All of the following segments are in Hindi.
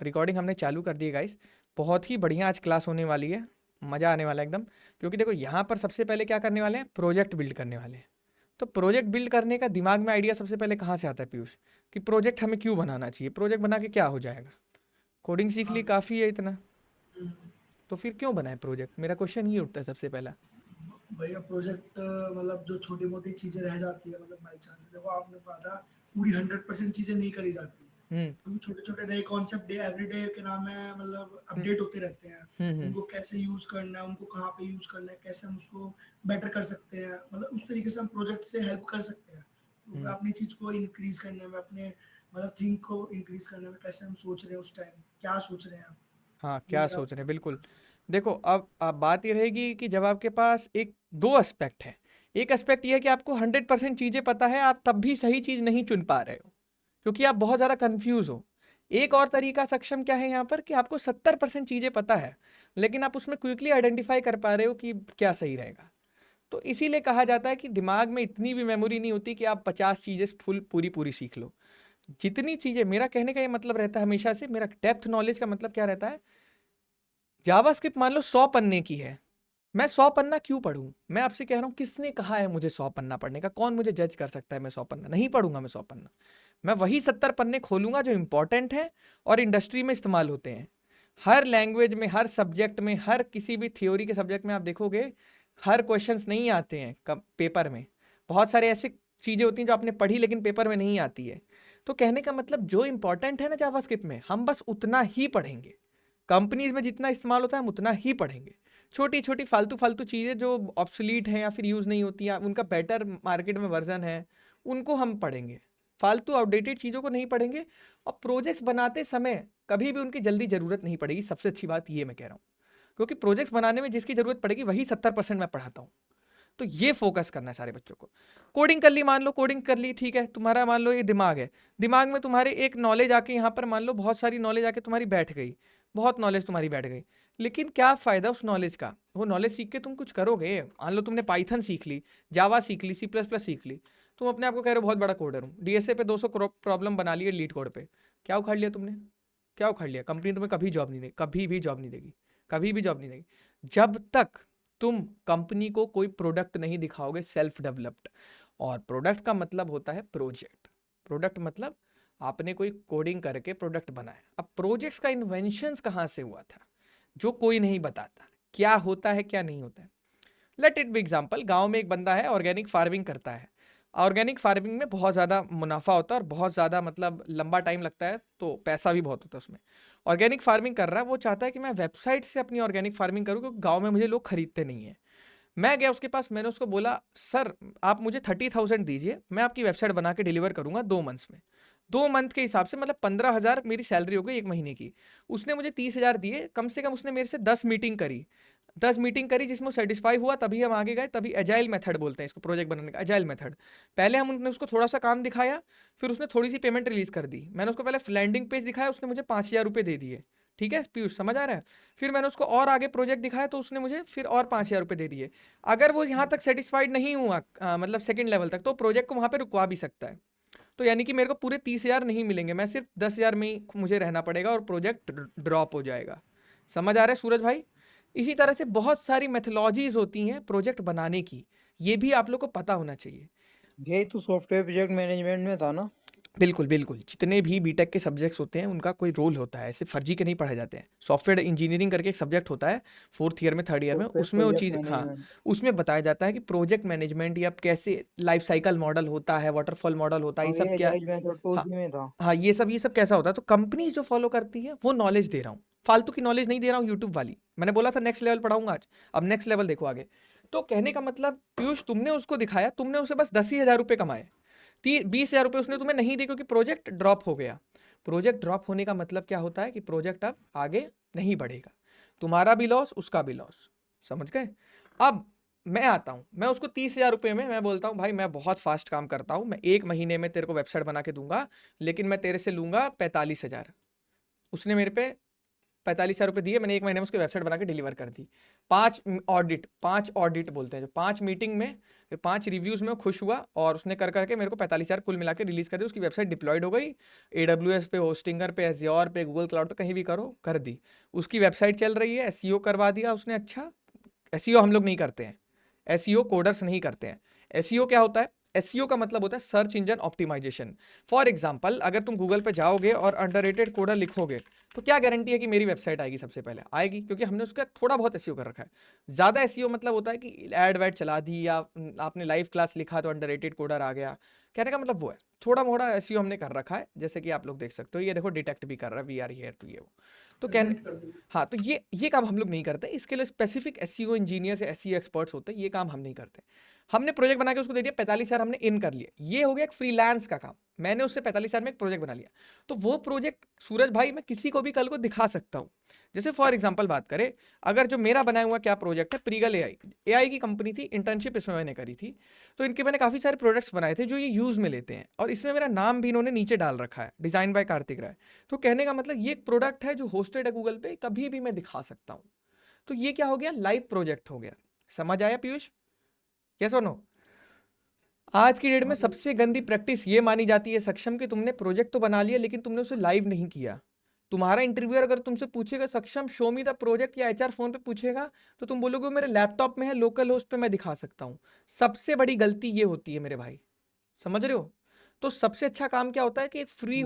रिकॉर्डिंग हमने चालू कर दी है गाइस। बहुत ही बढ़िया आज क्लास होने वाली है, मज़ा आने वाला है एकदम। क्योंकि देखो यहाँ पर सबसे पहले क्या करने वाले हैं, प्रोजेक्ट बिल्ड करने वाले हैं। तो प्रोजेक्ट बिल्ड करने का दिमाग में आइडिया सबसे पहले कहाँ से आता है पीयूष, कि प्रोजेक्ट हमें क्यों बनाना चाहिए, प्रोजेक्ट बना के क्या हो जाएगा। कोडिंग सीख ली, हाँ। काफ़ी है इतना, हम्म, तो फिर क्यों बनाए प्रोजेक्ट, मेरा क्वेश्चन ये उठता है सबसे पहला। भैया प्रोजेक्ट मतलब जो छोटी मोटी चीजें रह जाती है, मतलब बाई चांस देखो आपने कहा था पूरी 100% चीजें नहीं करी जाती, हम्म क्योंकि छोटे छोटे नए कॉन्सेप्ट डे एवरी डे के नाम है, मतलब हम्म अपडेट होते रहते हैं। हम्म। उनको कैसे यूज करना है, उनको कहाँ पे यूज करना है, कैसे हम उसको बेटर कर सकते हैं, मतलब उस तरीके से हम प्रोजेक्ट से हेल्प कर सकते हैं। तो हम्म। अपनी चीज को इंक्रीज करने में, अपने मतलब थिंक को इंक्रीज करने में, कैसे हम सोच रहे हैं उस टाइम, क्या सोच रहे हैं आप, हाँ, ये क्या मेरा। सोच रहे हैं, बिल्कुल। देखो अब बात ये रहेगी कि जब आपके पास एक दो एस्पेक्ट है। एक एस्पेक्ट ये है कि आपको 100% चीज़ें पता है, आप तब भी सही चीज़ नहीं चुन पा रहे हो क्योंकि आप बहुत ज़्यादा कंफ्यूज हो। एक और तरीका सक्षम क्या है यहाँ पर, कि आपको 70% चीज़ें पता है, लेकिन आप उसमें क्विकली आइडेंटिफाई कर पा रहे हो कि क्या सही रहेगा। तो इसीलिए कहा जाता है कि दिमाग में इतनी भी मेमोरी नहीं होती कि आप 50 चीज़ें फुल पूरी पूरी सीख लो। जितनी चीज़ें, मेरा कहने का ये मतलब रहता है हमेशा से, मेरा डेप्थ नॉलेज का मतलब क्या रहता है, जावास्क्रिप्ट मान लो 100 पन्ने की है, मैं 100 पन्ना क्यों पढ़ूं। मैं आपसे कह रहा हूं, किसने कहा है मुझे 100 पन्ना पढ़ने का, कौन मुझे जज कर सकता है, मैं 100 पन्ना नहीं पढ़ूंगा। मैं 100 पन्ना, मैं वही 70 पन्ने खोलूंगा जो इंपॉर्टेंट है और इंडस्ट्री में इस्तेमाल होते हैं। हर लैंग्वेज में, हर सब्जेक्ट में, हर किसी भी थ्योरी के सब्जेक्ट में आप देखोगे, हर क्वेश्चंस नहीं आते हैं पेपर में। बहुत सारे ऐसे चीज़ें होती हैं जो आपने पढ़ी लेकिन पेपर में नहीं आती है। तो कहने का मतलब जो इंपॉर्टेंट है ना जावास्क्रिप्ट में, हम बस उतना ही पढ़ेंगे। कंपनीज में जितना इस्तेमाल होता है हम उतना ही पढ़ेंगे। छोटी छोटी फालतू फालतू चीज़ें जो ऑब्सोलीट हैं या फिर यूज़ नहीं होती या उनका बेटर मार्केट में वर्जन है, उनको हम पढ़ेंगे। फालतू आउटडेटेड चीज़ों को नहीं पढ़ेंगे। और प्रोजेक्ट्स बनाते समय कभी भी उनकी जल्दी ज़रूरत नहीं पड़ेगी, सबसे अच्छी बात ये मैं कह रहा हूँ। क्योंकि प्रोजेक्ट्स बनाने में जिसकी ज़रूरत पड़ेगी वही 70% मैं पढ़ाता हूँ। तो ये फोकस करना है सारे बच्चों को। कोडिंग कर ली, मान लो कोडिंग कर ली, ठीक है, तुम्हारा मान लो ये दिमाग है, दिमाग में तुम्हारे एक नॉलेज आके यहाँ पर मान लो बहुत सारी नॉलेज आके तुम्हारी बैठ गई, बहुत नॉलेज तुम्हारी बैठ गई। लेकिन क्या फ़ायदा उस नॉलेज का, वो नॉलेज सीख के तुम कुछ करोगे। मान लो तुमने पाइथन सीख ली, जावा सीख ली, C++ सीख ली, तुम अपने आप को कह रहे हो बहुत बड़ा कोडर हूँ, DSA पे 200 प्रॉब्लम बना ली है लीड कोड पे, क्या उखाड़ लिया तुमने, क्या उखाड़ लिया। कंपनी तुम्हें कभी जॉब नहीं देगी, कभी भी जॉब नहीं देगी, कभी भी जॉब नहीं देगी, जब तक तुम कंपनी को कोई प्रोडक्ट नहीं दिखाओगे सेल्फ डेवलप्ड। और प्रोडक्ट का मतलब होता है प्रोजेक्ट। प्रोडक्ट मतलब आपने कोई कोडिंग करके प्रोडक्ट बनाया। अब प्रोजेक्ट्स का इन्वेंशंस कहाँ से हुआ था, जो कोई नहीं बताता, क्या होता है क्या नहीं होता है। लेट इट बी एग्जाम्पल, गांव में एक बंदा है, ऑर्गेनिक फार्मिंग करता है। ऑर्गेनिक फार्मिंग में बहुत ज़्यादा मुनाफा होता है और बहुत ज़्यादा मतलब लंबा टाइम लगता है, तो पैसा भी बहुत होता है उसमें। ऑर्गेनिक फार्मिंग कर रहा है, वो चाहता है कि मैं वेबसाइट से अपनी ऑर्गेनिक फार्मिंग करूँ क्योंकि गाँव में मुझे लोग खरीदते नहीं है। मैं गया उसके पास, मैंने उसको बोला, सर आप मुझे 30,000 दीजिए, मैं आपकी वेबसाइट बना के डिलीवर करूंगा 2 मंथ्स में। 2 मंथ के हिसाब से मतलब 15,000 मेरी सैलरी हो गई एक महीने की। उसने मुझे 30,000 दिए, कम से कम उसने मेरे से 10 मीटिंग करी। 10 मीटिंग करी जिसमें सेटिस्फाई हुआ, तभी हम आगे गए। तभी एजाइल मेथड बोलते हैं इसको, प्रोजेक्ट बनाने का एजाइल मेथड। पहले हमने उसको थोड़ा सा काम दिखाया, फिर उसने थोड़ी सी पेमेंट रिलीज कर दी। मैंने उसको पहले लैंडिंग पेज दिखाया, उसने मुझे 5,000 रुपये दे दिए। ठीक है पीयूष, समझ आ रहा है। फिर मैंने उसको और आगे प्रोजेक्ट दिखाया तो उसने मुझे फिर और 5,000 रुपये दे दिए। अगर वो यहाँ तक सेटिस्फाइड नहीं हुआ मतलब सेकंड लेवल तक, तो प्रोजेक्ट को वहाँ पे रुकवा भी सकता है। तो यानी कि मेरे को पूरे 30,000 नहीं मिलेंगे, मैं सिर्फ 10,000 में ही मुझे रहना पड़ेगा और प्रोजेक्ट ड्रॉप हो जाएगा। समझ आ रहा है सूरज भाई। इसी तरह से बहुत सारी मेथोलॉजीज होती हैं प्रोजेक्ट बनाने की, ये भी आप लोग को पता होना चाहिए। यही तो सॉफ्टवेयर प्रोजेक्ट मैनेजमेंट में था ना। बिल्कुल बिल्कुल, जितने भी बीटेक के सब्जेक्ट्स होते हैं उनका कोई रोल होता है, ऐसे फर्जी के नहीं पढ़ाए जाते हैं। सॉफ्टवेयर इंजीनियरिंग करके एक सब्जेक्ट होता है 4th ईयर में, 3rd ईयर में, सॉफ्टवेयर उसमें वो प्रोजेक्ट चीज़, हाँ, मैनेजमेंट। उसमें बताया जाता है कि प्रोजेक्ट मैनेजमेंट या कैसे लाइफ साइकिल मॉडल होता है, वाटरफॉल मॉडल होता है, ये हाँ, सब ये क्या। एजाइल मेथड तो हाँ उसी में था। हाँ, ये सब कैसा होता है। तो कंपनीज जो फॉलो करती है वो नॉलेज दे रहा हूँ, फालतू की नॉलेज नहीं दे रहा हूँ यूट्यूब वाली। मैंने बोला था नेक्स्ट लेवल पढ़ाऊंगा आज, अब नेक्स्ट लेवल देखो आगे। तो कहने का मतलब पीयूष, तुमने उसको दिखाया, तुमने उसे बस 10 ही हजार रुपये कमाए, 20,000 रुपये उसने तुम्हें नहीं दिए क्योंकि प्रोजेक्ट ड्रॉप हो गया। प्रोजेक्ट ड्रॉप होने का मतलब क्या होता है कि प्रोजेक्ट अब आगे नहीं बढ़ेगा, तुम्हारा भी लॉस, उसका भी लॉस। समझ गए। अब मैं आता हूँ, मैं उसको 30,000 रुपये में मैं बोलता हूँ, भाई मैं बहुत फास्ट काम करता हूँ, मैं 1 महीने में तेरे को वेबसाइट बना के दूंगा, लेकिन मैं तेरे से लूंगा 45,000। उसने मेरे पे 45,000 रुपये दिए, मैंने 1 महीने में उसकी वेबसाइट बना के डिलीवर कर दी। 5 ऑडिट बोलते हैं जो, 5 मीटिंग में 5 रिव्यूज़ में वो खुश हुआ और उसने कर करके मेरे को 45,000 कुल मिला के रिलीज़ कर दी। उसकी वेबसाइट डिप्लॉयड हो गई, AWS पे, होस्टिंगर पे, एज़्योर पे, गूगल क्लाउड पे, कहीं भी करो, कर दी। उसकी वेबसाइट चल रही है, SEO करवा दिया उसने। अच्छा, SEO हम लोग नहीं करते हैं, SEO कोडर्स नहीं करते हैं। SEO क्या होता है? SEO का मतलब होता है search engine optimisation. For example, अगर तुम गूगल पे जाओगे और अंडररेटेड कोडर लिखोगे तो क्या गारंटी है कि मेरी वेबसाइट आएगी? सबसे पहले आएगी, क्योंकि हमने उसका थोड़ा बहुत SEO कर रखा है। ज़्यादा SEO मतलब होता है कि ऐड वैड चला दी, या आपने लाइव क्लास लिखा तो अंडररेटेड कोडर आ गया। कहने का मतलब वो है, थोड़ा मोड़ा SEO हमने कर रखा है, जैसे कि आप लोग देख सकते हो, ये देखो डिटेक्ट भी कर रहा है, वी आर हियर टू, ये वो। तो कहने, प्रेजेंट कर दूंगा। हाँ, तो ये काम हम लोग नहीं करते। इसके लिए स्पेसिफिक SEO इंजीनियर्स या SEO एक्सपर्ट्स होते हैं, ये काम हम नहीं करते। हमने प्रोजेक्ट बना के उसको दे दिया, 45,000 हमने इन कर लिया। ये हो गया एक फ्रीलांस का काम। मैंने उससे 45,000 में एक प्रोजेक्ट बना लिया, तो वो प्रोजेक्ट सूरज भाई मैं किसी को भी कल को दिखा सकता हूँ। जैसे फॉर एग्जांपल बात करें, अगर जो मेरा बनाया हुआ क्या प्रोजेक्ट है, प्रीगल AI की कंपनी थी, इंटर्नशिप इसमें मैंने करी थी। तो इनके मैंने काफ़ी सारे प्रोडक्ट्स बनाए थे जो ये यूज़ में लेते हैं, और इसमें मेरा नाम भी इन्होंने नीचे डाल रखा है, डिज़ाइन बाय कार्तिक राय। तो कहने का मतलब ये एक प्रोडक्ट है जो होस्टेड है गूगल पे, कभी भी मैं दिखा सकता हूँ। तो ये क्या हो गया? लाइव प्रोजेक्ट हो गया। समझ आया पीयूष? यस और नो? आज की डेट में हाँ भाई, सबसे गंदी प्रैक्टिस ये मानी जाती है सक्षम, कि तुमने प्रोजेक्ट तो बना लिया लेकिन तुमने उसे लाइव नहीं किया। तुम्हारा इंटरव्यूअर अगर तुमसे पूछेगा सक्षम शो मी द प्रोजेक्ट, या HR फोन पे पूछेगा, तो तुम बोलोगे मेरे लैपटॉप में है, लोकल होस्ट पे मैं दिखा सकता हूँ। सबसे बड़ी गलती ये होती है मेरे भाई, समझ रहे हो? तो सबसे अच्छा काम क्या होता है कि एक फ्री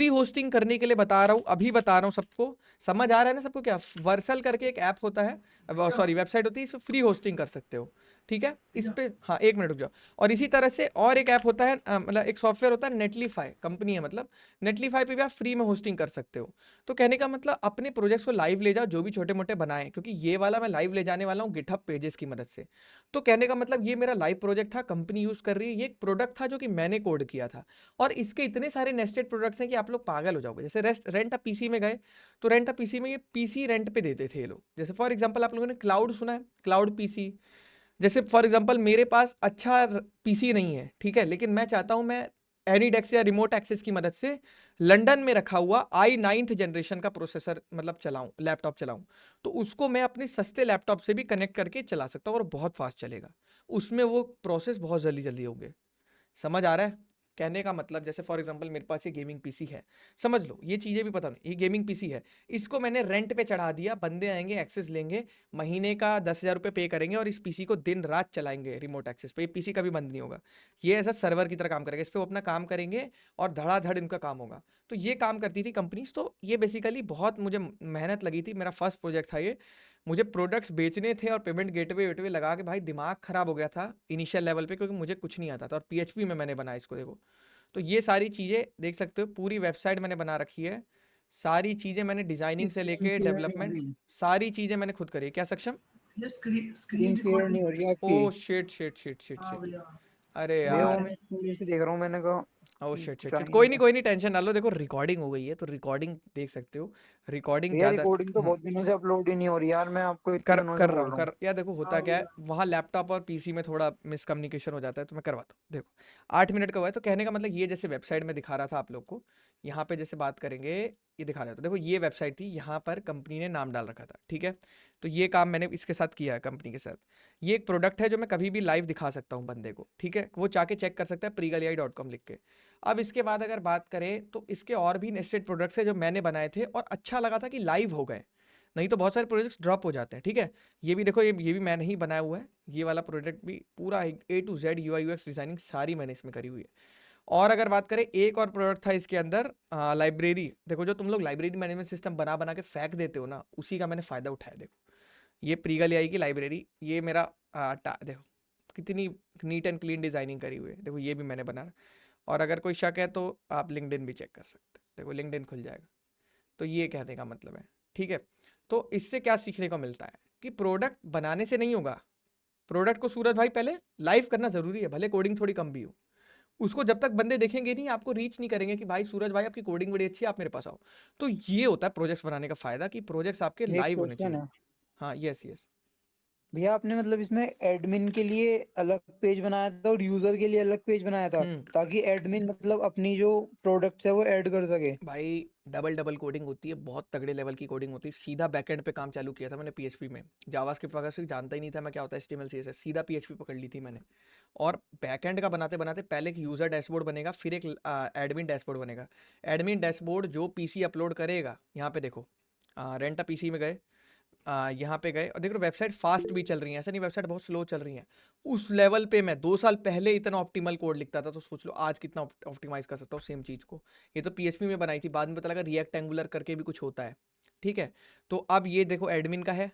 होस्टिंग करने के लिए बता रहा हूँ, अभी बता रहा हूँ सबको। समझ आ रहा है ना सबको? क्या वर्सल करके एक ऐप होता है, सॉरी वेबसाइट होती है, इस पे फ्री होस्टिंग कर सकते हो, ठीक है? इस भैया पे, हाँ, 1 मिनट रुक जाओ। और इसी तरह से और एक ऐप होता है, मतलब एक सॉफ्टवेयर होता है, नेटलीफाई कंपनी है, मतलब नेटलीफाई पे भी आप फ्री में होस्टिंग कर सकते हो। तो कहने का मतलब अपने प्रोजेक्ट्स को लाइव ले जाओ, जो भी छोटे मोटे बनाए, क्योंकि ये वाला मैं लाइव ले जाने वाला हूँ गिटहब पेजेस की मदद से। तो कहने का मतलब ये मेरा लाइव प्रोजेक्ट था, कंपनी यूज़ कर रही है, ये एक प्रोडक्ट था जो कि मैंने कोड किया था। और इसके इतने सारे नेस्टेड प्रोडक्ट्स हैं कि आप लोग पागल हो जाओगे। जैसे रेंट अ पीसी में गए, तो रेंट अ पीसी में ये पीसी रेंट पे देते थे ये लोग। जैसे फॉर एग्जांपल आप लोगों ने क्लाउड सुना है, क्लाउड पीसी। जैसे फॉर एग्जांपल मेरे पास अच्छा पीसी नहीं है, ठीक है, लेकिन मैं चाहता हूं मैं एनीडेक्स या रिमोट एक्सेस की मदद से लंदन में रखा हुआ i9th जनरेशन का प्रोसेसर मतलब चलाऊं, लैपटॉप चलाऊं, तो उसको मैं अपने सस्ते लैपटॉप से भी कनेक्ट करके चला सकता हूं और बहुत फास्ट चलेगा। उसमें वो प्रोसेस बहुत जल्दी जल्दी होंगे। समझ आ रहा है? कहने का मतलब जैसे फॉर एग्जांपल मेरे पास ये गेमिंग पीसी है, समझ लो, ये चीज़ें भी पता नहीं, ये गेमिंग पीसी है, इसको मैंने रेंट पे चढ़ा दिया, बंदे आएंगे, एक्सेस लेंगे, महीने का 10,000 रुपये पे करेंगे और इस पीसी को दिन रात चलाएंगे रिमोट एक्सेस पे। ये पीसी कभी बंद नहीं होगा, ये ऐसा सर्वर की तरह काम करेगा, इस पर वो अपना काम करेंगे और धड़ाधड़ इनका काम होगा। तो ये काम करती थी कंपनीज। तो ये बेसिकली बहुत मुझे मेहनत लगी थी, मेरा फर्स्ट प्रोजेक्ट था ये। मुझे प्रोडक्ट्स बेचने थे और पेमेंट गेटवे वेटवे लगा के भाई दिमाग खराब हो गया था इनिशियल लेवल पे, क्योंकि मुझे कुछ नहीं आता था, और PHP में मैंने बनाया इसको, देखो। तो ये सारी चीज़ें देख सकते हो, पूरी वेबसाइट मैंने बना रखी है, सारी चीज़ें मैंने डिज़ाइनिंग से स्क्रीन लेके क्लियर नहीं हो डेवलपमेंट, रही। सारी चीज़ें मैंने खुद करी है। क्या सक्षम? ये screen screen screen clear record नहीं नहीं हो हो रही रही। है आपकी। Oh shit shit shit shit हाँ शिट। भैया, अरे ये वो यार, मैं स्टूडियो से देख रहा हूँ, मैंने कहा ओ शिट शिट कुछ आ शिट, नहीं रहा। कोई नहीं टेंशन ना लो। देखो रिकॉर्डिंग हो गई है, तो रिकॉर्डिंग देख सकते हो, रिकॉर्डिंग भैया ज़्यादा। रिकॉर्डिंग तो बहुत दिनों से अपलोड ही नहीं हो रही यार, मैं आपको इतने कर दिनों से कर रहा बोल हूँ, रहा हूँ। कर, या देखो होता हाँ क्या है, भैया, वहाँ लैपटॉप और पीसी में थोड़ा मिसकम्युनिकेशन हो जाता है, तो मैं करवाता हूँ। देखो 8 मिनट का हुआ है, तो कहने का मतलब ये जैसे वेबसाइट में दिखा रहा था आप लोग को, यहाँ पे जैसे बात करेंगे, ये दिखा रहा था, देखो ये वेबसाइट थी, यहाँ पर कंपनी ने नाम डाल रखा था, ठीक है। तो ये काम मैंने इसके साथ किया है, कंपनी के साथ। ये एक प्रोडक्ट है जो मैं कभी भी लाइव दिखा सकता हूँ बंदे को, ठीक है, वो जाके चेक कर सकता है pregalai.com लिख के। अब इसके बाद अगर बात करें तो इसके और भी नेस्टेड प्रोडक्ट्स है जो मैंने बनाए थे और अच्छा लगा था कि लाइव हो गए, नहीं तो बहुत सारे प्रोजेक्ट्स ड्रॉप हो जाते हैं, ठीक है। ये भी देखो, ये भी मैंने ही बनाया हुआ है, ये वाला प्रोजेक्ट भी पूरा A to Z UI UX designing सारी मैंने इसमें करी हुई है। और अगर बात करें, एक और प्रोडक्ट था इसके अंदर, लाइब्रेरी। देखो जो तुम लोग लाइब्रेरी मैनेजमेंट सिस्टम बना बना के फेंक देते हो ना, उसी का मैंने फ़ायदा उठाया। देखो ये प्रीगल AI की लाइब्रेरी, ये मेरा देखो कितनी नीट एंड क्लीन डिजाइनिंग करी हुई है, देखो ये भी मैंने बना। और अगर कोई शक है तो आप लिंक्डइन भी चेक कर सकते हैं, देखो लिंक्डइन खुल जाएगा। तो ये कहने का मतलब है, ठीक है। तो इससे क्या सीखने को मिलता है कि प्रोडक्ट बनाने से नहीं होगा, प्रोडक्ट को सूरज भाई पहले लाइव करना जरूरी है, भले कोडिंग थोड़ी कम भी हो। उसको जब तक बंदे देखेंगे नहीं, आपको रीच नहीं करेंगे कि भाई सूरज भाई आपकी कोडिंग बड़ी अच्छी है, आप मेरे पास आओ। तो ये होता है प्रोजेक्ट्स बनाने का फायदा, कि प्रोजेक्ट्स आपके एक लाइव होने क्वेश्चन चाहिए। है, हाँ, यस यस। भैया आपने मतलब इसमें एडमिन के लिए अलग पेज बनाया था और यूजर के लिए अलग पेज बनाया था, हम्म ताकि एडमिन मतलब अपनी जो प्रोडक्ट्स है वो ऐड कर सके। भाई डबल डबल कोडिंग होती है, बहुत तगड़े लेवल की कोडिंग होती है। सीधा बैकएंड पे काम चालू किया था मैंने पीएचपी में। जावास्क्रिप्ट वगैरह जानता ही नहीं था मैं, क्या होता है एचटीएमएल सीएसएस, सीधा पीएचपी पकड़ ली थी मैंने। और बैकएंड का बनाते बनाते पहले एक यूजर डैशबोर्ड बनेगा, फिर एक एडमिन डैशबोर्ड बनेगा। एडमिन डैशबोर्ड जो पीसी अपलोड करेगा, यहाँ पे देखो रेंट अ पीसी में गए, यहाँ पे गए और देख रहे वेबसाइट फास्ट भी चल रही है, ऐसा नहीं वेबसाइट बहुत स्लो चल रही है। उस लेवल पे मैं 2 साल पहले इतना ऑप्टिमल कोड लिखता था, तो सोच लो आज कितना ऑप्टिमाइज कर सकता हूँ सेम चीज़ को। ये तो पीएचपी में बनाई थी, बाद में पता लगा रिएक्ट एंगुलर करके भी कुछ होता है। ठीक है, तो अब ये देखो एडमिन का है,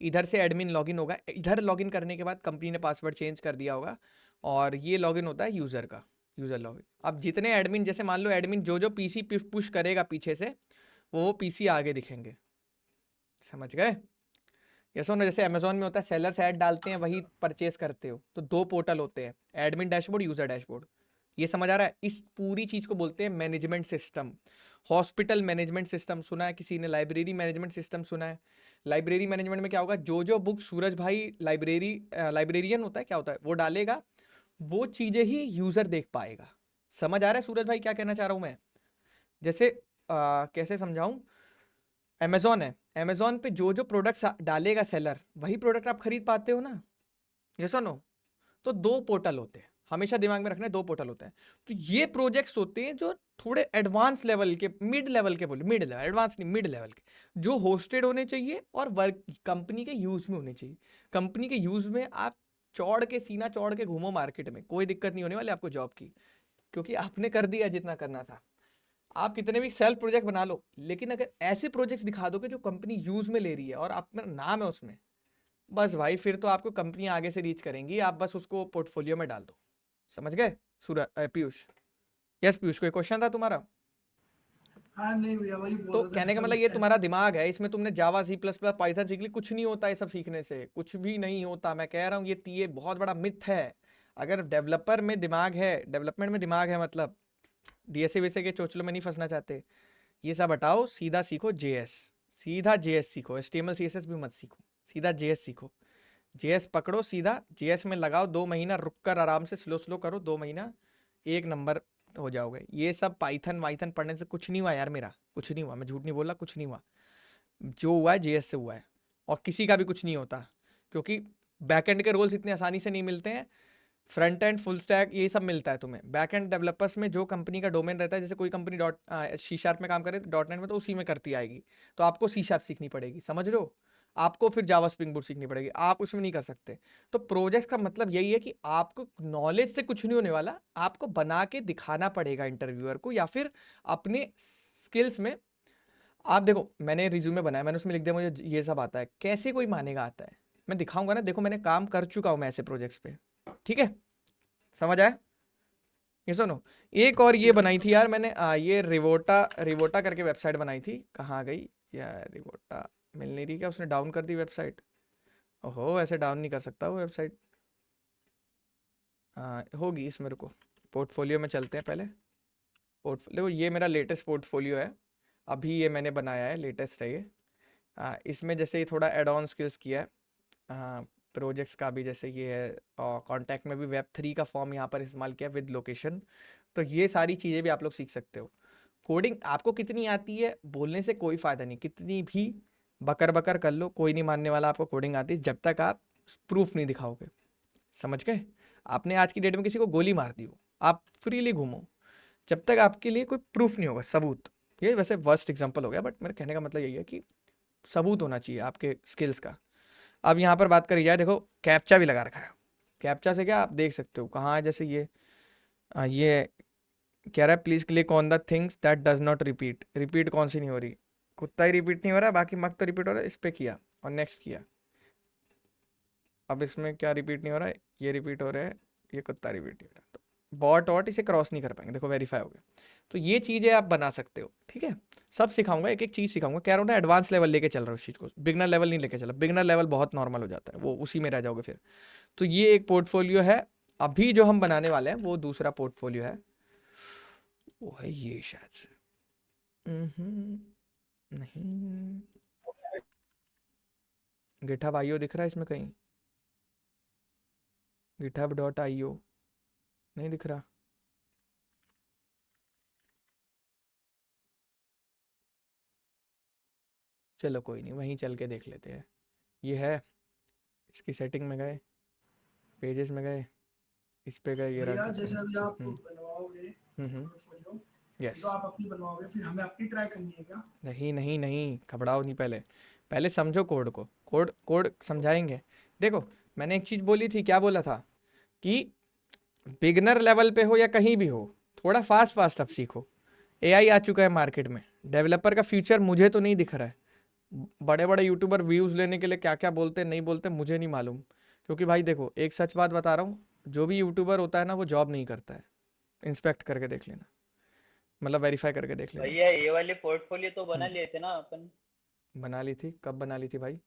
इधर से एडमिन लॉगिन होगा, इधर लॉगिन करने के बाद कंपनी ने पासवर्ड चेंज कर दिया होगा, और ये लॉगिन होता है यूज़र का, यूज़र लॉगिन। अब जितने एडमिन, जैसे मान लो एडमिन जो पीसी पुश करेगा पीछे से, वो पीसी आगे दिखेंगे। समझ गए? ये सुनो, जैसे अमेजोन में होता है सेलर्स ऐड डालते हैं वही परचेस करते हो, तो 2 पोर्टल होते हैं, एडमिन डैशबोर्ड, यूजर डैशबोर्ड। ये समझ आ रहा है? इस पूरी चीज को बोलते हैं management system. Hospital management system सुना है किसी ने? लाइब्रेरी मैनेजमेंट सिस्टम सुना है? लाइब्रेरी मैनेजमेंट में क्या होगा, जो बुक सूरज भाई लाइब्रेरियन होता है, क्या होता है, वो डालेगा, वो चीजें ही यूजर देख पाएगा। समझ आ रहा है सूरज भाई क्या कहना चाह रहा हूं मैं? जैसे कैसे समझाऊं, अमेजोन है, अमेजोन पे जो प्रोडक्ट्स डालेगा सेलर, वही प्रोडक्ट आप खरीद पाते हो ना? ये सुनो, तो 2 पोर्टल होते हैं, हमेशा दिमाग में रखना है, 2 पोर्टल होते हैं। तो ये प्रोजेक्ट्स होते हैं जो थोड़े एडवांस लेवल के, मिड लेवल के, बोले मिड लेवल, एडवांस नहीं, मिड लेवल के, जो होस्टेड होने चाहिए और वर्क कंपनी के यूज में होने चाहिए। कंपनी के यूज में आप चौड़ के, सीना चौड़ के घूमो मार्केट में, कोई दिक्कत नहीं होने वाली आपको जॉब की, क्योंकि आपने कर दिया जितना करना था। आप कितने भी सेल्फ प्रोजेक्ट बना लो, लेकिन अगर ऐसे प्रोजेक्ट्स दिखा दोगे जो कंपनी यूज में ले रही है और आपका नाम है उसमें, बस भाई फिर तो आपको कंपनी आगे से रीच करेंगी, आप बस उसको पोर्टफोलियो में डाल दो। समझ गए पीयूष? यस पीयूष, कोई क्वेश्चन था तुम्हारा? हाँ नहीं भैया, वही बोल तो रहा था कहने का मतलब मतलब इस ये टाइम। तुम्हारा दिमाग है, इसमें तुमने जावा सी प्लस प्लस पाइथन सीख ली, कुछ नहीं होता है सब सीखने से, कुछ भी नहीं होता। मैं कह रहा हूँ ये बहुत बड़ा मिथ है। अगर डेवलपर में दिमाग है, डेवलपमेंट में दिमाग है, मतलब डीएसए वैसे के चोचलों में नहीं फंसना चाहते, ये सब हटाओ, सीधा सीखो जेएस, सीधा जेएस सीखो, एचटीएमएल सीएसएस भी मत सीखो, सीधा जेएस सीखो। जेएस पकड़ो, सीधा जेएस में लगाओ, 2 महीना रुक कर आराम से स्लो स्लो करो, 2 महीना 1 नंबर हो जाओगे। ये सब पाइथन वाइथन पढ़ने से कुछ नहीं हुआ यार, मेरा कुछ नहीं हुआ, मैं झूठ नहीं बोल रहा, कुछ नहीं हुआ। जो हुआ है जेएस से हुआ है, और किसी का भी कुछ नहीं होता, क्योंकि बैकएंड के रोल्स इतने आसानी से नहीं मिलते हैं। फ्रंट एंड फुल स्टैक ये सब मिलता है तुम्हें। बैक एंड डेवलपर्स में जो कंपनी का डोमेन रहता है, जैसे कोई कंपनी सी शार्प में काम करे डॉट नेट में, तो उसी में करती आएगी, तो आपको सी शार्प सीखनी पड़ेगी, समझ रहे हो? आपको फिर जावा स्प्रिंग बूट सीखनी पड़ेगी, आप उसमें नहीं कर सकते। तो प्रोजेक्ट का मतलब यही है कि आपको नॉलेज से कुछ नहीं होने वाला, आपको बना के दिखाना पड़ेगा इंटरव्यूअर को, या फिर अपने स्किल्स में। आप देखो, मैंने रिज्यूमे बनाया, मैंने उसमें लिख दिया मुझे ये सब आता है, कैसे कोई मानेगा आता है? मैं दिखाऊंगा ना, देखो मैंने काम कर चुका हूं मैं ऐसे प्रोजेक्ट्स पे। ठीक है, समझ आया? ये सुनो, एक और ये बनाई थी यार मैंने, ये रिवोटा रिवोटा करके वेबसाइट बनाई थी, कहाँ गई यार रिवोटा? मिल नहीं रही क्या? उसने डाउन कर दी वेबसाइट। ओहो, ऐसे डाउन नहीं कर सकता वो वेबसाइट। होगी इसमें, रुको, पोर्टफोलियो में चलते हैं पहले। पोर्टफोलियो, ये मेरा लेटेस्ट पोर्टफोलियो है, अभी ये मैंने बनाया है, लेटेस्ट है ये। इसमें जैसे ये थोड़ा एड ऑन स्किल्स किया है, प्रोजेक्ट्स का भी, जैसे ये है, और कॉन्टैक्ट में भी वेब 3 का फॉर्म यहाँ पर इस्तेमाल किया विद लोकेशन। तो ये सारी चीज़ें भी आप लोग सीख सकते हो। कोडिंग आपको कितनी आती है बोलने से कोई फ़ायदा नहीं, कितनी भी बकर बकर कर लो, कोई नहीं मानने वाला आपको कोडिंग आती है, जब तक आप प्रूफ नहीं दिखाओगे। समझ गए? आपने आज की डेट में किसी को गोली मार दी हो, आप फ्रीली घूमो, जब तक आपके लिए कोई प्रूफ नहीं होगा, सबूत। ये वैसे वर्स्ट एग्जाम्पल हो गया, बट मेरे कहने का मतलब यही है कि सबूत होना चाहिए आपके स्किल्स का। अब यहाँ पर बात करी जाए, देखो कैप्चा भी लगा रखा है। कैप्चा से क्या आप देख सकते हो कहाँ है, जैसे ये कह रहा है please click on the things that does not repeat. Repeat कौन सी नहीं हो रही? कुत्ता ही रिपीट नहीं हो रहा है, बाकी मग तो रिपीट हो रहा है। इस पर किया और नेक्स्ट किया, अब इसमें क्या रिपीट नहीं हो रहा है? ये रिपीट हो रहा है, ये कुत्ता रिपीट नहीं हो रहा है, तो बॉट वॉट इसे क्रॉस नहीं कर पाएंगे। देखो वेरीफाई हो गया। तो ये चीज़ें आप बना सकते हो, ठीक है? सब सिखाऊंगा, एक एक चीज़ सिखाऊंगा, कह रहा हूँ ना एडवांस लेवल लेके चल रहा हूँ इस चीज़ को, बिगनर लेवल नहीं लेके चला। बिगनर लेवल बहुत नॉर्मल हो जाता है, वो उसी में रह जाओगे फिर। तो ये एक पोर्टफोलियो है, अभी जो हम बनाने वाले हैं वो दूसरा पोर्टफोलियो है, वो है ये शायद से। नहीं, गिटहब आईओ दिख रहा है इसमें कहीं? github.io नहीं दिख रहा। चलो कोई नहीं, वहीं चल के देख लेते हैं। ये है, इसकी सेटिंग में गए, पेजेस में गए, इस पे गए, ये रहा भैया GitHub। जैसे अभी आप हम्म बनवाओगे हम्म पोर्टफोलियो, यस। तो आप अपनी बनवाओगे फिर हमें अपनी ट्राई करनी है क्या? नहीं नहीं नहीं, घबराओ नहीं, पहले पहले समझो कोड को, कोड कोड समझाएंगे। देखो, मैंने एक चीज़ बोली थी, क्या बोला था कि बिगनर लेवल पे हो या कहीं भी हो, थोड़ा फास्ट फास्ट अब सीखो। एआई आ चुका है मार्केट में, डेवलपर का फ्यूचर मुझे तो नहीं दिख रहा है। बड़े बड़े यूट्यूबर व्यूज़ लेने के लिए क्या क्या बोलते नहीं बोलते मुझे नहीं मालूम, क्योंकि भाई देखो, एक सच बात बता रहा हूँ, जो भी यूट्यूबर होता है ना वो जॉब नहीं करता है। इंस्पेक्ट करके देख लेना, मतलब वेरीफाई करके देख लेना। भैया ये वाले पोर्टफोलियो तो बना हम्म, लिए थे ना अपन? बना ली थी, कब बना ली थी भाई?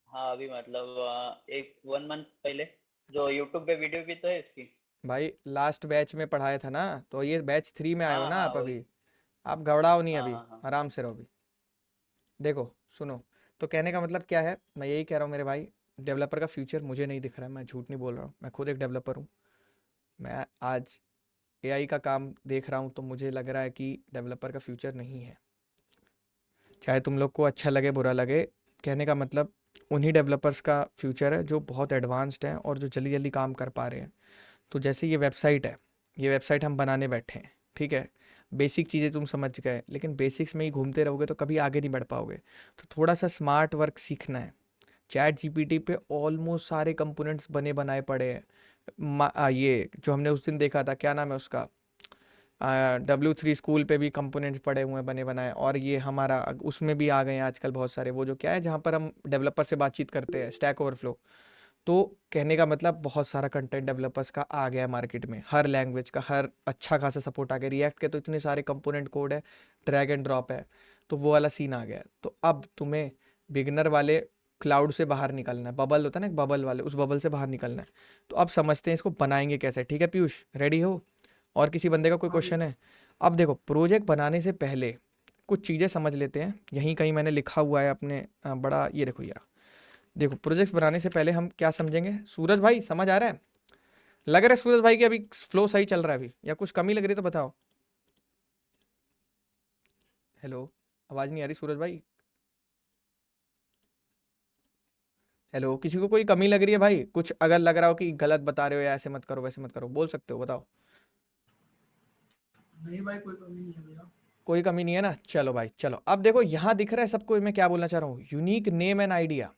हाँ अभी मतलब एक 1 मंथ पहले। जो यूट्यूब पे वीडियो भी तो है इसकी। भाई लास्ट बैच में पढ़ाया था ना, तो ये बैच 3 में आए हो हाँ ना हाँ आप वही। अभी। आप घबराओ नहीं हाँ अभी, हाँ हाँ। आराम से रहो अभी। देखो सुनो, तो कहने का मतलब क्या है, मैं यही कह रहा हूँ मेरे भाई, डेवलपर का फ्यूचर मुझे नहीं दिख रहा है, मैं झूठ नहीं बोल रहा हूँ, मैं खुद एक डेवलपर हूँ। मैं आज एआई का काम देख रहा हूँ तो मुझे लग रहा है कि डेवलपर का फ्यूचर नहीं है। चाहे तुम लोग को अच्छा लगे बुरा लगे, कहने का मतलब उन्हीं डेवलपर्स का फ्यूचर है जो बहुत एडवांस्ड हैं और जो जल्दी जल्दी काम कर पा रहे हैं। तो जैसे ये वेबसाइट है, ये वेबसाइट हम बनाने बैठे हैं, ठीक है, बेसिक चीज़ें तुम समझ गए, लेकिन बेसिक्स में ही घूमते रहोगे तो कभी आगे नहीं बढ़ पाओगे। तो थोड़ा सा स्मार्ट वर्क सीखना है। चैट जीपीटी पे ऑलमोस्ट सारे कंपोनेंट्स बने बनाए पड़े हैं। ये जो हमने उस दिन देखा था, क्या नाम है उसका, W3 स्कूल पे भी कंपोनेंट्स पड़े हुए हैं बने बनाए, और ये हमारा उसमें भी आ गए हैं आजकल बहुत सारे, वो जो क्या है जहाँ पर हम डेवलपर से बातचीत करते हैं, स्टैक ओवरफ्लो। तो कहने का मतलब बहुत सारा कंटेंट डेवलपर्स का आ गया है मार्केट में, हर लैंग्वेज का, हर अच्छा खासा सपोर्ट आ गया। रिएक्ट के तो इतने सारे कंपोनेंट कोड है, ड्रैग एंड ड्रॉप है, तो वो वाला सीन आ गया है। तो अब तुम्हें बिगनर वाले क्लाउड से बाहर निकलना है, बबल होता है ना एक बबल वाले, उस बबल से बाहर निकलना है। तो अब समझते हैं इसको बनाएंगे कैसे। ठीक है पीयूष, रेडी हो? और किसी बंदे का कोई हाँ भैया। क्वेश्चन है? अब देखो, प्रोजेक्ट बनाने से पहले कुछ चीज़ें समझ लेते हैं, यहीं कहीं मैंने लिखा हुआ है अपने बड़ा, ये देखो यार, देखो प्रोजेक्ट बनाने से पहले हम क्या समझेंगे। सूरज भाई समझ आ रहा है? लग रहा है सूरज भाई की अभी फ्लो सही चल रहा है अभी, या कुछ कमी लग रही है तो बताओ। हेलो, आवाज़ नहीं आ रही सूरज भाई? हेलो, किसी को कोई कमी लग रही है भाई? कुछ अगर लग रहा हो कि गलत बता रहे हो या ऐसे मत करो वैसे मत करो, बोल सकते हो, बताओ। नहीं भाई कोई कमी नहीं है भैया। कोई कमी नहीं है ना? चलो भाई चलो, अब देखो यहाँ दिख रहा है सबको, मैं क्या बोलना चाह रहा हूँ, यूनिक नेम एंड आइडिया।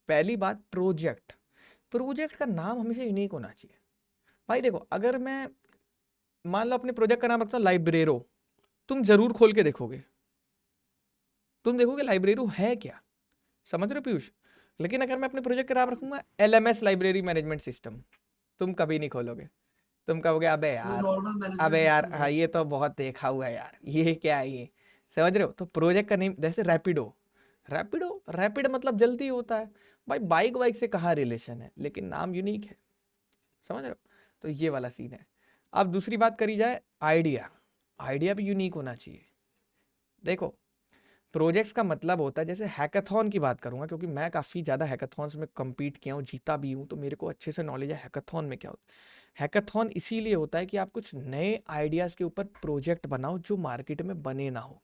पहली बात, प्रोजेक्ट, प्रोजेक्ट का नाम हमेशा यूनिक होना चाहिए। भाई देखो, अगर मैं मान लो अपने प्रोजेक्ट का नाम रखता हूँ लाइब्रेरो, तुम जरूर खोल के देखोगे, तुम देखोगे लाइब्रेरो है क्या, समझ रहे हो पीयूष? लेकिन अगर मैं अपने प्रोजेक्ट का नाम रखूंगा LMS लाइब्रेरी मैनेजमेंट सिस्टम, तुम कभी नहीं खोलोगे, तुम कहोगे अबे वो यार, नॉर्मल मैनेजमेंट अबे यार, सिस्टम हाँ रहेगा। ये तो बहुत देखा हुआ है यार, ये क्या है ये, समझ रहे हो? तो प्रोजेक्ट का नेम जैसे रैपिडो, रैपिडो, रैपिड मतलब जल्दी होता है। भाई बाइक वाइक से कहाँ रिलेशन है, लेकिन नाम यूनिक है, समझ रहे हो? तो ये वाला सीन है। अब दूसरी बात करी जाए, आइडिया, आइडिया भी यूनिक होना चाहिए। देखो, प्रोजेक्ट्स का मतलब होता है, जैसे हैकाथॉन की बात करूंगा क्योंकि मैं काफ़ी ज़्यादा हैकाथॉन्स में compete किया हूँ, जीता भी हूँ, तो मेरे को अच्छे से नॉलेज है हैकाथॉन में क्या होता है। हैकाथॉन इसीलिए होता है कि आप कुछ नए आइडियाज़ के ऊपर प्रोजेक्ट बनाओ जो मार्केट में बने ना हो।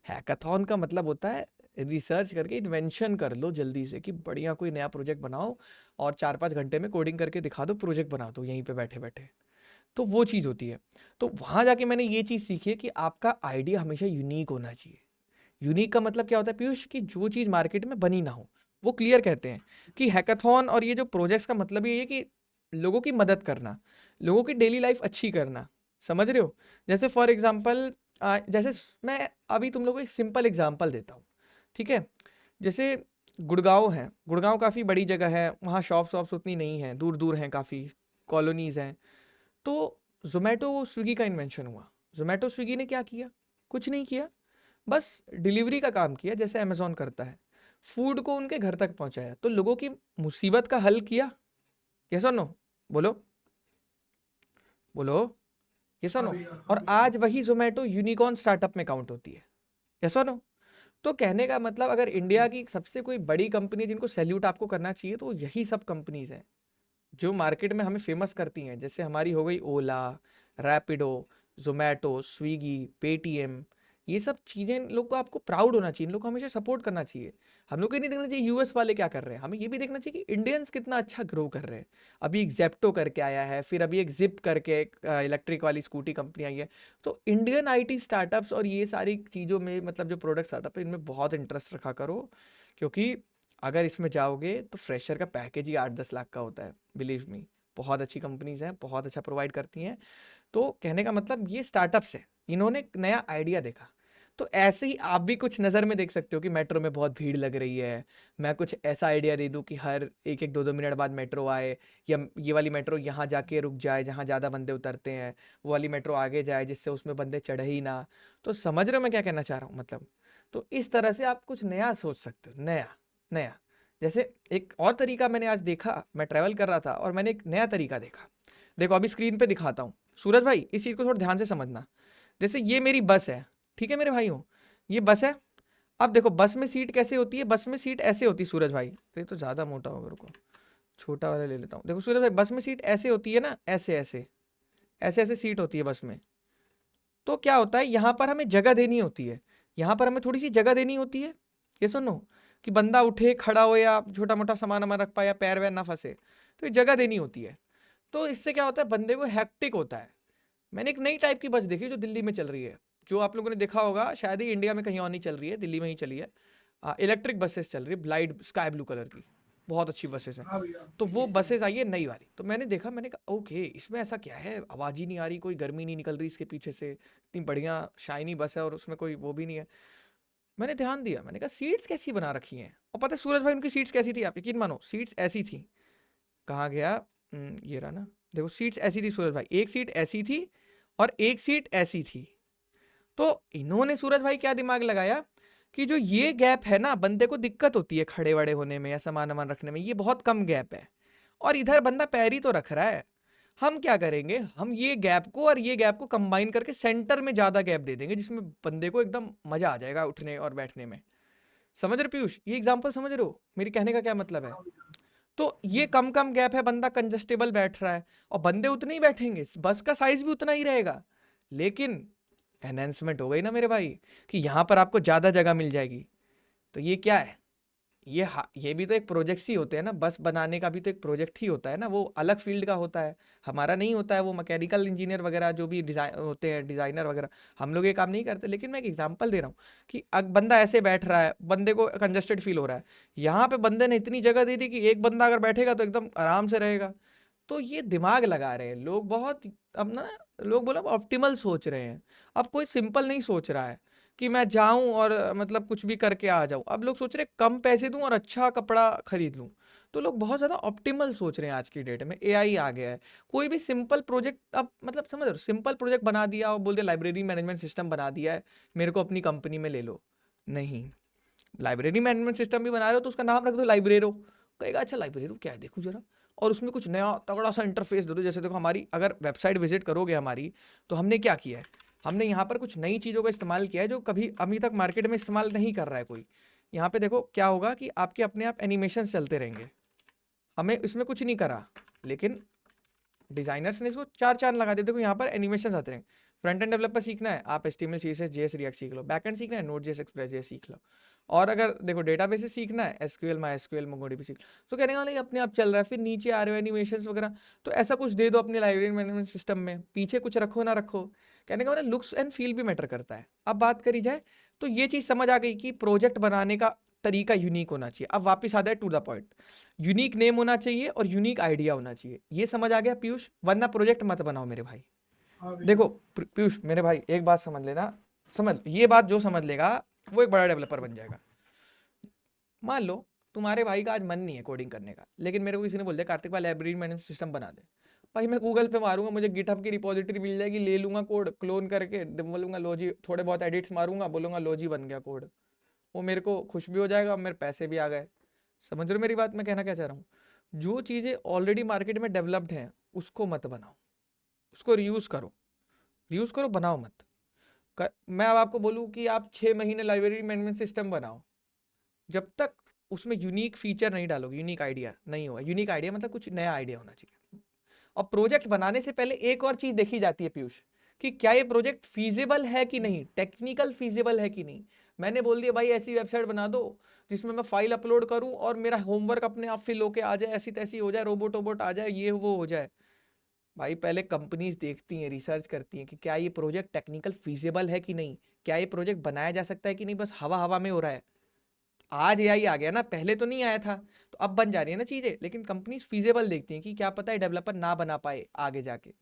हैकाथॉन का मतलब होता है रिसर्च करके इन्वेंशन कर लो जल्दी से, कि बढ़िया कोई नया प्रोजेक्ट बनाओ और 4-5 घंटे में कोडिंग करके दिखा दो, प्रोजेक्ट बना दो यहीं पे बैठे बैठे। तो वो चीज़ होती है। तो वहाँ जाके मैंने ये चीज़ सीखी है कि आपका आइडिया हमेशा यूनिक होना चाहिए। यूनिक का मतलब क्या होता है पीयूष, कि जो चीज़ मार्केट में बनी ना हो, वो क्लियर कहते हैं। कि हैकाथॉन और ये जो प्रोजेक्ट्स का मतलब ये है कि लोगों की मदद करना, लोगों की डेली लाइफ अच्छी करना, समझ रहे हो? जैसे फॉर एग्जांपल, जैसे मैं अभी तुम लोगों को एक सिंपल एग्जांपल देता हूँ, ठीक है? जैसे गुड़गांव है, गुड़गांव काफ़ी बड़ी जगह है, वहाँ शॉप्स उतनी नहीं हैं, दूर दूर हैं, काफ़ी कॉलोनीज़ हैं। तो जोमेटो स्विगी का इन्वेंशन हुआ। जोमेटो स्विगी ने क्या किया? कुछ नहीं किया, बस डिलीवरी का काम किया जैसे अमेज़न करता है, फूड को उनके घर तक पहुंचाया, तो लोगों की मुसीबत का हल किया। ये सुनो, बोलो बोलो, ये हाँ सुनो। भैया हाँ और भैया। आज वही जोमेटो यूनिकॉर्न स्टार्टअप में काउंट होती है। ये सुनो, तो कहने का मतलब अगर इंडिया की सबसे कोई बड़ी कंपनी जिनको सैल्यूट आपको करना चाहिए तो यही सब कंपनीज हैं, जो मार्केट में हमें फेमस करती हैं, जैसे हमारी हो गई ओला, रैपिडो, जोमेटो, स्विगी, पेटीएम, ये सब चीज़ें लोग को आपको प्राउड होना चाहिए, इन लोग को हमेशा सपोर्ट करना चाहिए। हम लोग को ये नहीं देखना चाहिए यूएस वाले क्या कर रहे हैं, हमें ये भी देखना चाहिए कि इंडियंस कितना अच्छा ग्रो कर रहे हैं। अभी एक जेप्टो करके आया है, फिर अभी एक जिप करके एक इलेक्ट्रिक वाली स्कूटी कंपनी आई है। तो इंडियन आईटी स्टार्टअप्स और ये सारी चीज़ों में, मतलब जो प्रोडक्ट स्टार्टअप है, इनमें बहुत इंटरेस्ट रखा करो, क्योंकि अगर इसमें जाओगे तो फ्रेशर का पैकेज ही 8-10 लाख का होता है, बिलीव मी। बहुत अच्छी कंपनीज हैं, बहुत अच्छा प्रोवाइड करती हैं। तो कहने का मतलब ये स्टार्टअप्स है, इन्होंने एक नया आइडिया देखा। तो ऐसे ही आप भी कुछ नज़र में देख सकते हो कि मेट्रो में बहुत भीड़ लग रही है, मैं कुछ ऐसा आइडिया दे दूं कि हर 1-1, 2-2 मिनट बाद मेट्रो आए, या ये वाली मेट्रो यहाँ जाके रुक जाए जहाँ ज़्यादा बंदे उतरते हैं, वो वाली मेट्रो आगे जाए जिससे उसमें बंदे चढ़े ही ना। तो समझ रहे हो मैं क्या कहना चाह रहा हूँ? मतलब तो इस तरह से आप कुछ नया सोच सकते हो, नया नया। जैसे एक और तरीका मैंने आज देखा, मैं ट्रैवल कर रहा था और मैंने एक नया तरीका देखा। देखो अभी स्क्रीन पे दिखाता हूँ, सूरज भाई इस चीज़ को थोड़ा ध्यान से समझना। जैसे ये मेरी बस है, ठीक है मेरे भाइयों, ये बस है। अब देखो बस में सीट कैसे होती है, बस में सीट ऐसे होती है सूरज भाई, तो ये तो ज़्यादा मोटा होगा, रुको छोटा वाला ले लेता हूँ। देखो सूरज भाई, बस में सीट ऐसे होती है ना, ऐसे ऐसे ऐसे ऐसे सीट होती है बस में। तो क्या होता है, यहाँ पर हमें जगह देनी होती है, यहाँ पर हमें थोड़ी सी जगह देनी होती है, ये सुनो, कि बंदा उठे खड़ा हो या छोटा मोटा सामान हमारा रख पाए या पैर वैर ना फंसे, तो ये जगह देनी होती है। तो इससे क्या होता है, बंदे को हैक्टिक होता है। मैंने एक नई टाइप की बस देखी जो दिल्ली में चल रही है, जो आप लोगों ने देखा होगा, शायद ही इंडिया में कहीं और नहीं चल रही है, दिल्ली में ही चली है। इलेक्ट्रिक बसेस चल रही है, ब्लाइट स्काई ब्लू कलर की, बहुत अच्छी बसेस हैं। हाँ भैया, तो वो इस बसेस आई है नई वाली, तो मैंने देखा, मैंने कहा ओके इसमें ऐसा क्या है, आवाज़ ही नहीं आ रही, कोई गर्मी नहीं निकल रही इसके पीछे से, इतनी बढ़िया शाइनी बस है और उसमें कोई वो भी नहीं है। मैंने ध्यान दिया, मैंने कहा सीट्स कैसी बना रखी हैं, और पता है सूरज भाई उनकी सीट्स कैसी थी, आप यकीन मानो सीट्स ऐसी थी। कहाँ गया, ये रहा ना, देखो सीट्स ऐसी थी सूरज भाई, एक सीट ऐसी थी और एक सीट ऐसी थी। तो इन्होंने सूरज भाई क्या दिमाग लगाया कि जो ये गैप है ना, बंदे को दिक्कत होती है खड़े वड़े होने में या सामान वामान रखने में, ये बहुत कम गैप है, और इधर बंदा पैर ही तो रख रहा है। हम क्या करेंगे, हम ये गैप को और ये गैप को कंबाइन करके सेंटर में ज़्यादा गैप दे देंगे, जिसमें बंदे को एकदम मज़ा आ जाएगा उठने और बैठने में। समझ रहे पीयूष, ये एग्जाम्पल समझ रहे हो मेरी कहने का क्या मतलब है? हाँ भैया, तो ये कम कम गैप है, बंदा कंजस्टेबल बैठ रहा है, और बंदे उतने ही बैठेंगे, बस का साइज भी उतना ही रहेगा, लेकिन एनहेंसमेंट हो गई ना मेरे भाई, कि यहाँ पर आपको ज़्यादा जगह मिल जाएगी। तो ये क्या है, ये भी तो एक प्रोजेक्ट्स ही होते हैं ना, बस बनाने का भी तो एक प्रोजेक्ट ही होता है ना, वो अलग फील्ड का होता है, हमारा नहीं होता है। वो मैकेनिकल इंजीनियर वगैरह जो भी डिज़ाइन होते हैं, डिज़ाइनर वगैरह, हम लोग ये काम नहीं करते। लेकिन मैं एक एग्जांपल दे रहा हूँ कि बंदा ऐसे बैठ रहा है, बंदे को कंजस्टेड फील हो रहा है, यहाँ पे बंदे ने इतनी जगह दे दी कि एक बंदा अगर बैठेगा तो एकदम आराम से रहेगा। तो ये दिमाग लगा रहे हैं लोग बहुत, अब ना लोग बोला ऑप्टिमल सोच रहे हैं, अब कोई सिंपल नहीं सोच रहा है कि मैं जाऊं और मतलब कुछ भी करके आ जाऊं। अब लोग सोच रहे हैं कम पैसे दूं और अच्छा कपड़ा खरीद लूं। तो लोग बहुत ज़्यादा ऑप्टिमल सोच रहे हैं आज की डेट में, एआई आ गया है। कोई भी सिंपल प्रोजेक्ट, अब मतलब समझ रहे हो, सिंपल प्रोजेक्ट बना दिया और बोल दिया लाइब्रेरी मैनेजमेंट सिस्टम बना दिया है, मेरे को अपनी कंपनी में ले लो। नहीं, लाइब्रेरी मैनेजमेंट सिस्टम भी बना रहे हो तो उसका नाम रख दो लाइब्रेरो। कहेगा अच्छा लाइब्रेरो क्या है, देखूँ जरा, और उसमें कुछ नया तगड़ा सा इंटरफेस दे दो। जैसे देखो हमारी अगर वेबसाइट विजिट करोगे हमारी, तो हमने क्या किया है, हमने यहाँ पर कुछ नई चीज़ों का इस्तेमाल किया है जो कभी अभी तक मार्केट में इस्तेमाल नहीं कर रहा है कोई। यहाँ पे देखो क्या होगा कि आपके अपने आप एनिमेशन चलते रहेंगे, हमें इसमें कुछ नहीं करा, लेकिन डिजाइनर्स ने इसको 4 चांद लगा दिए। देखो यहाँ पर एनिमेशन आते हैं। फ्रंट एंड डेवलपर सीखना है, आप HTML CSS JS रिएक्ट सीख लो। बैक एंड सीखना है, Node.js Express.js सीख लो। और अगर देखो डेटाबेसेस सीखना है, SQL MySQL MongoDB सीख लो। तो कहने वाला ये अपने आप चल रहा है। फिर नीचे आ रहे हो एनिमेशन वगैरह, तो ऐसा कुछ दे दो अपने लाइब्रेरी मैनेजमेंट सिस्टम में, पीछे कुछ रखो ना रखो। कहने का मतलब लुक्स एंड फील भी मैटर करता है। अब बात करी जाए तो ये चीज़ समझ आ गई कि प्रोजेक्ट बनाने का तरीका यूनिक होना चाहिए। अब वापस आता है to the point, unique name होना चाहिए और यूनिक आइडिया होना चाहिए। ये समझ आ गया पीयूष? वरना प्रोजेक्ट मत बनाओ मेरे भाई। हाँ भैया, देखो पीयूष मेरे भाई, एक बात समझ लेना, समझ ये बात, जो समझ लेगा वो एक बड़ा डेवलपर बन जाएगा। मान लो तुम्हारे भाई का आज मन नहीं है कोडिंग करने का, लेकिन मेरे को किसी ने बोल दिया कार्तिक भाई लाइब्रेरी मैनेजमेंट सिस्टम बना दे। भाई मैं गूगल पे मारूंगा, मुझे गिटहब की रिपोजिटरी मिल जाएगी, ले लूंगा कोड, क्लोन करके बोलूंगा लो जी, थोड़े बहुत एडिट्स मारूंगा, बोलूंगा लो जी बन गया कोड। वो मेरे को खुश भी हो जाएगा, मेरे पैसे भी आ गए। समझ रहे हो मेरी बात मैं कहना क्या चाह रहा हूँ? जो चीज़ें ऑलरेडी मार्केट में डेवलप्ड हैं उसको मत बनाओ, उसको रीयूज़ करो, रीयूज़ करो, बनाओ मत। मैं अब आपको बोलूँ कि आप 6 महीने लाइब्रेरी मैनेजमेंट सिस्टम बनाओ, जब तक उसमें यूनिक फीचर नहीं डालोगे, यूनिक आइडिया नहीं होगा। यूनिक आइडिया मतलब कुछ नया आइडिया होना चाहिए। और प्रोजेक्ट बनाने से पहले एक और चीज देखी जाती है पीयूष, कि क्या ये प्रोजेक्ट फीजिबल है कि नहीं, टेक्निकल फीजिबल है कि नहीं। मैंने बोल दिया भाई ऐसी वेबसाइट बना दो जिसमें मैं फाइल अपलोड करूं और मेरा होमवर्क अपने आप फिल होके आ जाए, ऐसी तैसी हो जाए, रोबोट वोबोट आ जाए, ये वो हो जाए। भाई पहले कंपनीज देखती हैं, रिसर्च करती हैं कि क्या ये प्रोजेक्ट टेक्निकल फीजिबल है कि नहीं, क्या ये प्रोजेक्ट बनाया जा सकता है कि नहीं, बस हवा हवा में हो रहा है। आज एआई आ गया ना, पहले तो नहीं आया था, तो अब बन जा रही है ना चीज़ें, लेकिन कंपनीज फीजेबल देखती हैं कि क्या पता है डेवलपर ना बना पाए आगे जाके।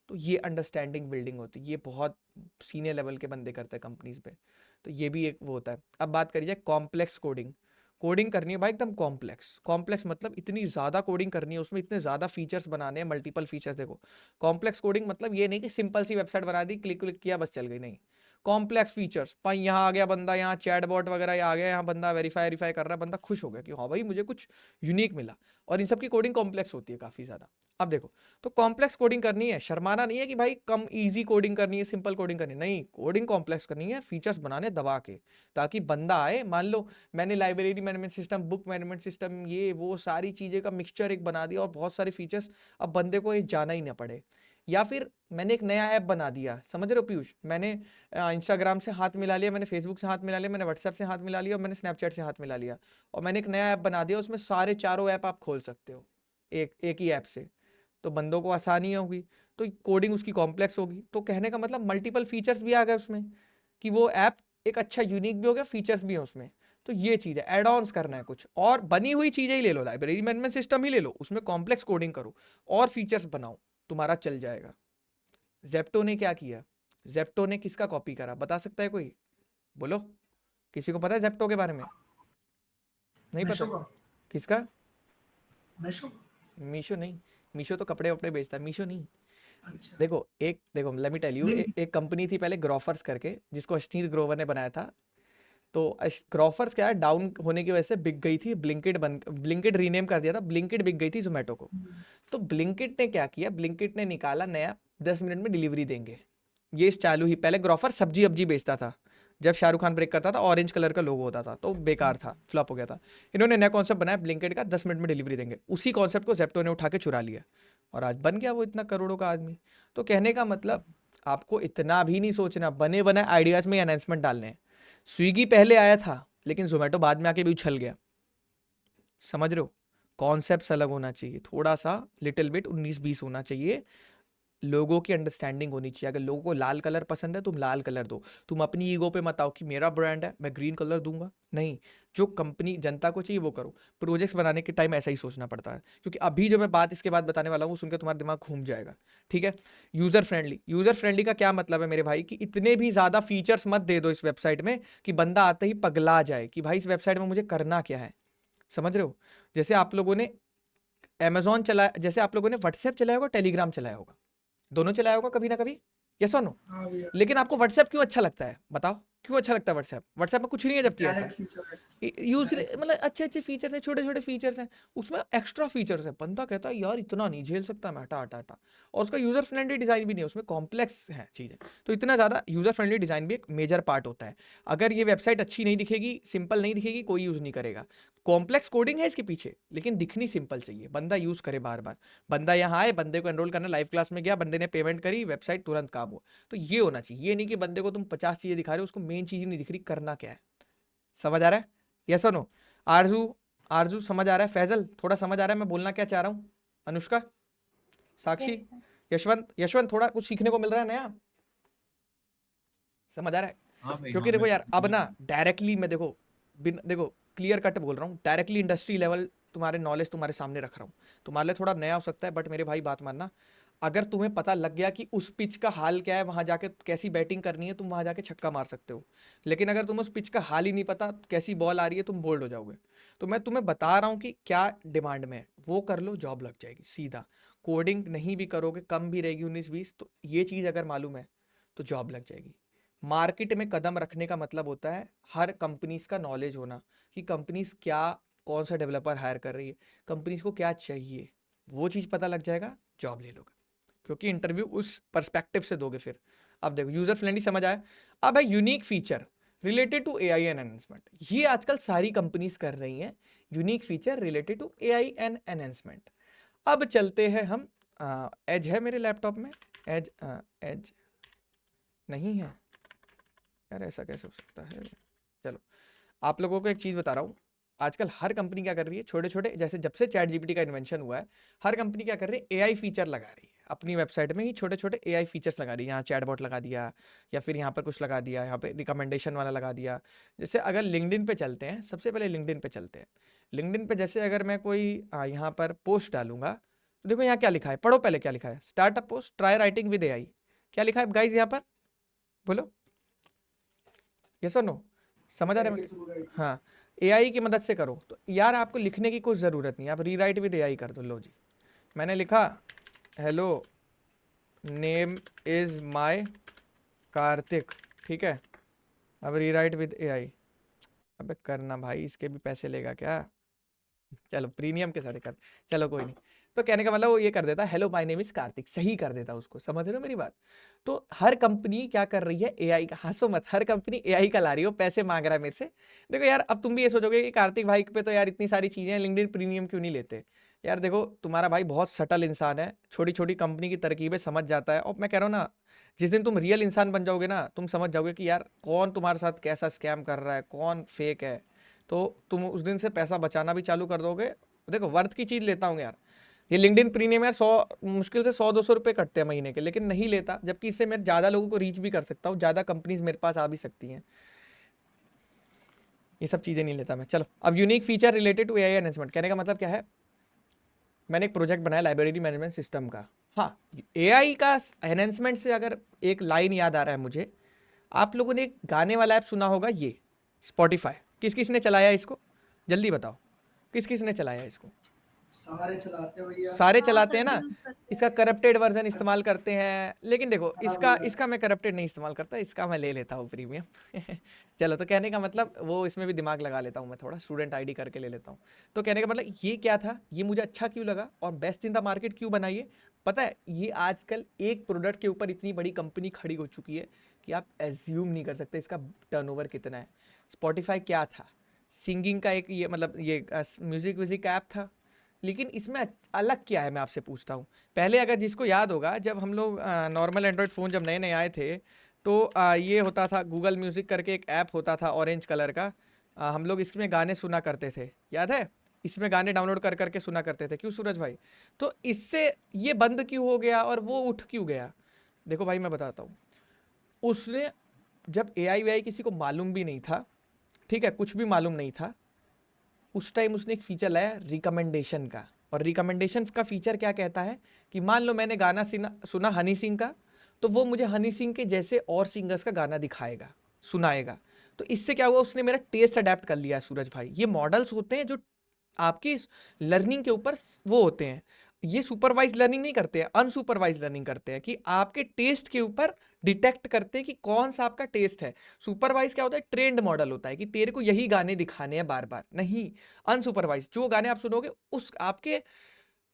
तो ये अंडरस्टैंडिंग बिल्डिंग होती है, ये बहुत सीनियर लेवल के बंदे करते हैं कंपनीज पे। तो ये भी एक वो होता है। अब बात करी जाए कॉम्प्लेक्स कोडिंग। कोडिंग करनी है भाई एकदम कॉम्प्लेक्स। कॉम्प्लेक्स मतलब इतनी ज़्यादा कोडिंग करनी है, उसमें इतने ज़्यादा फीचर्स बनाने हैं, मल्टीपल फीचर्स। देखो कॉम्प्लेक्स कोडिंग मतलब ये नहीं कि सिंपल सी वेबसाइट बना दी, क्लिक क्लिक किया बस चल गई, नहीं। कॉम्प्लेक्स फीचर्स, भाई यहाँ आ गया बंदा, यहाँ चैटबॉट वगैरह आ गया, यहाँ बंदा वेरीफाई कर रहा है, बंदा खुश हो गया कि हाँ भाई मुझे कुछ यूनिक मिला। और इन सब की कोडिंग कॉम्प्लेक्स होती है काफ़ी ज़्यादा। अब देखो, तो कॉम्प्लेक्स कोडिंग करनी है, शर्माना नहीं है कि भाई कम इजी कोडिंग करनी है, सिंपल कोडिंग करनी है, नहीं, कोडिंग कॉम्प्लेक्स करनी है, फीचर्स बनाने दबा के, ताकि बंदा आए। मान लो मैंने library management system, book management system, ये वो सारी चीज़ें का मिक्सचर एक बना दिया और बहुत सारे फीचर्स, अब बंदे को ये जाना ही ना पड़े। या फिर मैंने एक नया ऐप बना दिया, समझ रहे हो पीयूष, मैंने इंस्टाग्राम से हाथ मिला लिया, मैंने फेसबुक से हाथ मिला लिया, मैंने व्हाट्सएप से हाथ मिला लिया, और मैंने स्नैपचैट से हाथ मिला लिया, और मैंने एक नया ऐप बना दिया, उसमें सारे चारों ऐप आप खोल सकते हो एक ही ऐप से। तो बंदों को आसानी होगी, तो कोडिंग उसकी कॉम्प्लेक्स होगी। तो कहने का मतलब मल्टीपल फीचर्स भी आ गए उसमें, कि वो ऐप एक अच्छा यूनिक भी हो गया, फीचर्स भी हैं उसमें। तो ये चीज़ है, एड ऑन्स करना है कुछ, और बनी हुई चीज़ें ही ले लो, लाइब्रेरी मैनेजमेंट सिस्टम ही ले लो, उसमें कॉम्प्लेक्स कोडिंग करो और फीचर्स बनाओ, तुम्हारा चल जाएगा। जेप्टो ने क्या किया, जेप्टो ने किसका कॉपी करा, बता सकता है कोई, बोलो, किसी को पता है जेप्टो के बारे में? नहीं पता। मेशो का। किसका? मेशो। मीशो नहीं, मीशो तो कपड़े वपड़े बेचता है, मीशो नहीं। अच्छा। देखो लेट मी टेल यू, नहीं। एक कंपनी थी पहले ग्रोफर्स करके, जिसको अश्नीर ग्रोवर ने बनाया था। तो ग्रोफर्स क्या है, डाउन होने की वजह से बिक गई थी, ब्लिंकिट रीनेम कर दिया था, ब्लिंकिट बिक गई थी जोमेटो को। तो ब्लिंकिट ने क्या किया, ब्लिंकिट ने निकाला नया 10 मिनट में डिलीवरी देंगे, ये चालू ही। पहले ग्रोफर सब्जी अब्जी बेचता था, जब शाहरुख खान ब्रेक करता था, ऑरेंज कलर का लोगो होता था, तो बेकार था, फ्लॉप हो गया था। इन्होंने नया कॉन्सेप्ट बनाया ब्लिंकिट का, 10 मिनट में डिलीवरी देंगे। उसी कॉन्सेप्ट को जेप्टो ने उठा के चुरा लिया, और आज बन गया वो इतना करोड़ों का आदमी। तो कहने का मतलब, आपको इतना भी नहीं सोचना, बने बनाए आइडियाज़ में एनहेंसमेंट डालने हैं। स्विगी पहले आया था, लेकिन जोमेटो बाद में आके भी उछल गया, समझ रहे हो। कॉन्सेप्ट अलग होना चाहिए, थोड़ा सा लिटिल बिट 19-20 होना चाहिए। लोगों की अंडरस्टैंडिंग होनी चाहिए। अगर लोगों को लाल कलर पसंद है, तुम लाल कलर दो। तुम अपनी ईगो पे मत आओ कि मेरा ब्रांड है मैं ग्रीन कलर दूंगा, नहीं। जो कंपनी जनता को चाहिए वो करो। प्रोजेक्ट्स बनाने के टाइम ऐसा ही सोचना पड़ता है, क्योंकि अभी जो मैं बात इसके बाद बताने वाला हूँ, सुनकर तुम्हारा दिमाग घूम जाएगा, ठीक है। यूज़र फ्रेंडली का क्या मतलब है मेरे भाई, कि इतने भी ज़्यादा फीचर्स मत दे दो इस वेबसाइट में कि बंदा आते ही पगला जाए कि भाई इस वेबसाइट में मुझे करना क्या है, समझ रहे हो। जैसे आप लोगों ने अमेजोन चलाया, जैसे आप लोगों ने व्हाट्सएप चलाया होगा, टेलीग्राम चलाया होगा, दोनों चलाया होगा कभी ना कभी, यस और नो। हाँ भैया। लेकिन आपको व्हाट्सएप क्यों अच्छा लगता है, बताओ क्यों अच्छा लगता है व्हाट्सएप? व्हाट्सएप में कुछ नहीं है जबकि ऐसा। डायरेक्ट फीचर है। यूज डायरेक्ट मतलब फीचर। अच्छे अच्छे फीचर्स हैं, छोटे छोटे फीचर्स हैं, उसमें एक्स्ट्रा फीचर्स है। बंदा कहता है यार इतना नहीं झेल सकता मैं, हटा हटा हटा। और उसका यूजर फ्रेंडली डिजाइन भी नहीं है, उसमें कॉम्प्लेक्स है चीज़ें। तो इतना ज़्यादा यूजर फ्रेंडली डिजाइन भी एक मेजर पार्ट होता है। अगर ये वेबसाइट अच्छी नहीं दिखेगी, सिंपल नहीं दिखेगी, कोई यूज़ नहीं करेगा। कॉम्प्लेक्स कोडिंग है इसके पीछे, लेकिन दिखनी सिंपल चाहिए, बंदा यूज़ करे बार बार। बंदा यहाँ आए, बंदे को एनरोल करना, लाइव क्लास में गया, बंदे ने पेमेंट करी, वेबसाइट तुरंत काम हुआ। तो ये होना चाहिए, ये नहीं कि बंदे को तुम 50 चीज़ें दिखा रहे हो, उसको मेन चीज़ ही नहीं दिख रही, करना क्या है। समझ आ रहा है, यस और नो? आरजू आरजू समझ आ रहा है? फैजल थोड़ा समझ आ रहा है मैं बोलना क्या चाह रहा हूँ? अनुष्का, साक्षी, यशवंत थोड़ा कुछ सीखने को मिल रहा है नया, समझ आ रहा है? हाँ भाई, क्योंकि हाँ, देखो मैं यार, अब समझ ना गया। डायरेक्टली मैं देखो क्लियर कट बोल रहा हूँ, डायरेक्टली इंडस्ट्री लेवल तुम्हारे नॉलेज तुम्हारे सामने रख रहा हूँ। तुम्हारे लिए थोड़ा नया हो सकता है, बट मेरे भाई बात मानना, अगर तुम्हें पता लग गया कि उस पिच का हाल क्या है, वहां जाके कैसी बैटिंग करनी है, तुम वहां जाके छक्का मार सकते हो। लेकिन अगर तुम्हें उस पिच का हाल ही नहीं पता, कैसी बॉल आ रही है, तुम बोल्ड हो जाओगे। तो मैं तुम्हें बता रहा हूँ कि क्या डिमांड में है, वो कर लो, जॉब लग जाएगी सीधा। कोडिंग नहीं भी करोगे, कम भी रहेगी 19-20, तो ये चीज़ अगर मालूम है तो जॉब लग जाएगी। मार्केट में कदम रखने का मतलब होता है हर कंपनीज का नॉलेज होना, कि कंपनीज क्या, कौन सा डेवलपर हायर कर रही है, कंपनीज को क्या चाहिए, वो चीज़ पता लग जाएगा, जॉब ले लोगे। क्योंकि इंटरव्यू उस पर्सपेक्टिव से दोगे फिर। अब देखो यूज़र फ्रेंडली समझ आया। अब है unique feature. Related to AI and enhancement. ये आजकल सारी कंपनीज कर रही हैं, unique feature related to AI and enhancement. अब चलते हैं हम, एज है मेरे लैपटॉप में, एज नहीं है यार, ऐसा कैसे हो सकता है। चलो आप लोगों को एक चीज़ बता रहा हूँ, आजकल हर कंपनी क्या कर रही है, छोटे छोटे, जैसे जब से चैट जीपीटी का इन्वेंशन हुआ है, हर कंपनी क्या कर रही है, एआई फीचर लगा रही है अपनी वेबसाइट में ही, छोटे छोटे एआई फीचर्स लगा रही है। यहाँ चैटबॉट लगा दिया, या फिर यहाँ पर कुछ लगा दिया, यहाँ पे रिकमेंडेशन वाला लगा दिया। जैसे अगर लिंक्डइन पे चलते हैं, सबसे पहले लिंक्डइन पे चलते हैं। लिंक्डइन पे जैसे अगर मैं कोई यहाँ पर पोस्ट डालूंगा, तो देखो यहाँ क्या लिखा है, पढ़ो पहले क्या लिखा है, start a post, try writing with AI. क्या लिखा है गाइज यहाँ पर, बोलो यस और नो, समझ आ रहा है। हाँ, एआई की मदद से करो। तो यार आपको लिखने की कोई ज़रूरत नहीं, आप रीराइट विद एआई कर दो। लो जी, मैंने लिखा hello name is my Kartik, ठीक है। अब रीराइट विद एआई, अबे करना भाई, इसके भी पैसे लेगा क्या, चलो प्रीमियम के साथ कर, चलो कोई नहीं। तो कहने का मतलब वो ये कर देता, hello my name is Kartik, सही कर देता उसको, समझ रहे हो मेरी बात। तो हर कंपनी क्या कर रही है, एआई का, हंसो मत, हर कंपनी एआई का ला रही हो, पैसे मांग रहा है मेरे से। देखो यार, अब तुम भी ये सोचोगे कि कार्तिक भाई पे तो यार इतनी सारी चीजें हैं, लिंक्डइन प्रीमियम क्यों नहीं लेते। यार देखो, तुम्हारा भाई बहुत सटल इंसान है, छोटी छोटी कंपनी की तरकीबें समझ जाता है। और मैं कह रहा हूँ ना, जिस दिन तुम रियल इंसान बन जाओगे ना, तुम समझ जाओगे कि यार कौन तुम्हारे साथ कैसा स्कैम कर रहा है, कौन फेक है। तो तुम उस दिन से पैसा बचाना भी चालू कर दोगे। देखो वर्थ की चीज़ लेता हूँ यार, ये लिंक्डइन प्रीमियम यार 100 मुश्किल से 100-200 रुपये कटते हैं महीने के, लेकिन नहीं लेता, जबकि इससे मैं ज़्यादा लोगों को रीच भी कर सकता हूँ, ज़्यादा कंपनीज मेरे पास आ भी सकती हैं। ये सब चीज़ें नहीं लेता मैं। चलो अब unique feature related to AI enhancement, कहने का मतलब क्या है, मैंने एक प्रोजेक्ट बनाया लाइब्रेरी मैनेजमेंट सिस्टम का। हाँ, एआई का एनहेंसमेंट से अगर एक लाइन याद आ रहा है मुझे, आप लोगों ने एक गाने वाला ऐप सुना होगा, ये स्पॉटिफाई, किस किस ने चलाया इसको, जल्दी बताओ, किस किस ने चलाया इसको। सारे चलाते हैं भैया, सारे हाँ, चलाते हैं सभी ना, यूज करते हैं। इसका करप्टेड वर्जन इस्तेमाल करते हैं, लेकिन देखो हाँ इसका भैया। इसका मैं करप्टेड नहीं इस्तेमाल करता, इसका मैं ले लेता हूँ प्रीमियम चलो, तो कहने का मतलब वो इसमें भी दिमाग लगा लेता हूँ मैं, थोड़ा स्टूडेंट आईडी करके ले लेता हूँ। तो कहने का मतलब ये क्या था, ये मुझे अच्छा क्यों लगा और बेस्ट इन द मार्केट क्यों बनाइए, पता है, ये आजकल एक प्रोडक्ट के ऊपर इतनी बड़ी कंपनी खड़ी हो चुकी है कि आप एज्यूम नहीं कर सकते इसका टर्नओवर कितना है। स्पॉटिफाई क्या था, सिंगिंग का एक, ये मतलब ये म्यूजिक व्यूजिक ऐप था, लेकिन इसमें अलग क्या है, मैं आपसे पूछता हूँ। पहले अगर जिसको याद होगा, जब हम लोग नॉर्मल एंड्रॉयड फ़ोन जब नए नए आए थे, तो ये होता था, गूगल म्यूज़िक करके एक ऐप होता था ऑरेंज कलर का, हम लोग इसमें गाने सुना करते थे, याद है, इसमें गाने डाउनलोड कर करके सुना करते थे, क्यों सूरज भाई। तो इससे ये बंद क्यों हो गया और वो उठ क्यों गया, देखो भाई मैं बताता हूँ। उसने जब एआई वीआई किसी को मालूम भी नहीं था, ठीक है, कुछ भी मालूम नहीं था, उस टाइम उसने एक फीचर लाया रिकमेंडेशन का। और रिकमेंडेशन का फीचर क्या कहता है कि मान लो मैंने गाना सुना हनी सिंह का, तो वो मुझे हनी सिंह के जैसे और सिंगर्स का गाना दिखाएगा, सुनाएगा। तो इससे क्या हुआ, उसने मेरा टेस्ट अडेप्ट कर लिया सूरज भाई। ये मॉडल्स होते हैं जो आपकी लर्निंग के ऊपर वो होते हैं, ये सुपरवाइज लर्निंग नहीं करते हैं, अनसुपरवाइज लर्निंग करते हैं, कि आपके टेस्ट के ऊपर डिटेक्ट करते हैं कि कौन सा आपका टेस्ट है। सुपरवाइज क्या होता है, ट्रेंड मॉडल होता है कि तेरे को यही गाने दिखाने हैं बार बार, नहीं। अनसुपरवाइज जो गाने आप सुनोगे उस आपके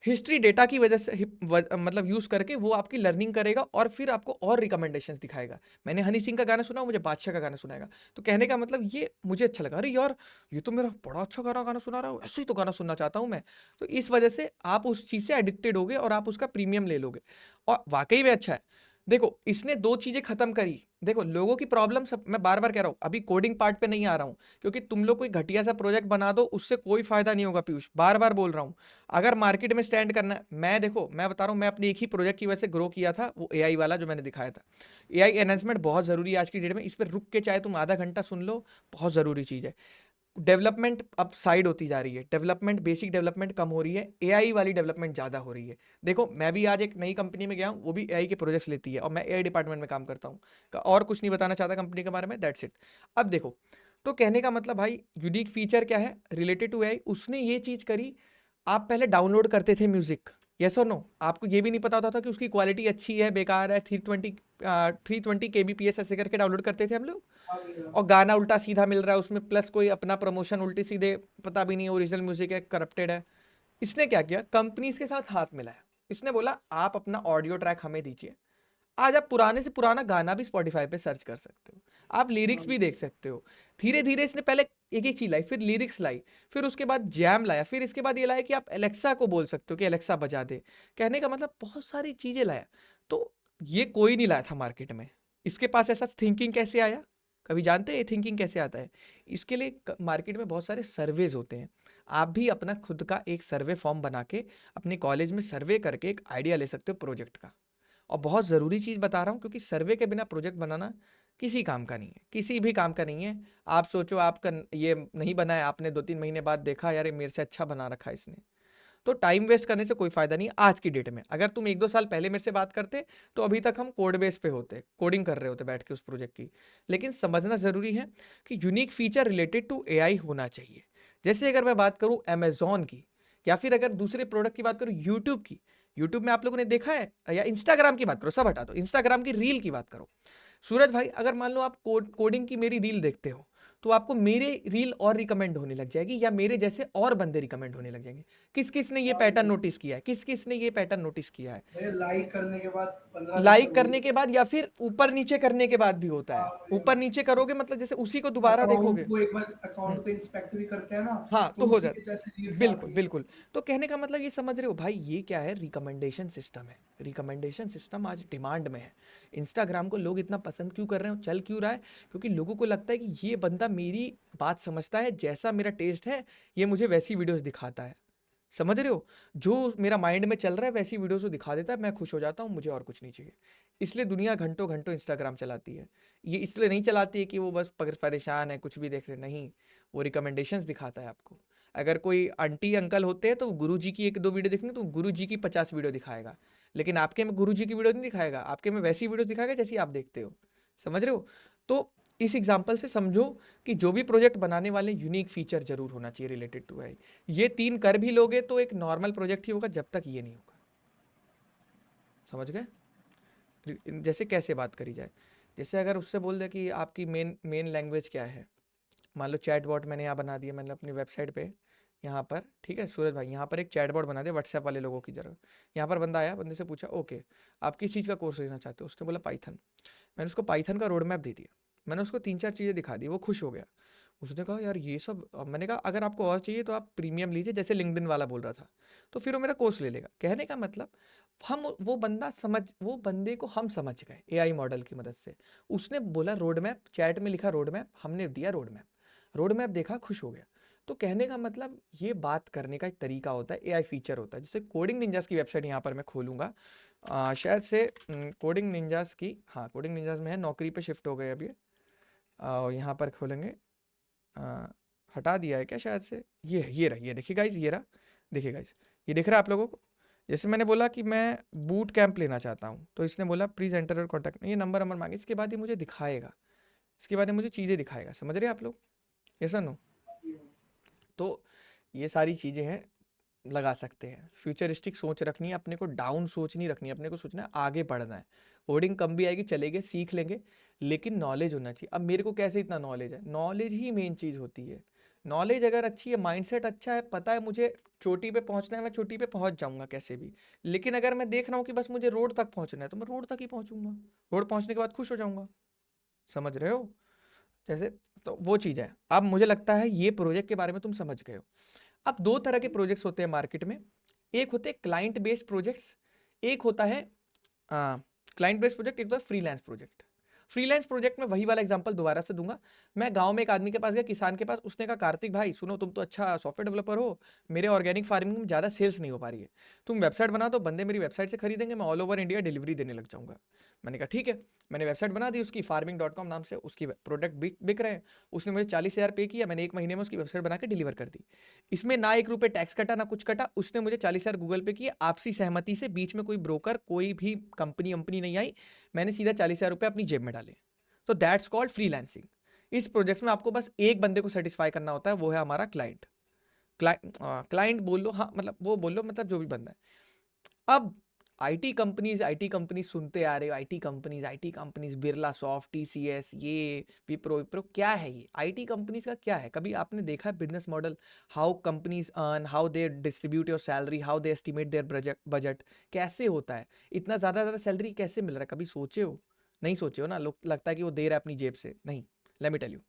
हिस्ट्री डेटा की वजह से मतलब यूज़ करके वो आपकी लर्निंग करेगा और फिर आपको और रिकमेंडेशंस दिखाएगा। मैंने हनी सिंह का गाना सुना, मुझे बादशाह का गाना सुनाएगा। तो कहने का मतलब ये मुझे अच्छा लगा, अरे यार ये तो मेरा बड़ा अच्छा गाना सुना रहा है, ऐसे ही तो गाना सुनना चाहता हूँ मैं। तो इस वजह से आप उस चीज़ से एडिक्टेड होगे और आप उसका प्रीमियम ले लोगे, और वाकई में अच्छा है। देखो इसने दो चीज़ें ख़त्म करी। देखो लोगों की प्रॉब्लम सब, मैं बार बार कह रहा हूँ, अभी कोडिंग पार्ट पे नहीं आ रहा हूँ, क्योंकि तुम लोग कोई घटिया सा प्रोजेक्ट बना दो उससे कोई फ़ायदा नहीं होगा पीयूष, बार बार बोल रहा हूँ। अगर मार्केट में स्टैंड करना है, मैं देखो मैं बता रहा हूँ, मैं अपने एक ही प्रोजेक्ट की वजह से ग्रो किया था, वो एआई वाला जो मैंने दिखाया था। एआई एनहांसमेंट बहुत ज़रूरी है आज की डेट में, इस पर रुक के चाहे तुम आधा घंटा सुन लो, बहुत ज़रूरी चीज़ है। डेवलपमेंट अब साइड होती जा रही है, डेवलपमेंट बेसिक डेवलपमेंट कम हो रही है, एआई वाली डेवलपमेंट ज़्यादा हो रही है। देखो मैं भी आज एक नई कंपनी में गया हूँ, वो भी एआई के प्रोजेक्ट्स लेती है, और मैं एआई डिपार्टमेंट में काम करता हूँ, और कुछ नहीं बताना चाहता कंपनी के बारे में, दैट्स इट। अब देखो, तो कहने का मतलब भाई यूनिक फीचर क्या है रिलेटेड टू एआई, उसने ये चीज़ करी। आप पहले डाउनलोड करते थे म्यूजिक, यस और नो, आपको ये भी नहीं पता होता था कि उसकी क्वालिटी अच्छी है बेकार है, 320 kbps ऐसे करके डाउनलोड करते थे हम लोग, हाँ भैया। और गाना उल्टा सीधा मिल रहा है उसमें, प्लस कोई अपना प्रमोशन उल्टे सीधे, पता भी नहीं ओरिजिनल म्यूजिक है करप्टेड है। इसने क्या किया, कंपनीज के साथ हाथ मिलाया, इसने बोला आप अपना ऑडियो ट्रैक हमें दीजिए, आज आप पुराने से पुराना गाना भी स्पॉटिफाई पे सर्च कर सकते हो, आप लिरिक्स भी देख सकते हो। धीरे धीरे इसने पहले एक एक चीज लाई, फिर लिरिक्स लाई, फिर उसके बाद जैम लाया, फिर इसके बाद ये लाया कि आप एलेक्सा को बोल सकते हो कि एलेक्सा बजा दे। कहने का मतलब बहुत सारी चीजें लाया। तो ये कोई नहीं लाया था मार्केट में। इसके पास ऐसा थिंकिंग कैसे आया? कभी जानते हैं ये थिंकिंग कैसे आता है? इसके लिए मार्केट में बहुत सारे सर्वेज होते हैं। आप भी अपना खुद का एक सर्वे फॉर्म बना के अपने कॉलेज में सर्वे करके एक आइडिया ले सकते हो प्रोजेक्ट का। और बहुत ज़रूरी चीज़ बता रहा हूँ, क्योंकि सर्वे के बिना प्रोजेक्ट बनाना किसी काम का नहीं है, किसी भी काम का नहीं है। आप सोचो आपका ये नहीं बना है, आपने 2-3 महीने बाद देखा यार ये मेरे से अच्छा बना रखा है इसने, तो टाइम वेस्ट करने से कोई फ़ायदा नहीं है आज की डेट में। अगर तुम 1-2 साल पहले मेरे से बात करते तो अभी तक हम कोड बेस पे होते, कोडिंग कर रहे होते बैठ के उस प्रोजेक्ट की। लेकिन समझना ज़रूरी है कि unique feature related to AI होना चाहिए। जैसे अगर मैं बात करूँ अमेजॉन की, या फिर अगर दूसरे प्रोडक्ट की बात करूँ यूट्यूब की, यूट्यूब में आप लोगों ने देखा है, या इंस्टाग्राम की बात करो, सब हटा दो, इंस्टाग्राम की रील की बात करो। सूरज भाई अगर मान लो आप कोडिंग की मेरी रील देखते हो, तो आपको मेरे रील और रिकमेंड होने लग जाएगी, या मेरे जैसे और बंदे रिकमेंड होने लग जाएंगे। किस किस ने ये पैटर्न नोटिस किया है? किस किस ने ये पैटर्न नोटिस किया है? लाइक करने के बाद 15 दिन लाइक तक करने के बाद, या फिर ऊपर नीचे करने के बाद भी होता है। ऊपर नीचे करोगे मतलब जैसे उसी को दोबारा देखोगे। अकाउंट को एक बार अकाउंट को इंस्पेक्ट भी करते हैं ना, हाँ, तो तो हो उसी जाता के जैसे रील्स बिल्कुल आती है। बिल्कुल। तो कहने का मतलब ये समझ रहे हो भाई, ये क्या है? रिकमेंडेशन सिस्टम है। रिकमेंडेशन सिस्टम आज डिमांड में है। इंस्टाग्राम को लोग इतना पसंद क्यों कर रहे हो, चल क्यों रहा है? क्योंकि लोगों को लगता है कि ये बंदा मेरी बात समझता है, जैसा मेरा टेस्ट है ये मुझे वैसी वीडियोस दिखाता है। समझ रहे हो? जो मेरा माइंड में चल रहा है वैसी वीडियोस को दिखा देता है, मैं खुश हो जाता हूँ, मुझे और कुछ नहीं चाहिए। इसलिए दुनिया घंटों घंटों इंस्टाग्राम चलाती है। ये इसलिए नहीं चलाती है कि वो बस परेशान है कुछ भी देख रहे, नहीं, वो रिकमेंडेशंस दिखाता है आपको। अगर कोई आंटी अंकल होते हैं तो गुरु जी की 1-2 वीडियो देखेंगे तो गुरु जी की 50 वीडियो दिखाएगा, लेकिन आपके में गुरु जी की वीडियो नहीं दिखाएगा, आपके में वैसी वीडियो दिखाएगा जैसी आप देखते हो। समझ रहे हो? तो इस एग्जाम्पल से समझो कि जो भी प्रोजेक्ट बनाने वाले यूनिक फीचर जरूर होना चाहिए रिलेटेड टू एआई। ये 3 कर भी लोगे तो एक नॉर्मल प्रोजेक्ट ही होगा, जब तक ये नहीं होगा। समझ गए? जैसे कैसे बात करी जाए, जैसे अगर उससे बोल दे कि आपकी मेन लैंग्वेज क्या है, मान लो चैटबॉट मैंने यहाँ बना दिया, मैंने अपनी वेबसाइट पे यहाँ पर, ठीक है सूरज भाई, यहाँ पर एक चैटबॉट बना दिया व्हाट्सएप वाले लोगों की जगह। यहाँ पर बंदा आया, बंदे से पूछा ओके आप किस चीज़ का कोर्स लेना चाहते हो? उसने बोला पाइथन। मैंने उसको पाइथन का रोड मैप दे दिया, मैंने उसको 3-4 चीज़ें दिखा दी, वो खुश हो गया। उसने कहा यार ये सब, मैंने कहा अगर आपको और चाहिए तो आप प्रीमियम लीजिए, जैसे लिंक्डइन वाला बोल रहा था, तो फिर वो मेरा कोर्स ले लेगा। कहने का मतलब हम वो बंदे को हम समझ गए एआई मॉडल की मदद से। उसने बोला रोड मैप, चैट में लिखा रोड मैप, हमने दिया रोड मैप, रोड मैप देखा, खुश हो गया। तो कहने का मतलब ये बात करने का एक तरीका होता है, एआई फीचर होता है। जैसे कोडिंग निंजास की वेबसाइट यहाँ पर मैं खोलूँगा, शायद से कोडिंग निंजास की, हाँ कोडिंग निंजास में है, नौकरी पे शिफ्ट हो गए अभी। यहाँ पर खोलेंगे, हटा दिया है क्या शायद से, ये रहा, ये देखिए गाइज, ये रहा, देखिए गाइज, ये दिख रहा है आप लोगों को? जैसे मैंने बोला कि मैं बूट कैंप लेना चाहता हूँ, तो इसने बोला प्लीज़ एंटर और कॉन्टैक्ट, ये नंबर मांगे, इसके बाद ये मुझे दिखाएगा, इसके बाद ये मुझे चीज़ें दिखाएगा। समझ रहे हैं आप लोग? Yes no? तो ये सारी चीज़ें हैं, लगा सकते हैं। फ्यूचरिस्टिक सोच रखनी है, अपने को डाउन सोच नहीं रखनी है, अपने को सोचना है आगे बढ़ना है। कोडिंग कम भी आएगी, चलेगी, सीख लेंगे, लेकिन नॉलेज होना चाहिए। अब मेरे को कैसे इतना नॉलेज है? नॉलेज ही मेन चीज़ होती है। नॉलेज अगर अच्छी है, माइंडसेट अच्छा है, पता है मुझे चोटी पे पहुंचना है, मैं चोटी पे पहुंच जाऊंगा कैसे भी। लेकिन अगर मैं देख रहा हूँ कि बस मुझे रोड तक पहुंचना है, तो मैं रोड तक ही पहुंचूंगा, रोड पहुंचने के बाद खुश हो जाऊंगा। समझ रहे हो? जैसे, तो वो चीज़ है। अब मुझे लगता है ये प्रोजेक्ट के बारे में तुम समझ गए हो। अब 2 तरह के प्रोजेक्ट्स होते हैं मार्केट में, एक होते हैं क्लाइंट बेस्ड प्रोजेक्ट्स, एक होता है क्लाइंट बेस्ड प्रोजेक्ट, एक होता है फ्रीलांस प्रोजेक्ट। फ्रीलांस प्रोजेक्ट में वही वाला एग्जांपल दोबारा से दूंगा। मैं गांव में एक आदमी के पास गया, किसान के पास, उसने कहा कार्तिक भाई सुनो, तुम तो अच्छा सॉफ्टवेयर डेवलपर हो, मेरे ऑर्गेनिक फार्मिंग में ज़्यादा सेल्स नहीं हो पा रही है, तुम वेबसाइट बना दो, बंदे मेरी वेबसाइट से खरीदेंगे, मैं ऑल ओवर इंडिया डिलीवरी देने लग जाऊंगा। मैंने कहा ठीक है, मैंने वेबसाइट बना दी उसकी, farming.com नाम से, उसकी प्रोडक्ट बिक रहे हैं। उसने मुझे 40,000 पे किया, मैंने 1 महीने में उसकी वेबसाइट बना के डिलीवर कर दी। इसमें ना 1 रुपये टैक्स कटा, ना कुछ कटा, उसने मुझे 40,000 गूगल पे किए, आपसी सहमति से, बीच में कोई ब्रोकर, कोई भी कंपनी नहीं आई, मैंने सीधा 40,000 रुपये अपनी जेब में डाले। तो दैट्स कॉल्ड फ्रीलांसिंग। इस प्रोजेक्ट्स में आपको बस एक बंदे को सेटिस्फाई करना होता है, वो है हमारा क्लाइंट। क्लाइंट बोल लो, हाँ मतलब वो बोल लो, मतलब जो भी बंदा है। अब आईटी कंपनीज सुनते आ रहे हो, IT companies, Birla soft, TCS, ये विप्रो, क्या है ये आईटी कंपनीज का? क्या है? कभी आपने देखा है business model? How companies earn, how they distribute your salary, how they estimate their budget, कैसे होता है? इतना ज़्यादा सैलरी कैसे मिल रहा है? कभी सोचे हो? नहीं सोचे हो ना? लोग लगता है कि वो दे रहा है अपनी जेब से। नहीं, लेट मी टेल यू,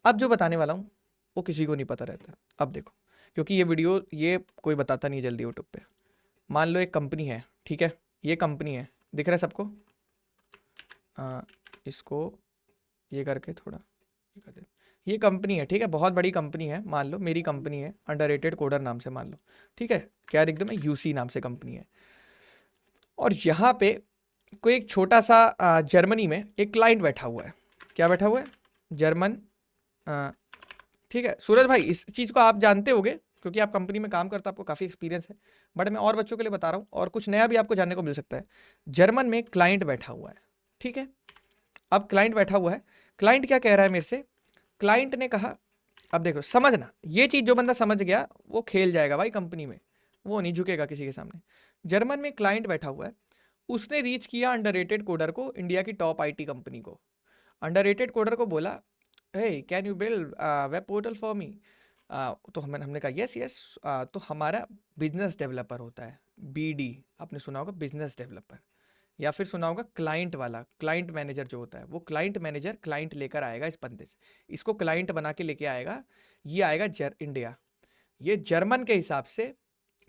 अब जो बताने वाला हूँ वो किसी को नहीं पता रहता। अब देखो, क्योंकि ये वीडियो ये कोई बताता नहीं जल्दी यूट्यूब पे। मान लो एक कंपनी है, ठीक है, ये कंपनी है, दिख रहा है सबको? इसको ये करके थोड़ा ये कर दे। ये कंपनी है, ठीक है, बहुत बड़ी कंपनी है। मान लो मेरी कंपनी है, अंडररेटेड कोडर नाम से मान लो, ठीक है, क्या लिख दूँ मैं? यूसी नाम से कंपनी है। और यहाँ पे कोई एक छोटा सा जर्मनी में एक क्लाइंट बैठा हुआ है। क्या बैठा हुआ है? जर्मन, ठीक है। सूरज भाई, इस चीज़ को आप जानते होगे क्योंकि आप कंपनी में काम करते हो, आपको काफ़ी एक्सपीरियंस है, बट मैं और बच्चों के लिए बता रहा हूँ और कुछ नया भी आपको जानने को मिल सकता है। जर्मन में क्लाइंट बैठा हुआ है, ठीक है। अब क्लाइंट बैठा हुआ है, क्लाइंट क्या कह रहा है मेरे से? क्लाइंट ने कहा, अब देखो समझना, ये चीज़ जो बंदा समझ गया वो खेल जाएगा भाई कंपनी में, वो नहीं झुकेगा किसी के सामने। जर्मन में क्लाइंट बैठा हुआ है, उसने रीच किया अंडररेटेड कोडर को, इंडिया की टॉप आईटी कंपनी को। अंडररेटेड कोडर को बोला, hey can you build web portal for me? तो हमने कहा यस यस। तो हमारा बिजनेस डेवलपर होता है, बीडी, आपने सुना होगा बिजनेस डेवलपर, या फिर सुना होगा क्लाइंट वाला, क्लाइंट मैनेजर जो होता है, वो क्लाइंट मैनेजर क्लाइंट लेकर आएगा इस बंदे से, इसको क्लाइंट बना के लेके आएगा, ये आएगा इंडिया। ये जर्मन के हिसाब से,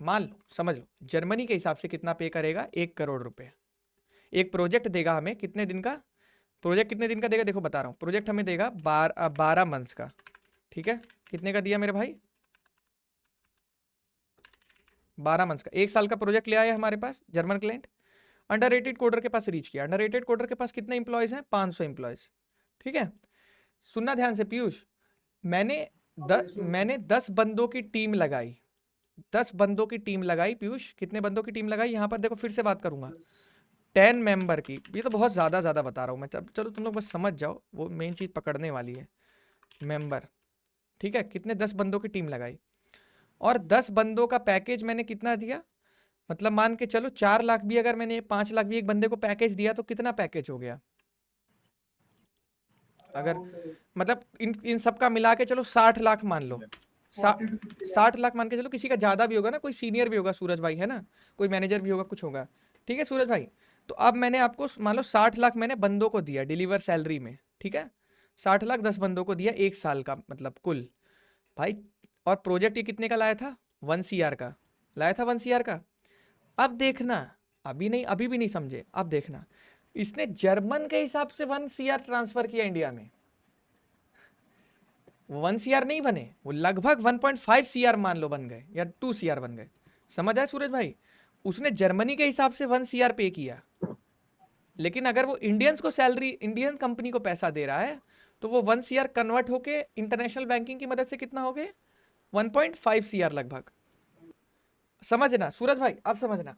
मान लो समझ लो, जर्मनी के हिसाब से कितना पे करेगा? 1 करोड़ रुपए। एक प्रोजेक्ट देगा हमें, कितने दिन का प्रोजेक्ट? कितने दिन का देगा? देखो बता रहा हूँ, प्रोजेक्ट हमें देगा 12 मंथ्स का, ठीक है। कितने का दिया मेरे भाई? 12 मंथ्स का, 1 साल का प्रोजेक्ट ले आया हमारे पास जर्मन क्लाइंट। अंडररेटेड कोडर के पास रीच किया। अंडररेटेड कोडर के पास कितने इंप्लॉयज हैं? 500 इंप्लॉयज, ठीक है। सुनना ध्यान से पीयूष, मैंने 10 बंदों की टीम लगाई, 10 बंदों की टीम लगाई। पीयूष, कितने बंदों की टीम लगाई? यहाँ पर देखो, फिर से बात करूंगा, 10 मेंबर की। ये तो बहुत ज़्यादा बता रहा हूँ मैं, चलो तुम लोग बस समझ जाओ, वो मेन चीज़ पकड़ने वाली है, मेंबर, ठीक है। कितने? 10 बंदों की टीम लगाई, और 10 बंदों का पैकेज मैंने कितना दिया? मतलब मान के चलो 4 लाख भी, अगर मैंने 5 लाख भी एक बंदे को पैकेज दिया तो कितना पैकेज हो गया? अगर मतलब इन सब का मिला के चलो 60 लाख मान लो, 60 लाख मान के चलो। किसी का ज़्यादा भी होगा ना, कोई सीनियर भी होगा सूरज भाई, है ना, कोई मैनेजर भी होगा, कुछ होगा, ठीक है सूरज भाई। तो अब मैंने आपको मान लो 60 लाख मैंने बंदों को दिया डिलीवर सैलरी में, ठीक है। 60 लाख 10 बंदों को दिया 1 साल का, मतलब कुल भाई। और प्रोजेक्ट ये कितने का लाया था? 1 CR का लाया था, 1 CR का। अब देखना, अभी भी नहीं समझे, अब देखना, इसने जर्मन के हिसाब से 1 CR ट्रांसफर किया इंडिया में। 1 CR नहीं बने, वो लगभग 1.5 CR मान लो बन गए, या 2 CR बन गए। समझ आए सूरज भाई? उसने जर्मनी के हिसाब से 1 CR पे किया, लेकिन अगर वो इंडियंस को सैलरी, इंडियन कंपनी को पैसा दे रहा है, तो वो 1 CR कन्वर्ट होके इंटरनेशनल बैंकिंग की मदद से कितना हो गए? 1.5 CR लगभग। समझना सूरज भाई, अब समझना,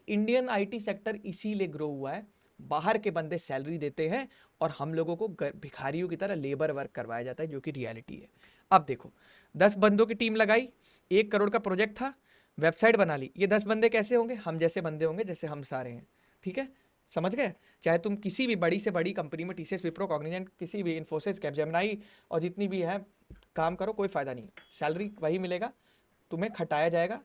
इंडियन आईटी सेक्टर इसीलिए ग्रो हुआ है, बाहर के बंदे सैलरी देते हैं और हम लोगों को भिखारियों की तरह लेबर वर्क करवाया जाता है, जो कि रियलिटी है। अब देखो, 10 बंदों की टीम लगाई, 1 करोड़ का प्रोजेक्ट था, वेबसाइट बना ली। ये 10 बंदे कैसे होंगे? हम जैसे बंदे होंगे, जैसे हम सारे हैं, ठीक है, समझ गए। चाहे तुम किसी भी बड़ी से बड़ी कंपनी में, टीसीएस, विप्रो, कॉग्निजेंट, किसी भी, इन्फोसिस, कैपजेमिनी और जितनी भी है, काम करो, कोई फ़ायदा नहीं, सैलरी वही मिलेगा, तुम्हें खटाया जाएगा,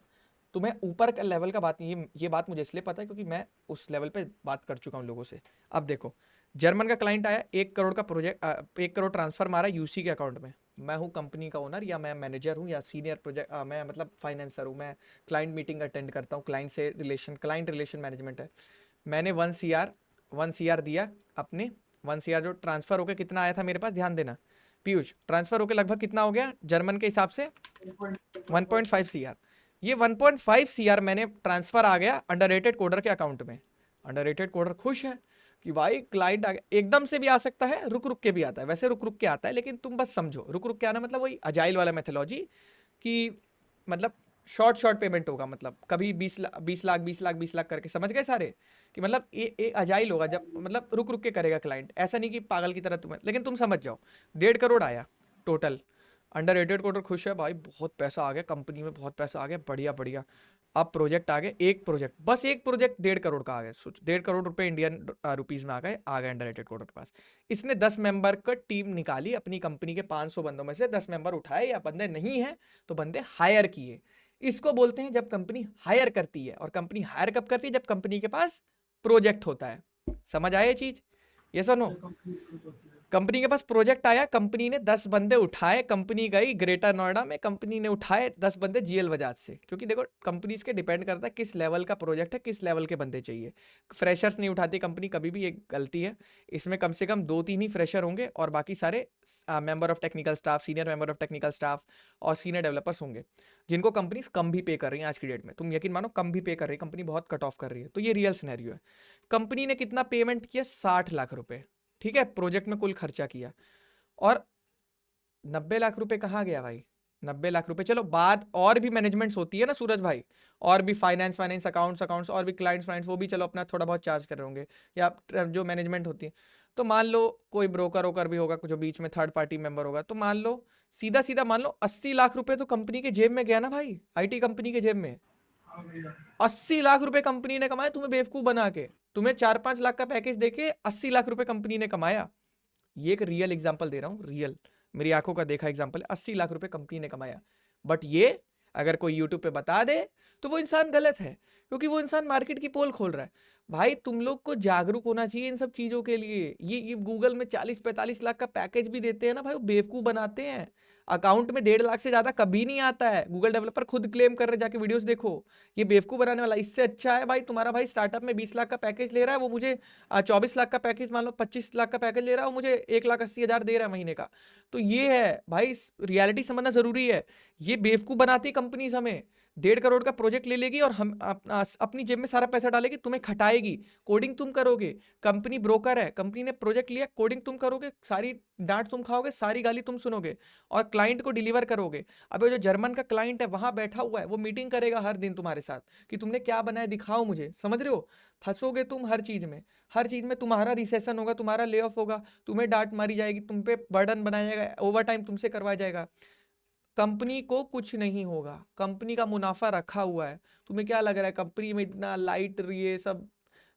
तुम्हें ऊपर का लेवल का बात नहीं। ये बात मुझे इसलिए पता है क्योंकि मैं उस लेवल पे बात कर चुका हूँ लोगों से। अब देखो, जर्मन का क्लाइंट आया, 1 करोड़ का प्रोजेक्ट, 1 करोड़ ट्रांसफर मारा यूसी के अकाउंट में। मैं हूँ कंपनी का ओनर, या मैं मैनेजर हूँ, या सीनियर प्रोजेक्ट, मैं मतलब फाइनेंसर हूँ, मैं क्लाइंट मीटिंग अटेंड करता हूँ, क्लाइंट से क्लाइंट रिलेशन मैनेजमेंट है। मैंने 1 CR दिया अपने, 1 CR जो ट्रांसफर होकर कितना आया था मेरे पास, ध्यान देना पीयूष, ट्रांसफर होकर लगभग कितना हो गया जर्मन के हिसाब से? 1.5 CR। ये 1.5 CR मैंने ट्रांसफर आ गया अंडररेटेड कोडर के अकाउंट में। अंडररेटेड कोडर खुश है कि भाई क्लाइंट आ गया। एकदम से भी आ सकता है, रुक रुक के भी आता है, वैसे रुक रुक के आता है, लेकिन तुम बस समझो रुक रुक के आना मतलब वही अजाइल वाला मेथोलॉजी, कि मतलब शॉर्ट पेमेंट होगा, मतलब कभी 20 लाख करके, समझ गए सारे, कि मतलब ये अजाइल होगा, जब मतलब रुक रुक के करेगा क्लाइंट, ऐसा नहीं कि पागल की तरह तुम्हें। लेकिन तुम समझ जाओ, 1.5 करोड़ आया टोटल, अंडररेटेड कोडर खुश है भाई, बहुत पैसा आ गया कंपनी में, बहुत पैसा आ गया, बढ़िया बढ़िया। अब प्रोजेक्ट आ गए, एक प्रोजेक्ट, बस एक प्रोजेक्ट 1.5 करोड़ का आ गया, सोच 1.5 करोड़ रुपए इंडियन रुपीज में आ गए अंडररेटेड कोडर के पास। इसने 10 मेंबर का टीम निकाली अपनी कंपनी के 500 बंदों में से, 10 मेंबर उठाए, या बंदे नहीं है तो बंदे हायर किए। इसको बोलते हैं जब कंपनी हायर करती है। और कंपनी हायर कब करती है? जब कंपनी के पास प्रोजेक्ट होता है। समझ आए ये चीज? ये सुनो, फिर कंपनी शुरू होती है। कंपनी के पास प्रोजेक्ट आया, कंपनी ने 10 बंदे उठाए, कंपनी गई ग्रेटर नोएडा में, कंपनी ने उठाए 10 बंदे जीएल बजाज से, क्योंकि देखो कंपनीज के डिपेंड करता है किस लेवल का प्रोजेक्ट है, किस लेवल के बंदे चाहिए। फ्रेशर्स नहीं उठाती कंपनी कभी भी, एक गलती है। इसमें कम से कम 2-3 ही फ्रेशर होंगे और बाकी सारे member of technical staff, senior member of technical staff और सीनियर डेवलपर्स होंगे, जिनको कंपनीज कम भी पे कर रही है आज की डेट में। तुम यकीन मानो कम भी पे कर रही है कंपनी, बहुत कट ऑफ कर रही है। तो ये रियल सिनेरियो है। कंपनी ने कितना पेमेंट किया? 60 लाख रुपए, ठीक है, प्रोजेक्ट में कुल खर्चा किया। और 90 लाख रुपए कहाँ गया भाई? 90 लाख रुपए, चलो बाद और भी मैनेजमेंट्स होती है ना सूरज भाई, और भी फाइनेंस अकाउंट्स और भी क्लाइंट्स, वो भी चलो अपना थोड़ा बहुत चार्ज कर रहे होंगे, या जो मैनेजमेंट होती है। तो मान लो कोई ब्रोकर भी होगा जो बीच में थर्ड पार्टी मेंबर होगा, तो मान लो सीधा मान लो 80 लाख रुपए तो कंपनी के जेब में गया ना भाई, आईटी कंपनी के जेब में। हाँ भैया, 80 लाख रुपए कंपनी ने कमाए तुम्हें बेवकूफ बना के, तुम्हें 4-5 लाख का पैकेज देके 80 लाख रुपए कंपनी ने कमाया। ये एक रियल एग्जांपल दे रहा हूँ, रियल मेरी आंखों का देखा एग्जांपल है। 80 लाख रुपए कंपनी ने कमाया। बट ये अगर कोई यूट्यूब पे बता दे तो वो इंसान गलत है, क्योंकि वो इंसान मार्केट की पोल खोल रहा है। भाई तुम लोग को जागरूक होना चाहिए इन सब चीजों के लिए। ये गूगल में 40-45 लाख का पैकेज भी देते हैं ना भाई, वो बेवकूफ बनाते हैं। अकाउंट में 1.5 लाख से ज्यादा कभी नहीं आता है, गूगल डेवलपर खुद क्लेम कर रहे, जाके वीडियोस देखो। ये बेवकूफ बनाने वाला। इससे अच्छा है भाई तुम्हारा भाई स्टार्टअप में 20 लाख का पैकेज ले रहा है, वो मुझे 24 लाख का पैकेज, मान लो 25 लाख का पैकेज ले रहा है, वो मुझे 1,80,000 दे रहा है महीने का। तो ये है भाई, रियलिटी समझना जरूरी है। ये बेवकूफ बनाती है कंपनीज हमें। 1.5 करोड़ का प्रोजेक्ट ले लेगी और हम अपनी जेब में सारा पैसा डालेगी, तुम्हें खटाएगी। कोडिंग तुम करोगे, कंपनी ब्रोकर है, कंपनी ने प्रोजेक्ट लिया, कोडिंग तुम करोगे, सारी डांट तुम खाओगे, सारी गाली तुम सुनोगे, और क्लाइंट को डिलीवर करोगे। अब जो जर्मन का क्लाइंट है वहां बैठा हुआ है, वो मीटिंग करेगा हर दिन तुम्हारे साथ कि तुमने क्या बनाया दिखाओ मुझे, समझ रहे हो? फंसोगे तुम हर चीज में, हर चीज में तुम्हारा रिसेशन होगा, तुम्हारा ले ऑफ होगा, तुम्हें डांट मारी जाएगी, तुम पे बर्डन बनाया जाएगा, ओवर टाइम तुमसे करवाया जाएगा। कंपनी को कुछ नहीं होगा, कंपनी का मुनाफा रखा हुआ है। तुम्हें क्या लग रहा है कंपनी में इतना लाइट, ये सब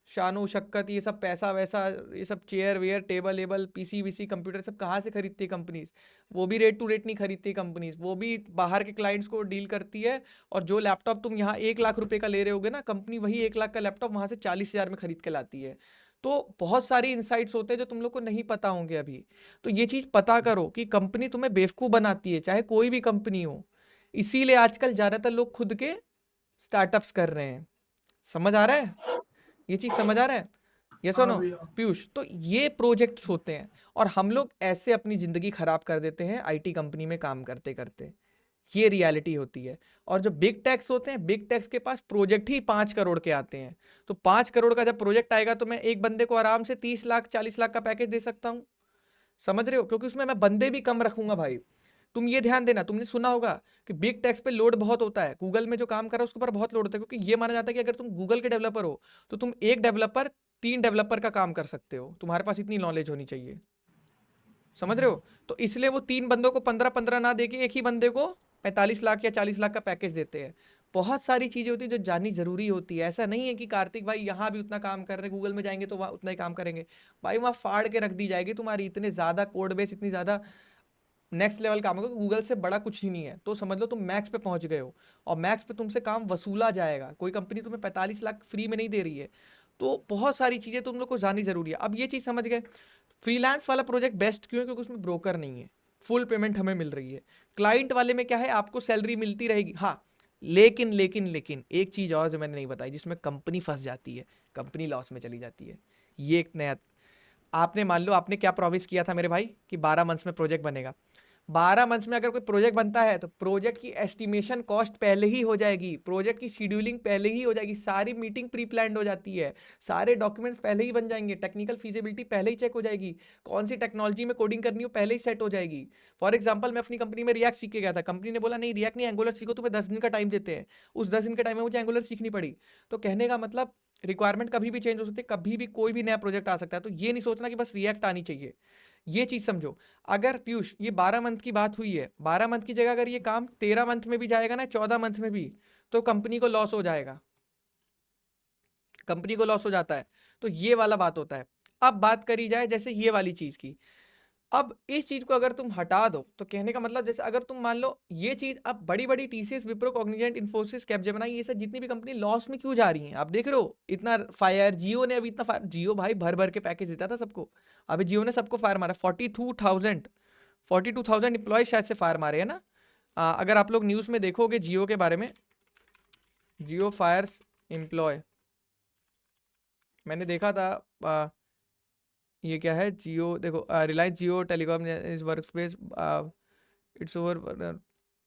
शानो शक्कत, ये सब पैसा वैसा, ये सब चेयर वेयर टेबल एबल पीसी वीसी कंप्यूटर सब कहाँ से खरीदती है कंपनीज? वो भी रेट टू रेट नहीं खरीदती कंपनीज, वो भी बाहर के क्लाइंट्स को डील करती है। और जो लैपटॉप तुम यहाँ 1 लाख रुपए का ले रहे होगे ना, कंपनी वही 1 लाख का लैपटॉप वहां से 40,000 में खरीद के लाती है। तो बहुत सारी इंसाइट्स होते हैं जो तुम लोग को नहीं पता होंगे अभी। तो ये चीज पता करो कि कंपनी तुम्हें बेवकूफ बनाती है, चाहे कोई भी कंपनी हो। इसीलिए आजकल ज्यादातर लोग खुद के स्टार्टअप्स कर रहे हैं। समझ आ रहा है? ये चीज समझ आ रहा है? ये हाँ सुनो भैया, पीयूष, तो ये प्रोजेक्ट्स होते हैं और हम लोग ऐसे अपनी जिंदगी खराब कर देते हैं आईटी कंपनी में काम करते करते। ये रियलिटी होती है। और जो बिग टैक्स होते हैं, बिग टैक्स के पास प्रोजेक्ट ही 5 करोड़ के आते हैं। तो 5 करोड़ का जब प्रोजेक्ट आएगा तो मैं एक बंदे को आराम से 30 लाख 40 लाख का पैकेज दे सकता हूँ। समझ रहे हो? क्योंकि उसमें मैं बंदे भी कम रखूंगा भाई। तुम ये ध्यान देना, तुमने सुना होगा कि बिग टैक्स पे लोड बहुत होता है, गूगल में जो काम कर रहा है उसके ऊपर बहुत लोड होता है, क्योंकि ये माना जाता है कि अगर तुम गूगल के डेवलपर हो तो तुम एक डेवलपर 3 डेवलपर का काम कर सकते हो, तुम्हारे पास इतनी नॉलेज होनी चाहिए। समझ रहे हो? तो इसलिए वो 3 बंदों को 15-15 ना देके एक ही बंदे को 45 लाख या 40 लाख का पैकेज देते हैं। बहुत सारी चीजें होती है जो जाननी जरूरी होती है। ऐसा नहीं है कि कार्तिक भाई यहाँ भी उतना काम कर रहे हैं, गूगल में जाएंगे तो वहाँ उतना ही काम करेंगे। भाई वहाँ फाड़ के रख दी जाएगी तुम्हारी, इतने ज्यादा कोड बेस, इतनी ज्यादा नेक्स्ट लेवल काम होगा। गूगल से बड़ा कुछ ही नहीं है, तो समझ लो तुम मैक्स पे पहुंच गए हो और मैक्स पे तुमसे काम वसूला जाएगा। कोई कंपनी तुम्हें 45 लाख फ्री में नहीं दे रही है। तो बहुत सारी चीजें तुम लोग को जाननी जरूरी है। अब ये चीज समझ गए, फ्रीलांस वाला प्रोजेक्ट बेस्ट क्यों है? क्योंकि उसमें ब्रोकर नहीं है, फुल पेमेंट हमें मिल रही है। क्लाइंट वाले में क्या है, आपको सैलरी मिलती रहेगी, हाँ, लेकिन लेकिन लेकिन एक चीज और जो मैंने नहीं बताई, जिसमें कंपनी फंस जाती है, कंपनी लॉस में चली जाती है। ये एक नया, आपने मान लो आपने क्या प्रॉमिस किया था मेरे भाई कि 12 मंथ्स में प्रोजेक्ट बनेगा। 12 मंथ्स में अगर कोई प्रोजेक्ट बनता है तो प्रोजेक्ट की एस्टिमेशन कॉस्ट पहले ही हो जाएगी, प्रोजेक्ट की शेड्यूलिंग पहले ही हो जाएगी, सारी मीटिंग प्री प्लान्ड हो जाती है, सारे डॉक्यूमेंट्स पहले ही बन जाएंगे, टेक्निकल फीजिबिलिटी पहले ही चेक हो जाएगी, कौन सी टेक्नोलॉजी में कोडिंग करनी हो पहले ही सेट हो जाएगी। फॉर एग्जाम्पल मैं अपनी कंपनी में रिएक्ट सीख के गया था, कंपनी ने बोला नहीं रिएक्ट नहीं, एंगुलर सीखो, तुम्हें 10 दिन का टाइम देते हैं। उस 10 दिन के टाइम में मुझे एंगुलर सीखनी पड़ी। तो कहने का मतलब रिक्वायरमेंट कभी भी चेंज हो सकती है, कभी भी कोई भी नया प्रोजेक्ट आ सकता है। तो ये नहीं सोचना कि बस रिएक्ट आनी चाहिए, ये चीज़ समझो। अगर पीयूष ये 12 मंथ की बात हुई है, 12 मंथ की जगह अगर ये काम 13 मंथ में भी जाएगा ना, 14 मंथ में भी, तो कंपनी को लॉस हो जाएगा, कंपनी को लॉस हो जाता है। तो ये वाला बात होता है। अब बात करी जाए जैसे ये वाली चीज़ की, अब इस चीज को अगर तुम हटा दो तो कहने का मतलब जैसे अगर तुम मान लो ये चीज, अब बड़ी बड़ी TCS, Wipro, Cognizant, Infosys, Capgemini, ये सब जितनी भी कंपनी लॉस में क्यों जा रही हैं? आप देख रहे हो इतना फायर, जियो ने अभी इतना फायर, जियो भाई भर भर के पैकेज देता था सबको, अभी जियो ने सबको फायर मारा। 42,000 एम्प्लॉयज शायद से फायर मारे है ना। अगर आप लोग न्यूज में देखोगे जियो के बारे में, जियो फायर्स एम्प्लॉय, मैंने देखा था। ये क्या है, जियो देखो, Reliance Jio telecom is work space, it's over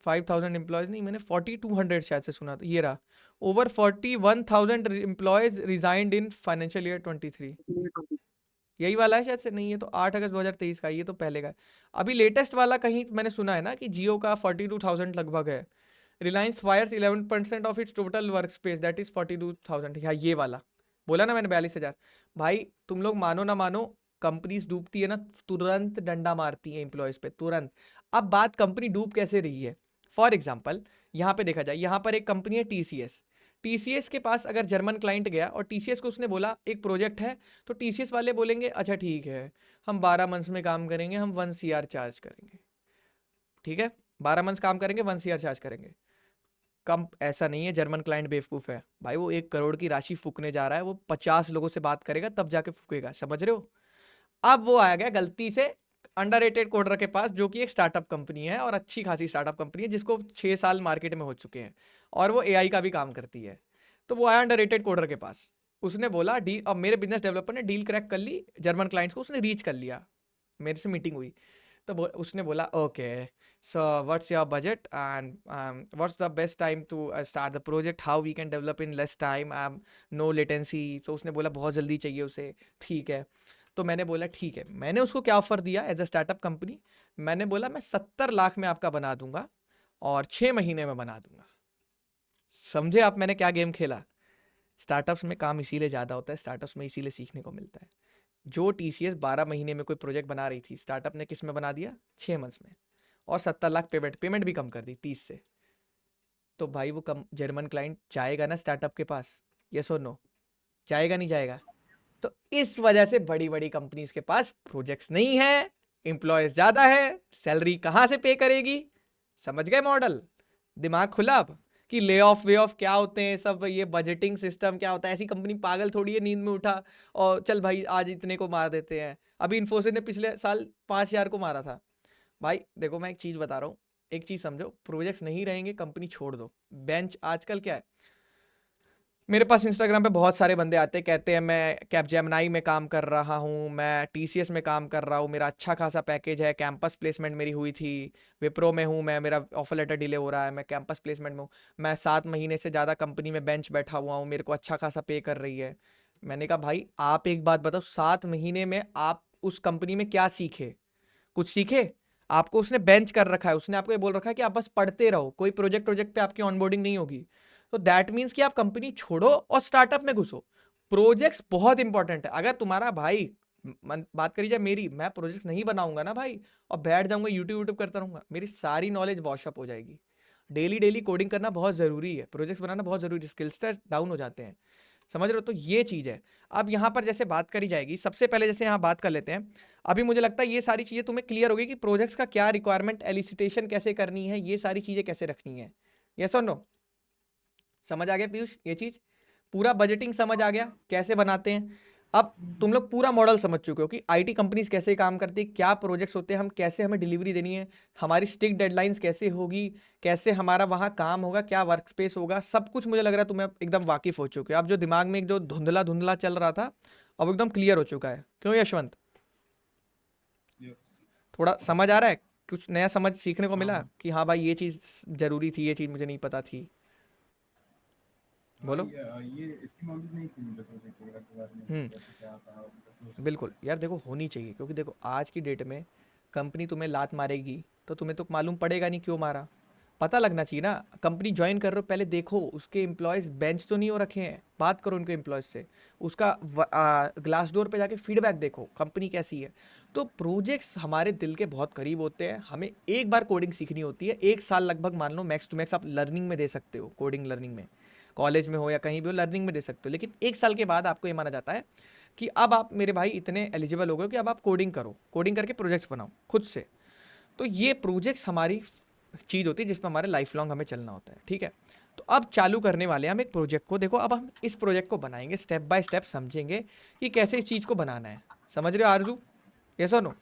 5,000 employees, नहीं मैंने 4,200 शायद से सुना था, ये रहा। Over 41,000 employees resigned in financial year 23, यही वाला है शायद से, नहीं ये तो 8 अगस्त 2023 का, ये तो पहले का है। अभी लेटेस्ट वाला कहीं मैंने सुना है ना कि जियो का 42,000 लगभग है। Reliance fires 11% of its total work space, that is 42,000। हाँ ये वाला बोला ना मैंने, 42,000। भाई तुम लोग मानो ना मानो, कंपनीज डूबती है ना तुरंत डंडा मारती है एम्प्लॉयज पे, तुरंत। अब बात कंपनी डूब कैसे रही है, फॉर एग्जाम्पल यहाँ पे देखा जाए, यहाँ पर एक कंपनी है टीसीएस। टीसीएस के पास अगर जर्मन क्लाइंट गया और टीसीएस को उसने बोला एक प्रोजेक्ट है, तो टीसीएस वाले बोलेंगे अच्छा ठीक है, हम 12 मंथ्स में काम करेंगे, हम 1 CR चार्ज करेंगे, ठीक है 12 मंथ्स काम करेंगे, 1 CR चार्ज करेंगे। कम ऐसा नहीं है, जर्मन क्लाइंट बेवकूफ़ है भाई, वो 1 करोड़ की राशि फूकने जा रहा है, वो 50 लोगों से बात करेगा तब जाके फूकेगा, समझ रहे हो। अब वो आ गया गलती से अंडररेटेड कोडर के पास, जो कि एक स्टार्टअप कंपनी है और अच्छी खासी स्टार्टअप कंपनी है, जिसको 6 साल मार्केट में हो चुके हैं और वो एआई का भी काम करती है। तो वो आया अंडररेटेड कोडर के पास, उसने बोला डील, अब मेरे बिजनेस डेवलपर ने डील क्रैक कर ली, जर्मन क्लाइंट्स को उसने रीच कर लिया, मेरे से मीटिंग हुई, तो उसने बोला okay so what's your budget and what's the best time to start the project, how we can develop in less time, no latency. तो उसने बोला बहुत जल्दी चाहिए उसे, ठीक है। तो मैंने बोला ठीक है, मैंने उसको क्या ऑफर दिया एज अ स्टार्टअप कंपनी, मैंने बोला मैं 70 लाख में आपका बना दूंगा और 6 महीने में बना दूंगा। समझे आप मैंने क्या गेम खेला। स्टार्टअप्स में काम इसीलिए ज़्यादा होता है, स्टार्टअप्स में इसीलिए सीखने को मिलता है। जो टीसीएस 12 महीने में कोई प्रोजेक्ट बना रही थी, स्टार्टअप ने किस में बना दिया, 6 मंथ्स में, और 70 लाख पेमेंट भी कम कर दी 30 से। तो भाई वो कम जर्मन क्लाइंट जाएगा ना स्टार्टअप के पास, यस और नो, जाएगा नहीं जाएगा। तो इस वजह से बड़ी बड़ी कंपनीज के पास प्रोजेक्ट्स नहीं है, एम्प्लॉयज ज़्यादा है, सैलरी कहाँ से पे करेगी। समझ गए मॉडल, दिमाग खुला अब कि ले ऑफ वे ऑफ क्या होते हैं सब, ये बजटिंग सिस्टम क्या होता है। ऐसी कंपनी पागल थोड़ी है नींद में उठा और चल भाई आज इतने को मार देते हैं। अभी इन्फोसिस ने पिछले साल 5,000 को मारा था। भाई देखो मैं एक चीज़ बता रहा हूँ, एक चीज़ समझो, प्रोजेक्ट्स नहीं रहेंगे कंपनी छोड़ दो। बेंच आजकल क्या है, मेरे पास इंस्टाग्राम पे बहुत सारे बंदे आते हैं, कहते हैं मैं कैपजेमिनी में काम कर रहा हूँ, मैं टीसीएस में काम कर रहा हूँ, मेरा अच्छा खासा पैकेज है, कैंपस प्लेसमेंट मेरी हुई थी, विप्रो में हूँ मैं, मेरा ऑफर लेटर डिले हो रहा है, मैं कैंपस प्लेसमेंट में हूँ, मैं 7 महीने से ज़्यादा कंपनी में बेंच बैठा हुआ हूँ, मेरे को अच्छा खासा पे कर रही है। मैंने कहा भाई आप एक बात बताओ, 7 महीने में आप उस कंपनी में क्या सीखे, कुछ सीखे? आपको उसने बेंच कर रखा है, उसने आपको ये बोल रखा है कि आप बस पढ़ते रहो, कोई प्रोजेक्ट पे आपकी ऑनबोर्डिंग नहीं होगी। तो दैट मीन्स कि आप कंपनी छोड़ो और स्टार्टअप में घुसो। प्रोजेक्ट्स बहुत इंपॉर्टेंट है। अगर तुम्हारा भाई, बात करी जाए मेरी, मैं प्रोजेक्ट नहीं बनाऊंगा ना भाई और बैठ जाऊंगा यूट्यूब करता रहूंगा, मेरी सारी नॉलेज वॉशअप हो जाएगी। डेली कोडिंग करना बहुत ज़रूरी है, प्रोजेक्ट्स बनाना बहुत ज़रूरी है, स्किल्स डाउन हो जाते हैं, समझ रहे हो। तो ये चीज़ है। अब यहाँ पर जैसे बात करी जाएगी, सबसे पहले जैसे यहाँ बात कर लेते हैं। अभी मुझे लगता है ये सारी चीज़ें तुम्हें क्लियर होगी कि प्रोजेक्ट्स का क्या रिक्वायरमेंट, एलिसिटेशन कैसे करनी है, ये सारी चीज़ें कैसे रखनी है। यस और नो, समझ आ गया पीयूष? ये चीज़ पूरा बजटिंग समझ आ गया कैसे बनाते हैं। अब तुम लोग पूरा मॉडल समझ चुके हो कि आईटी कंपनीज कैसे काम करती है, क्या प्रोजेक्ट्स होते हैं, हम कैसे हमें डिलीवरी देनी है, हमारी स्ट्रिक्ट डेडलाइंस कैसे होगी, कैसे हमारा वहाँ काम होगा, क्या वर्क स्पेस होगा, सब कुछ मुझे लग रहा है तुम्हें एकदम वाकिफ हो चुके हो। अब जो दिमाग में एक जो धुंधला चल रहा था अब एकदम क्लियर हो चुका है। क्यों यशवंत? थोड़ा समझ आ रहा है, कुछ नया समझ सीखने को मिला कि हाँ भाई ये चीज़ ज़रूरी थी, ये चीज़ मुझे नहीं पता थी। बोलो। ये इसकी नॉलेज नहीं थी मुझे प्रोजेक्ट वगैरह के बारे में, कैसे क्या था। बिल्कुल यार, देखो होनी चाहिए, क्योंकि देखो आज की डेट में कंपनी तुम्हें लात मारेगी तो तुम्हें तो मालूम पड़ेगा नहीं क्यों मारा, पता लगना चाहिए ना। कंपनी ज्वाइन कर रहे हो, पहले देखो उसके एम्प्लॉयज़ बेंच तो नहीं हो रखे हैं, बात करो उनके एम्प्लॉयज़ से, उसका ग्लास डोर पे जाके फीडबैक देखो कंपनी कैसी है। तो प्रोजेक्ट्स हमारे दिल के बहुत करीब होते हैं। हमें एक बार कोडिंग सीखनी होती है, 1 साल लगभग मान लो मैक्स टू मैक्स आप लर्निंग में दे सकते हो, कोडिंग लर्निंग में, कॉलेज में हो या कहीं भी हो लर्निंग में दे सकते हो। लेकिन 1 साल के बाद आपको ये माना जाता है कि अब आप मेरे भाई इतने एलिजिबल हो गए हो कि अब आप कोडिंग करो, कोडिंग करके प्रोजेक्ट्स बनाओ खुद से। तो ये प्रोजेक्ट्स हमारी चीज़ होती है जिसमें हमारे लाइफ लॉन्ग हमें चलना होता है, ठीक है। तो अब चालू करने वाले हैं हम एक प्रोजेक्ट को। देखो अब हम इस प्रोजेक्ट को बनाएंगे, स्टेप बाय स्टेप समझेंगे कि कैसे इस चीज़ को बनाना है। समझ रहे हो आरजू? यस और नो?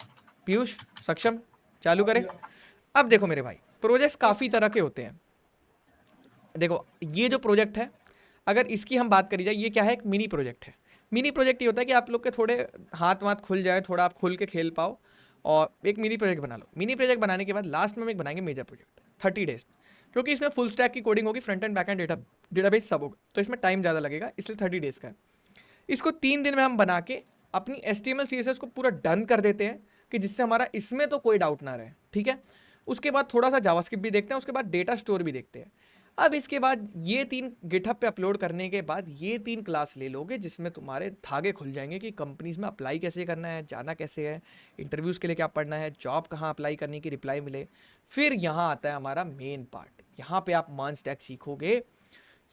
पीयूष, सक्षम? चालू करें? अब देखो मेरे भाई, प्रोजेक्ट्स काफ़ी तरह के होते हैं। देखो ये जो प्रोजेक्ट है, अगर इसकी हम बात करी जाए, ये क्या है, एक मिनी प्रोजेक्ट है। मिनी प्रोजेक्ट ये होता है कि आप लोग के थोड़े हाथ वाथ खुल जाए, थोड़ा आप खुल के खेल पाओ और एक मिनी प्रोजेक्ट बना लो। मिनी प्रोजेक्ट बनाने के बाद लास्ट में हम एक बनाएंगे मेजर प्रोजेक्ट 30 डेज, क्योंकि इसमें फुल स्टैक की कोडिंग होगी, front end back and database सब होगा, तो इसमें टाइम ज़्यादा लगेगा, इसलिए 30 डेज का है। इसको 3 दिन में हम बना के अपनी HTML CSS को पूरा डन कर देते हैं कि जिससे हमारा इसमें तो कोई डाउट ना रहे, ठीक है। उसके बाद थोड़ा सा जावास्क्रिप्ट भी देखते हैं, उसके बाद डेटा स्टोर भी देखते हैं। अब इसके बाद ये 3 गिटहब पे अपलोड करने के बाद ये 3 क्लास ले लोगे जिसमें तुम्हारे धागे खुल जाएंगे कि कंपनीज में अप्लाई कैसे करना है, जाना कैसे है, इंटरव्यूज़ के लिए क्या पढ़ना है, जॉब कहाँ अप्लाई करने की रिप्लाई मिले। फिर यहाँ आता है हमारा मेन पार्ट, यहाँ पे आप मान स्टैक सीखोगे।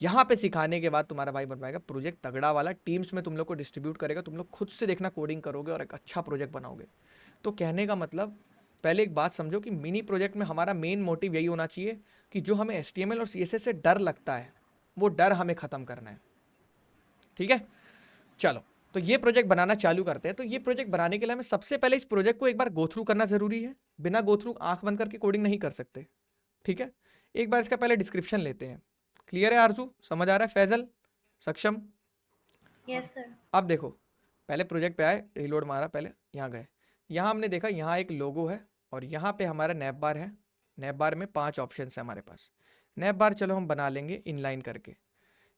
यहाँ पे सिखाने के बाद तुम्हारा भाई बनवाएगा प्रोजेक्ट तगड़ा वाला, टीम्स में तुम लोग को डिस्ट्रीब्यूट करेगा, तुम लोग खुद से देखना कोडिंग करोगे और एक अच्छा प्रोजेक्ट बनाओगे। तो कहने का मतलब, पहले एक बात समझो कि मिनी प्रोजेक्ट में हमारा मेन मोटिव यही होना चाहिए कि जो हमें HTML और CSS से डर लगता है वो डर हमें ख़त्म करना है, ठीक है। चलो तो ये प्रोजेक्ट बनाना चालू करते हैं। तो ये प्रोजेक्ट बनाने के लिए हमें सबसे पहले इस प्रोजेक्ट को एक बार गो थ्रू करना ज़रूरी है। बिना गो थ्रू आँख बंद करके कोडिंग नहीं कर सकते, ठीक है। एक बार इसका पहले डिस्क्रिप्शन लेते हैं। क्लियर है आरजू? समझ आ रहा है? फैजल, सक्षम? Yes sir. अब देखो, पहले प्रोजेक्ट पे आए, रिलोड मारा, पहले यहाँ गए, यहाँ हमने देखा यहाँ एक लोगो है और यहाँ पे हमारा नैप बार है। नैप बार में 5 ऑप्शन है हमारे पास। नैप बार चलो हम बना लेंगे इनलाइन करके।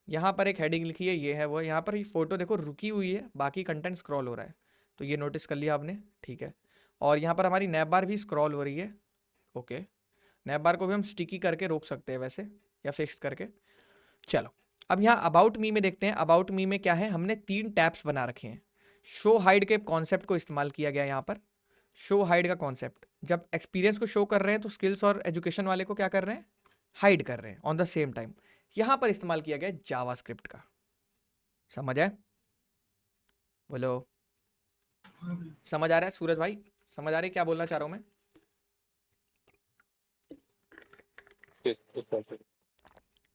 यहाँ पर एक हेडिंग लिखी है, ये है वो। यहाँ पर ये फोटो देखो रुकी हुई है, बाकी कंटेंट स्क्रॉल हो रहा है, तो ये नोटिस कर लिया आपने, ठीक है। और यहाँ पर हमारी नैप बार भी स्क्रॉल हो रही है, ओके। नैप बार को भी हम स्टिकी करके रोक सकते हैं वैसे, या फिक्स करके। चलो अब यहाँ अबाउट मी में देखते हैं। अबाउट मी में क्या है, हमने 3 टैब्स बना रखे हैं। शो हाइड के कॉन्सेप्ट को इस्तेमाल किया गया यहाँ पर। शो हाइड का कॉन्सेप्ट, जब एक्सपीरियंस को शो कर रहे हैं तो स्किल्स और एजुकेशन वाले को क्या कर रहे हैं, हाइड कर रहे हैं ऑन द सेम टाइम। यहाँ पर इस्तेमाल किया गया जावास्क्रिप्ट का। समझ आए? बोलो। हाँ भैया। समझ आ रहा है सूरज भाई? समझ आ रही है क्या बोलना चाह रहा हूँ मैं?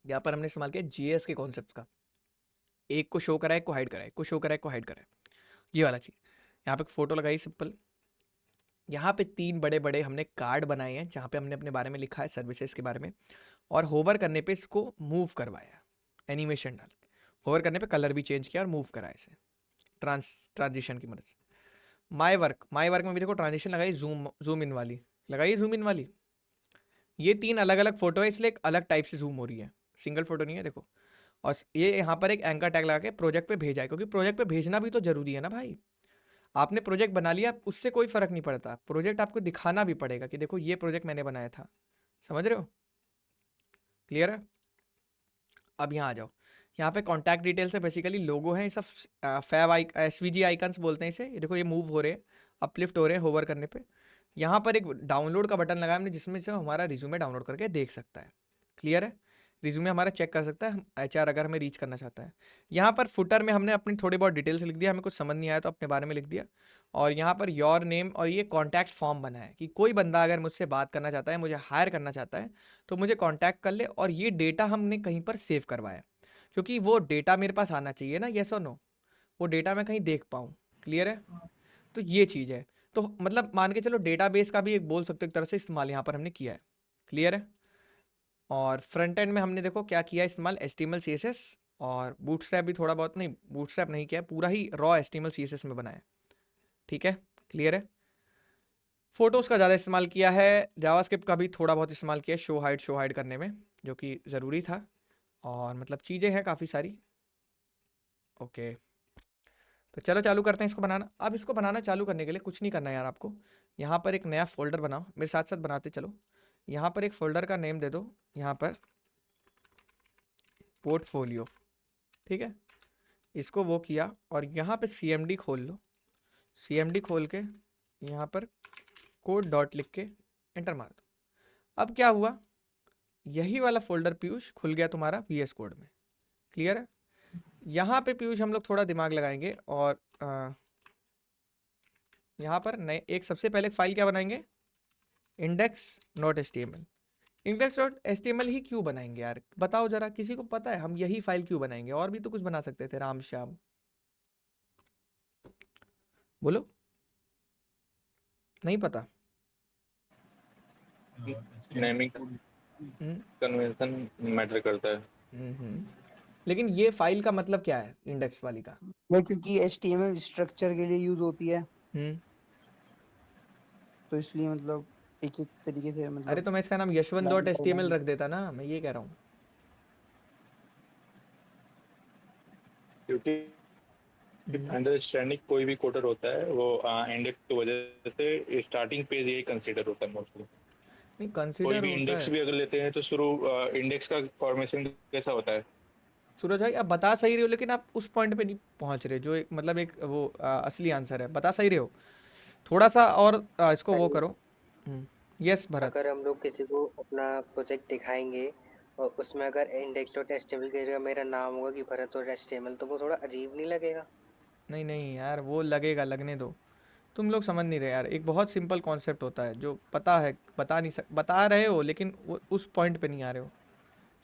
यहाँ पर हमने इस्तेमाल किया JS के कॉन्सेप्ट का। एक को शो करा है, एक को हाइड करा है, एक को शो करा है, एक को हाइड करा है, ये वाला चीज़। यहाँ पे एक फ़ोटो लगाई सिंपल। यहाँ पे 3 बड़े बड़े हमने कार्ड बनाए हैं जहाँ पे हमने अपने बारे में लिखा है, सर्विसेज के बारे में, और होवर करने पे इसको मूव करवाया, एनिमेशन डाल के। होवर करने पे कलर भी चेंज किया और मूव करा इसे ट्रांजिशन की मदद से। माई वर्क में भी देखो ट्रांजिशन लगाई, जूम इन वाली लगाई, जूम इन वाली। ये 3 अलग अलग फोटो है, इसलिए एक अलग टाइप से जूम हो रही है, सिंगल फोटो नहीं है, देखो। और ये यहाँ पर एक एंकर टैग लगा के प्रोजेक्ट पे भेजा है, क्योंकि प्रोजेक्ट पे भेजना भी तो जरूरी है ना भाई। आपने प्रोजेक्ट बना लिया, उससे कोई फर्क नहीं पड़ता, प्रोजेक्ट आपको दिखाना भी पड़ेगा कि देखो ये प्रोजेक्ट मैंने बनाया था। समझ रहे हो? क्लियर है? अब यहाँ आ जाओ। यहाँ पे कॉन्टैक्ट डिटेल्स है, बेसिकली लोगो है, ये सब फैब SVG आइकन्स बोलते हैं इसे। ये देखो ये मूव हो रहे हैं, अपलिफ्ट हो रहे हैं होवर करने पे। यहाँ पर एक डाउनलोड का बटन लगाया हमने जिसमें से हमारा रिज्यूमे डाउनलोड करके देख सकता है। क्लियर है? रिज्यूमे हमारा चेक कर सकता है, HR अगर हमें रीच करना चाहता है। यहाँ पर फुटर में हमने अपनी थोड़ी बहुत डिटेल्स लिख दिया, हमें कुछ समझ नहीं आया तो अपने बारे में लिख दिया। और यहाँ पर योर नेम, और ये कॉन्टैक्ट फॉर्म बना है कि कोई बंदा अगर मुझसे बात करना चाहता है, मुझे हायर करना चाहता है, तो मुझे कॉन्टैक्ट कर ले। और ये डेटा हमने कहीं पर सेव करवाया, क्योंकि वो डेटा मेरे पास आना चाहिए ना, येस और नो, वो डेटा मैं कहीं देख पाऊँ। क्लियर है? तो ये चीज़ है। तो मतलब मान के चलो डेटाबेस का भी एक बोल सकते हो एक तरह से इस्तेमाल यहाँ पर हमने किया है। क्लियर है? और फ्रंट एंड में हमने देखो क्या किया इस्तेमाल, HTML CSS और बूटस्ट्रैप भी थोड़ा बहुत, नहीं बूटस्ट्रैप नहीं किया, पूरा ही रॉ HTML CSS में बनाया। ठीक है? क्लियर है? फोटोज़ का ज़्यादा इस्तेमाल किया है, जावास्क्रिप्ट का भी थोड़ा बहुत इस्तेमाल किया है शो हाइड करने में, जो कि ज़रूरी था। और मतलब चीज़ें हैं काफ़ी सारी। ओके, तो चलो चालू करते हैं इसको बनाना। अब इसको बनाना चालू करने के लिए कुछ नहीं करना यार आपको। यहाँ पर एक नया फोल्डर बनाओ, मेरे साथ साथ बनाते चलो। यहाँ पर एक फोल्डर का नेम दे दो, यहाँ पर पोर्टफोलियो। ठीक है? इसको वो किया और यहाँ पे CMD खोल लो। CMD खोल के यहाँ पर कोड डॉट लिख के एंटर मार दो। अब क्या हुआ, यही वाला फोल्डर पीयूष खुल गया तुम्हारा VS कोड में। क्लियर है? यहाँ पे पीयूष हम लोग थोड़ा दिमाग लगाएंगे और यहाँ पर नए एक सबसे पहले फाइल क्या बनाएंगे, index.html। index.html ही क्यों बनाएंगे यार, बताओ जरा, किसी को पता है हम यही फाइल क्यों बनाएंगे? और भी तो कुछ बना सकते थे, राम श्याम, बोलो। नहीं पता? नेमिंग कन्वेंशन मैटर करता है। लेकिन ये फाइल का मतलब क्या है इंडेक्स वाली का? वो क्योंकि HTML स्ट्रक्चर के लिए यूज होती है, तो इसलिए मतलब एक एक तरीके से मतलब। अरे तो मैं इसका नाम yashwant.html रख देता ना, मैं ये कह रहा हूँ। क्योंकि अंडरस्टैंडिंग कोई भी कोडर होता है वो इंडेक्स की वजह से स्टार्टिंग पेज यही कंसीडर होता है मोस्टली। नहीं कोई कंसीडर भी होता इंडेक्स है। भी अगर लेते हैं तो शुरू इंडेक्स का फॉर्मेशन कैसा होता है? सूरज भाई आप बता सही रहे हो, लेकिन आप उस पॉइंट पे नहीं पहुंच रहे जो एक मतलब एक वो असली आंसर है। बता सही रहे हो, थोड़ा सा और इसको वो करो। यस भरत। अगर हम लोग किसी को अपना प्रोजेक्ट दिखाएंगे और उसमें अगर index.html की जगह मेरा नाम होगा कि भरत.html, तो वो थोड़ा अजीब नहीं लगेगा? नहीं नहीं यार, वो लगेगा, लगने दो। तुम लोग समझ नहीं रहे यार, एक बहुत सिंपल कॉन्सेप्ट होता है जो पता है, बता रहे हो लेकिन वो उस पॉइंट पे नहीं आ रहे हो।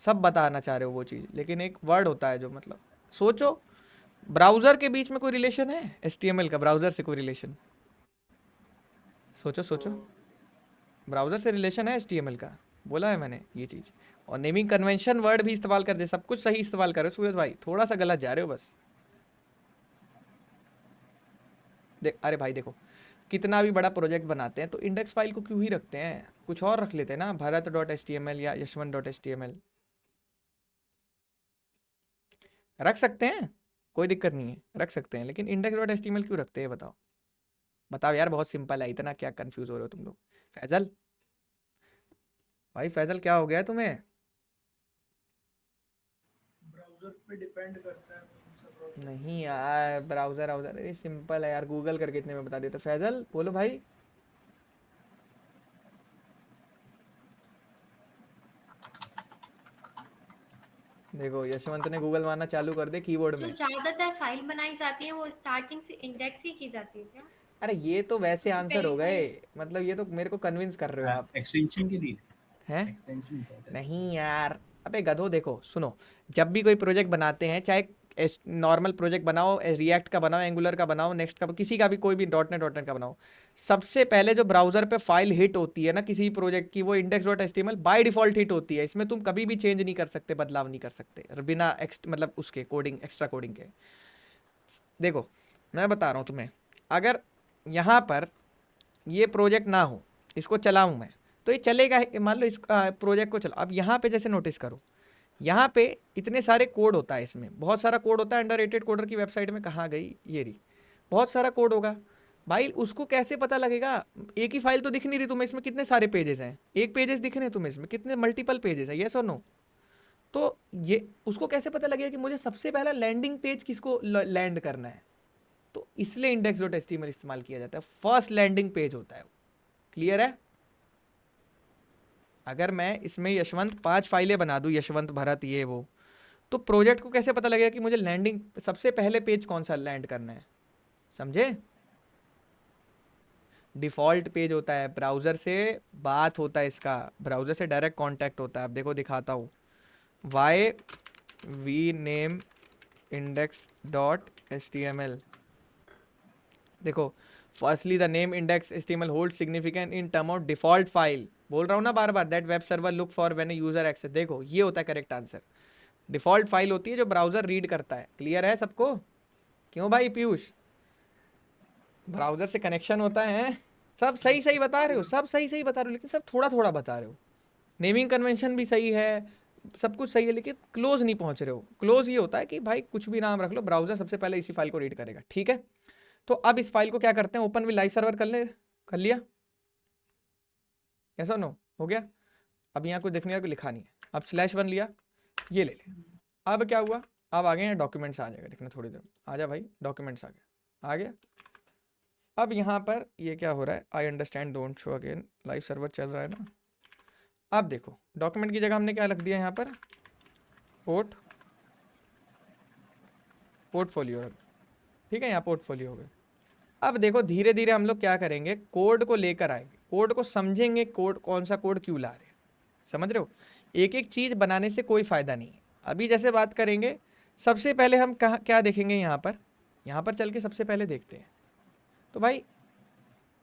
सब बताना चाह रहे हो वो चीज़, लेकिन एक वर्ड होता है जो मतलब सोचो, ब्राउज़र के बीच में कोई रिलेशन है HTML का? ब्राउज़र से कोई रिलेशन? सोचो सोचो, ब्राउज़र से रिलेशन है HTML का? बोला है मैंने ये चीज़। और नेमिंग कन्वेंशन वर्ड भी इस्तेमाल कर दे, सब कुछ सही इस्तेमाल कर रहे हो सूरज भाई, थोड़ा सा गलत जा रहे हो बस। अरे भाई देखो, कितना भी बड़ा प्रोजेक्ट बनाते हैं तो इंडेक्स फाइल को क्यों ही रखते हैं, कुछ और रख लेते हैं ना, भरत.html या yashwant.html रख सकते हैं, कोई दिक्कत नहीं है, रख सकते हैं, लेकिन index.html क्यों रखते हैं बताओ? बताओ यार, बहुत सिंपल है, इतना क्या कंफ्यूज हो रहे हो तुम लोग? फैजल भाई, फैजल क्या हो गया है तुम्हें? ब्राउजर पे डिपेंड करता है कौन सा ब्राउजर। नहीं यार, ब्राउजर अरे सिंपल है यार, गूगल करके इतने में बता देते। फैजल बोलो भाई। देखो यशवंत ने गूगल मारना चालू कर दे कीबोर्ड जो में। ज्यादातर फाइल बनाई जाती है वो स्टार्टिंग से इंडेक्स ही की जाती है क्या? अरे ये तो वैसे आंसर हो गए, वेरीफाई। मतलब ये तो मेरे को कन्विंस कर रहे हो आप। एक्सटेंशन के लिए हैं? एक्सटेंशन होता है। नहीं यार, अबे गधो, देखो सुनो, जब भी कोई प्रोजेक्ट बनाते हैं, चाहे नॉर्मल प्रोजेक्ट बनाओ, रिएक्ट का बनाओ, एंगुलर का बनाओ, नेक्स्ट का, किसी का भी, कोई भी डॉट नेट का बनाओ, सबसे पहले जो ब्राउजर पे फाइल हिट होती है ना किसी प्रोजेक्ट की, वो index.html बाय डिफॉल्ट हिट होती है। इसमें तुम कभी भी चेंज नहीं कर सकते, बदलाव नहीं कर सकते बिना मतलब उसके कोडिंग, एक्स्ट्रा कोडिंग के। देखो मैं बता रहा हूँ तुम्हें, अगर यहाँ पर ये प्रोजेक्ट ना हो, इसको चलाऊँ मैं, तो ये चलेगा, मान लो इस प्रोजेक्ट को चला। अब यहाँ पे जैसे नोटिस करो, यहाँ पे इतने सारे कोड होता है, इसमें बहुत सारा कोड होता है। अंडररेटेड कोडर की वेबसाइट में कहाँ गई ये रही, बहुत सारा कोड होगा भाई, उसको कैसे पता लगेगा? एक ही फाइल तो दिख नहीं रही तुम्हें, इसमें कितने सारे पेजेस हैं, एक पेजेस दिख रहे हैं तुम्हें, इसमें कितने मल्टीपल पेजेस हैं, यस और नो? तो ये उसको कैसे पता लगेगा कि मुझे सबसे पहला लैंडिंग पेज किसको लैंड करना है? तो इसलिए index.html इस्तेमाल किया जाता है, फर्स्ट लैंडिंग पेज होता है। क्लियर है? अगर मैं इसमें यशवंत 5 फाइलें बना दूं, यशवंत, भरत, ये वो, तो प्रोजेक्ट को कैसे पता लगेगा कि मुझे लैंडिंग सबसे पहले पेज कौन सा लैंड करना है? समझे? डिफ़ॉल्ट पेज होता है, ब्राउज़र से बात होता है, इसका ब्राउज़र से डायरेक्ट कांटेक्ट होता है। अब देखो दिखाता हूँ, वाई वी नेम index.html। देखो, firstly the name index.html hold significant in term of default file. बोल रहा हूँ ना बार बार, that web server look for when user access. देखो ये होता है करेक्ट आंसर, डिफॉल्ट फाइल होती है जो ब्राउजर रीड करता है। क्लियर है सबको? क्यों भाई पीयूष, ब्राउजर से कनेक्शन होता है? सब सही सही बता रहे हो, सब सही सही बता रहे हो, लेकिन सब थोड़ा थोड़ा बता रहे हो। नेमिंग कन्वेंशन भी सही है, सब कुछ सही है, लेकिन क्लोज नहीं पहुंच रहे हो। क्लोज ये होता है कि भाई कुछ भी नाम रख लो, ब्राउजर सबसे पहले इसी फाइल को रीड करेगा। ठीक है, तो अब इस फाइल को क्या करते हैं, ओपन विद लाइव सर्वर कर लिया, ऐसा नो हो गया। अब यहाँ कुछ देखने का कोई लिखा नहीं है, अब /1 लिया, ये ले ले। अब क्या हुआ, अब आ गए हैं डॉक्यूमेंट्स, आ जाएगा, देखना थोड़ी देर में। आ जा भाई, डॉक्यूमेंट्स आ गया, आ गया। अब यहाँ पर ये क्या हो रहा है, I understand don't show again, live server चल रहा है ना। अब देखो डॉक्यूमेंट की जगह हमने क्या रख दिया यहाँ पर, पोर्टफोलियो, ठीक है, यहाँ पोर्टफोलियो हो गया। अब देखो धीरे धीरे हम लोग क्या करेंगे, कोड को लेकर आएंगे, कोड को समझेंगे, कोड कौन सा कोड क्यों ला रहे हैं, समझ रहे हो। एक एक चीज़ बनाने से कोई फ़ायदा नहीं है। अभी जैसे बात करेंगे, सबसे पहले हम कहाँ क्या देखेंगे, यहाँ पर चल के सबसे पहले देखते हैं। तो भाई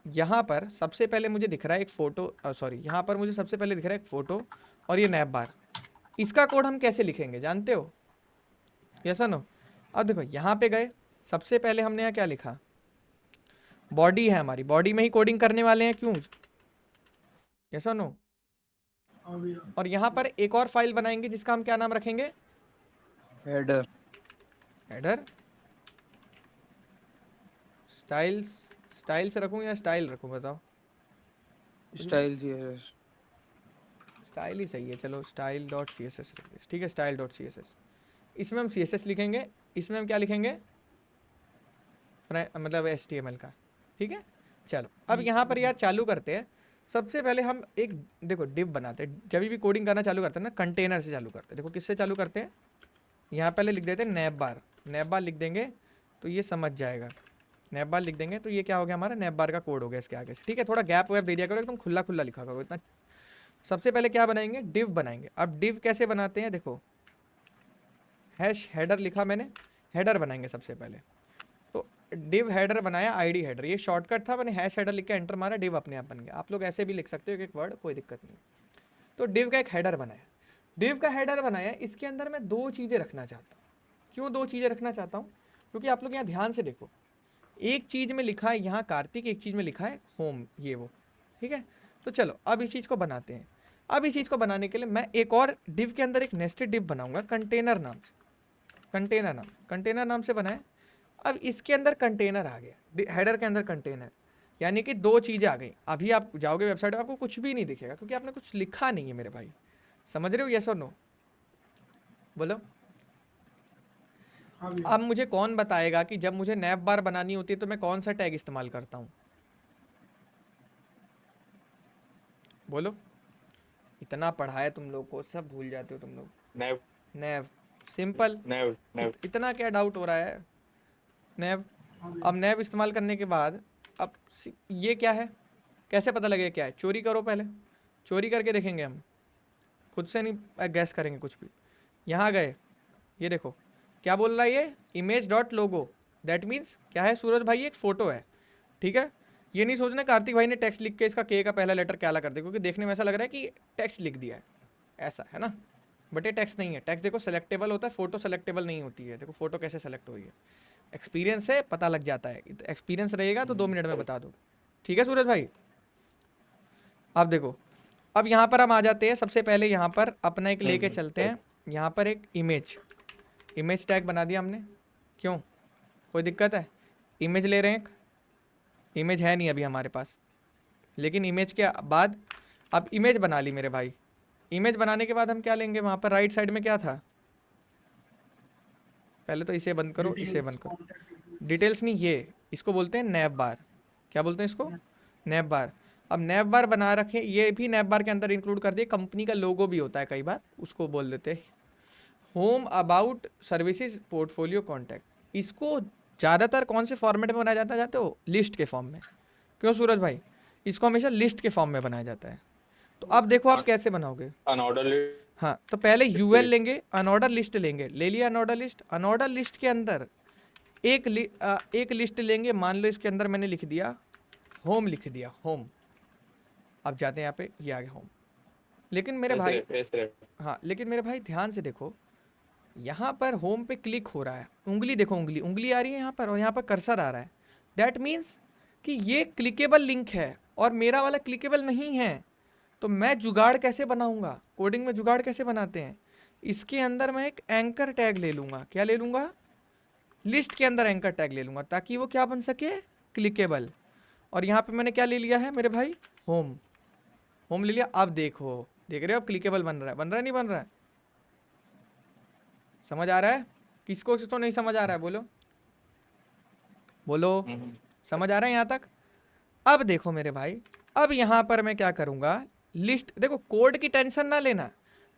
यहाँ पर सबसे पहले मुझे दिख रहा है एक फ़ोटो, सॉरी यहाँ पर मुझे सबसे पहले दिख रहा है एक फ़ोटो और ये नैप बार। इसका कोड हम कैसे लिखेंगे जानते हो, यस नो। अब देखो यहाँ पे गए, सबसे पहले हमने यहाँ क्या लिखा, बॉडी है हमारी, बॉडी में ही कोडिंग करने वाले हैं, क्यों, यस नो। हाँ भैया। और यहाँ पर एक और फाइल बनाएंगे जिसका हम क्या नाम रखेंगे, हेडर। स्टाइल से रखूँ या स्टाइल रखूँ बताओ, स्टाइल CSS। स्टाइल ही सही है, चलो style dot C S S, ठीक है, style dot C S S. इसमें हम CSS लिखेंगे, इसमें हम क्या लिखेंगे, मतलब HTML का, ठीक है। चलो अब यहाँ पर यार चालू करते हैं। सबसे पहले हम एक देखो डिव बनाते हैं, जब भी कोडिंग करना चालू करते हैं ना, कंटेनर से चालू करते हैं। देखो किससे चालू करते हैं, यहाँ पहले लिख देते हैं नैप बार लिख देंगे तो ये समझ जाएगा। नैप बार लिख देंगे तो ये क्या हो गया, हमारा नैप बार का कोड हो गया इसके आगे से, ठीक है। थोड़ा गैप वैप दे दिया करो, एकदम खुला खुला लिखा करो इतना। सबसे पहले क्या बनाएंगे, डिव बनाएंगे। अब डिव कैसे बनाते हैं, देखो हैश हेडर लिखा मैंने, हेडर बनाएंगे सबसे पहले। तो डिव हेडर बनाया, आईडी हेडर, ये शॉर्टकट था, मैंने हैश हेडर लिख के एंटर मारा, डिव अपने आप बन गया। आप लोग ऐसे भी लिख सकते हो एक वर्ड, कोई दिक्कत नहीं। तो डिव का एक हेडर बनाया, डिव का हेडर बनाया, इसके अंदर मैं दो चीज़ें रखना चाहता हूँ। क्यों दो चीज़ें रखना चाहता हूँ, क्योंकि आप लोग यहाँ ध्यान से देखो, एक चीज़ में लिखा है यहाँ कार्तिक, एक चीज़ में लिखा है होम, ये वो, ठीक है। तो चलो अब इस चीज़ को बनाते हैं। अब इस चीज़ को बनाने के लिए मैं एक और डिव के अंदर एक नेस्टेड डिव बनाऊंगा कंटेनर नाम से, कंटेनर नाम से बनाए। अब इसके अंदर कंटेनर आ गया, हेडर के अंदर कंटेनर, यानी कि दो चीज़ें आ गई। अभी आप जाओगे वेबसाइट पर, आपको कुछ भी नहीं दिखेगा क्योंकि आपने कुछ लिखा नहीं है मेरे भाई, समझ रहे हो, यस और नो, बोलो। हाँ भैया। अब मुझे कौन बताएगा कि जब मुझे नैप बार बनानी होती है तो मैं कौन सा टैग इस्तेमाल करता हूँ, बोलो। इतना पढ़ाया तुम लोग को, सब भूल जाते हो तुम लोग। नैव सिंपल, इतना क्या डाउट हो रहा है, नैव। अब नैव इस्तेमाल करने के बाद अब ये क्या है, कैसे पता लगेगा क्या है, चोरी करो, पहले चोरी करके देखेंगे हम, खुद से नहीं गैस करेंगे कुछ भी। यहाँ गए, ये देखो क्या बोल रहा है ये, image dot logo, that means क्या है सूरज भाई, एक फ़ोटो है, ठीक है। ये नहीं सोचना कार्तिक भाई ने टेक्स्ट लिख के इसका के का पहला लेटर क्या कर दिया, क्योंकि देखने में ऐसा लग रहा है कि टेक्स्ट लिख दिया है, ऐसा है ना, बट ये टेक्स्ट नहीं है। टेक्स्ट देखो सेलेक्टेबल होता है, फोटो सेलेक्टेबल नहीं होती है। देखो फोटो कैसे सेलेक्ट हुई है, एक्सपीरियंस से पता लग जाता है, एक्सपीरियंस रहेगा तो 2 मिनट में बता दो, ठीक है सूरज भाई। अब देखो, अब यहाँ पर हम आ जाते हैं। सबसे पहले यहाँ पर अपना एक लेके चलते हैं, यहाँ पर एक इमेज टैग बना दिया हमने, क्यों, कोई दिक्कत है, इमेज ले रहे हैं, इमेज है नहीं अभी हमारे पास, लेकिन इमेज के बाद अब इमेज बना ली मेरे भाई। इमेज बनाने के बाद हम क्या लेंगे, वहाँ पर राइट साइड में क्या था, पहले तो इसे बंद करो, इसे बंद करो, डिटेल्स नहीं, ये इसको बोलते हैं नैप बार, क्या बोलते हैं इसको, नैप बार। अब नैप बार बना रखे, ये भी नैप बार के अंदर इंक्लूड कर दिए। कंपनी का लोगो भी होता है कई बार, उसको बोल देते हैं home, about, services, portfolio, contact. इसको ज़्यादातर कौन से फॉर्मेट में बनाया जाता है जाते हो, लिस्ट के फॉर्म में। क्यों सूरज भाई, इसको हमेशा लिस्ट के फॉर्म में बनाया जाता है। तो अब देखो आप कैसे बनाओगे, अनऑर्डर, हाँ, तो पहले यूएल लेंगे, अनऑर्डर लिस्ट लेंगे, ले लिया अनऑर्डर लिस्ट। अनऑर्डर लिस्ट के अंदर एक लिस्ट लेंगे, मान लो इसके अंदर मैंने लिख दिया होम, लिख दिया होम। अब जाते हैं यहाँ पे, ये आ गया होम। लेकिन मेरे भाई, हाँ लेकिन मेरे भाई ध्यान से देखो, यहाँ पर होम पे क्लिक हो रहा है, उंगली देखो, उंगली आ रही है यहाँ पर, और यहाँ पर कर्सर आ रहा है। दैट मीन्स कि ये क्लिकेबल लिंक है और मेरा वाला क्लिकेबल नहीं है। तो मैं जुगाड़ कैसे बनाऊंगा, कोडिंग में जुगाड़ कैसे बनाते हैं, इसके अंदर मैं एक एंकर टैग ले लूँगा। क्या ले लूँगा, लिस्ट के अंदर एंकर टैग ले लूँगा, ताकि वो क्या बन सके, क्लिकेबल। और यहाँ पे मैंने क्या ले लिया है मेरे भाई, होम ले लिया। अब देखो, देख रहे हो अब क्लिकेबल बन रहा है नहीं बन रहा है, समझ आ रहा है, किसको नहीं समझ आ रहा है, बोलो। समझ आ रहा है यहाँ तक? अब देखो मेरे भाई, अब यहाँ पर मैं क्या करूँगा, लिस्ट देखो, कोड की टेंशन ना लेना,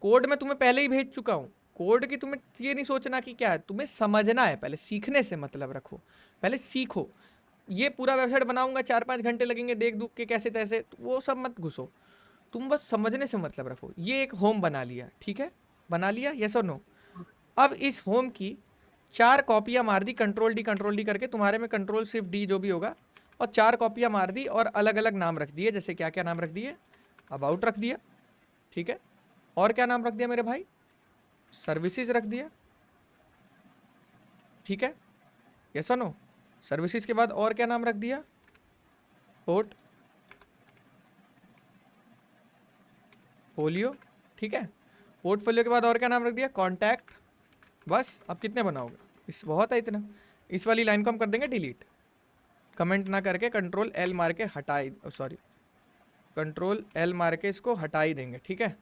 कोड मैं तुम्हें पहले ही भेज चुका हूँ। कोड की तुम्हें ये नहीं सोचना कि क्या है, तुम्हें समझना है, पहले सीखने से मतलब रखो, पहले सीखो। ये पूरा वेबसाइट बनाऊंगा 4-5 घंटे लगेंगे देख दुख के कैसे तैसे, तो वो सब मत घुसो, तुम बस समझने से मतलब रखो। ये एक होम बना लिया, ठीक है, बना लिया, यस और नो? अब इस होम की 4 कॉपियाँ मार दी, कंट्रोल डी करके, तुम्हारे में कंट्रोल शिफ्ट डी जो भी होगा, और 4 कॉपियाँ मार दी और अलग अलग नाम रख दिए। जैसे क्या क्या नाम रख दिए, अबाउट रख दिया, ठीक है, और क्या नाम रख दिया मेरे भाई, सर्विसेज रख दिया, ठीक है, यस और नो? सर्विसेज के बाद और क्या नाम रख दिया, पोर्टफोलियो, ठीक है, पोर्टफोलियो के बाद और क्या नाम रख दिया, कॉन्टैक्ट। बस अब कितने बनाओगे, इस बहुत है इतना। इस वाली लाइन को हम कर देंगे डिलीट, कमेंट ना करके कंट्रोल एल मार के हटाई, सॉरी कंट्रोल एल मार के इसको हटा ही देंगे, ठीक है।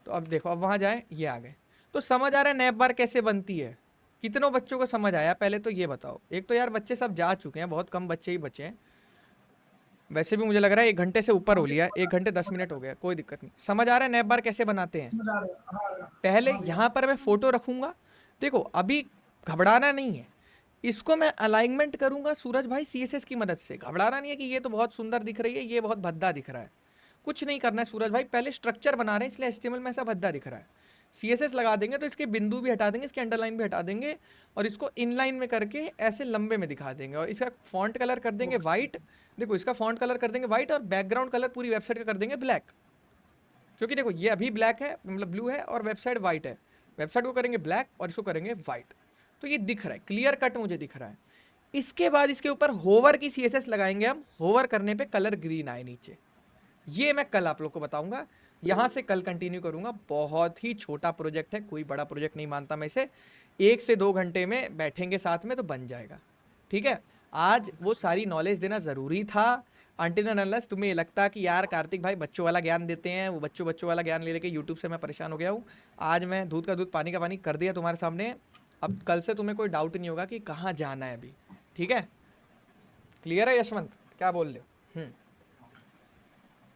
तो अब देखो, अब वहाँ जाए, ये आ गए। तो समझ आ रहा है नैप बार कैसे बनती है? कितनों बच्चों को समझ आया पहले तो ये बताओ। एक तो यार बच्चे सब जा चुके हैं, बहुत कम बच्चे ही बचे हैं। वैसे भी मुझे लग रहा है 1 घंटे से ऊपर हो लिया, 1 घंटे 10 मिनट हो गया, कोई दिक्कत नहीं। समझ आ रहा है नैप बार कैसे बनाते हैं? समझ आ रहा है, आ रहा है। पहले हाँ भैया। यहाँ पर मैं फोटो रखूंगा, देखो अभी घबराना नहीं है, इसको मैं अलाइनमेंट करूंगा सूरज भाई CSS की मदद से। घबराना नहीं है कि ये तो बहुत सुंदर दिख रही है, ये बहुत भद्दा दिख रहा है, कुछ नहीं करना है सूरज भाई। पहले स्ट्रक्चर बना रहे हैं इसलिए HTML में ऐसा भद्दा दिख रहा है। CSS लगा देंगे तो इसके बिंदु भी हटा देंगे, इसके अंडरलाइन भी हटा देंगे, और इसको इनलाइन में करके ऐसे लंबे में दिखा देंगे। और इसका फॉन्ट कलर कर देंगे वाइट, देखो इसका फॉन्ट कलर कर देंगे वाइट, और बैकग्राउंड कलर पूरी वेबसाइट का कर देंगे ब्लैक। क्योंकि देखो ये अभी ब्लैक है, मतलब ब्लू है, और वेबसाइट वाइट है। वेबसाइट को करेंगे ब्लैक और इसको करेंगे वाइट, तो ये दिख रहा है, क्लियर कट मुझे दिख रहा है। इसके बाद इसके ऊपर होवर की CSS लगाएंगे हम, होवर करने पे कलर ग्रीन आए नीचे। ये मैं कल आप लोग को बताऊंगा, यहाँ से कल कंटिन्यू करूंगा। बहुत ही छोटा प्रोजेक्ट है, कोई बड़ा प्रोजेक्ट नहीं मानता मैं इसे। 1 से 2 घंटे में बैठेंगे साथ में तो बन जाएगा, ठीक है। आज वो सारी नॉलेज देना ज़रूरी था, अनटिल एंड अनलेस तुम्हें ये लगता कि यार कार्तिक भाई बच्चों वाला ज्ञान देते हैं, वो बच्चों वाला ज्ञान ले लेके यूट्यूब से मैं परेशान हो गया हूँ। आज मैं दूध का दूध पानी का पानी कर दिया तुम्हारे सामने। अब कल से तुम्हें कोई डाउट नहीं होगा कि कहाँ जाना है अभी, ठीक है। क्लियर है यशवंत, क्या बोल रहे हो?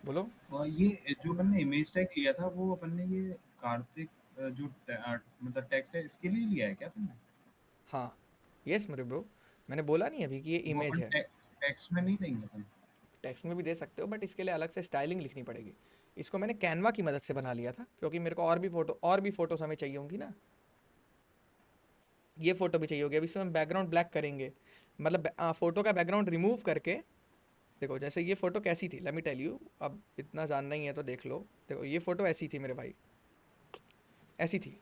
बोलो। और ये जो अपन ने इमेज टैग लिया था वो अपन ने ये कार्तिक जो मतलब टैक्स है इसके लिए लिया है क्या तुमने? हाँ यस मेरे ब्रो, मैंने बोला नहीं अभी कि ये वो इमेज अपन है। टेक्स्ट में नहीं देंगे अपन? टेक्स्ट में भी दे सकते हो, बट इसके लिए अलग से स्टाइलिंग लिखनी पड़ेगी। इसको मैंने कैनवा की मदद से बना लिया था, क्योंकि मेरे को और भी फोटोज हमें चाहिए होंगी ना। ये फोटो भी चाहिए होगी। अब इसमें हम बैकग्राउंड ब्लैक करेंगे, मतलब फोटो का बैकग्राउंड रिमूव करके। देखो जैसे ये फ़ोटो कैसी थी, लेट मी टेल यू, अब इतना जानना ही है तो देख लो। देखो ये फ़ोटो ऐसी थी मेरे भाई, ऐसी थी।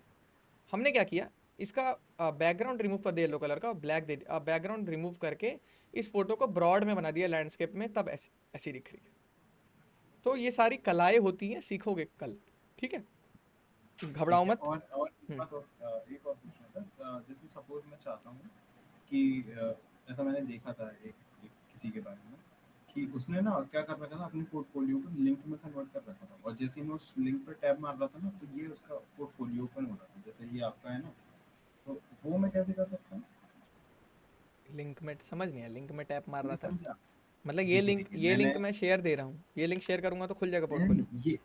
हमने क्या किया, इसका बैकग्राउंड रिमूव कर दिया येलो कलर का, ब्लैक दे दिया, बैकग्राउंड रिमूव करके इस फोटो को ब्रॉड में बना दिया लैंडस्केप में, तब ऐसी दिख रही है। तो ये सारी कलाएँ होती हैं, सीखोगे कल, ठीक है, घबराओ मत। और एक बात और एक और पूछना था। जैसे सपोज मैं चाहता हूँ कि ऐसा मैंने देखा था एक किसी के बारे में कि उसने ना क्या कर रखा था, अपने पोर्टफोलियो को लिंक में कन्वर्ट कर रखा था, और जैसे ही मैं उस लिंक पर टैब मार रहा था ना तो ये उसका पोर्टफोलियो ओपन हो रहा था, जैसे ये आपका है ना, तो वो मैं कैसे कर सकता हूँ? लिंक में समझ नहीं है, लिंक में टैप मार रहा नहीं था समझा? मतलब ये देखिए लिंक, देखिए ये लिंक मैंने मैं शेयर दे रहा हूँ, ये लिंक शेयर करूंगा तो खुल जाएगा नहीं पोर्टफोलियो। नहीं,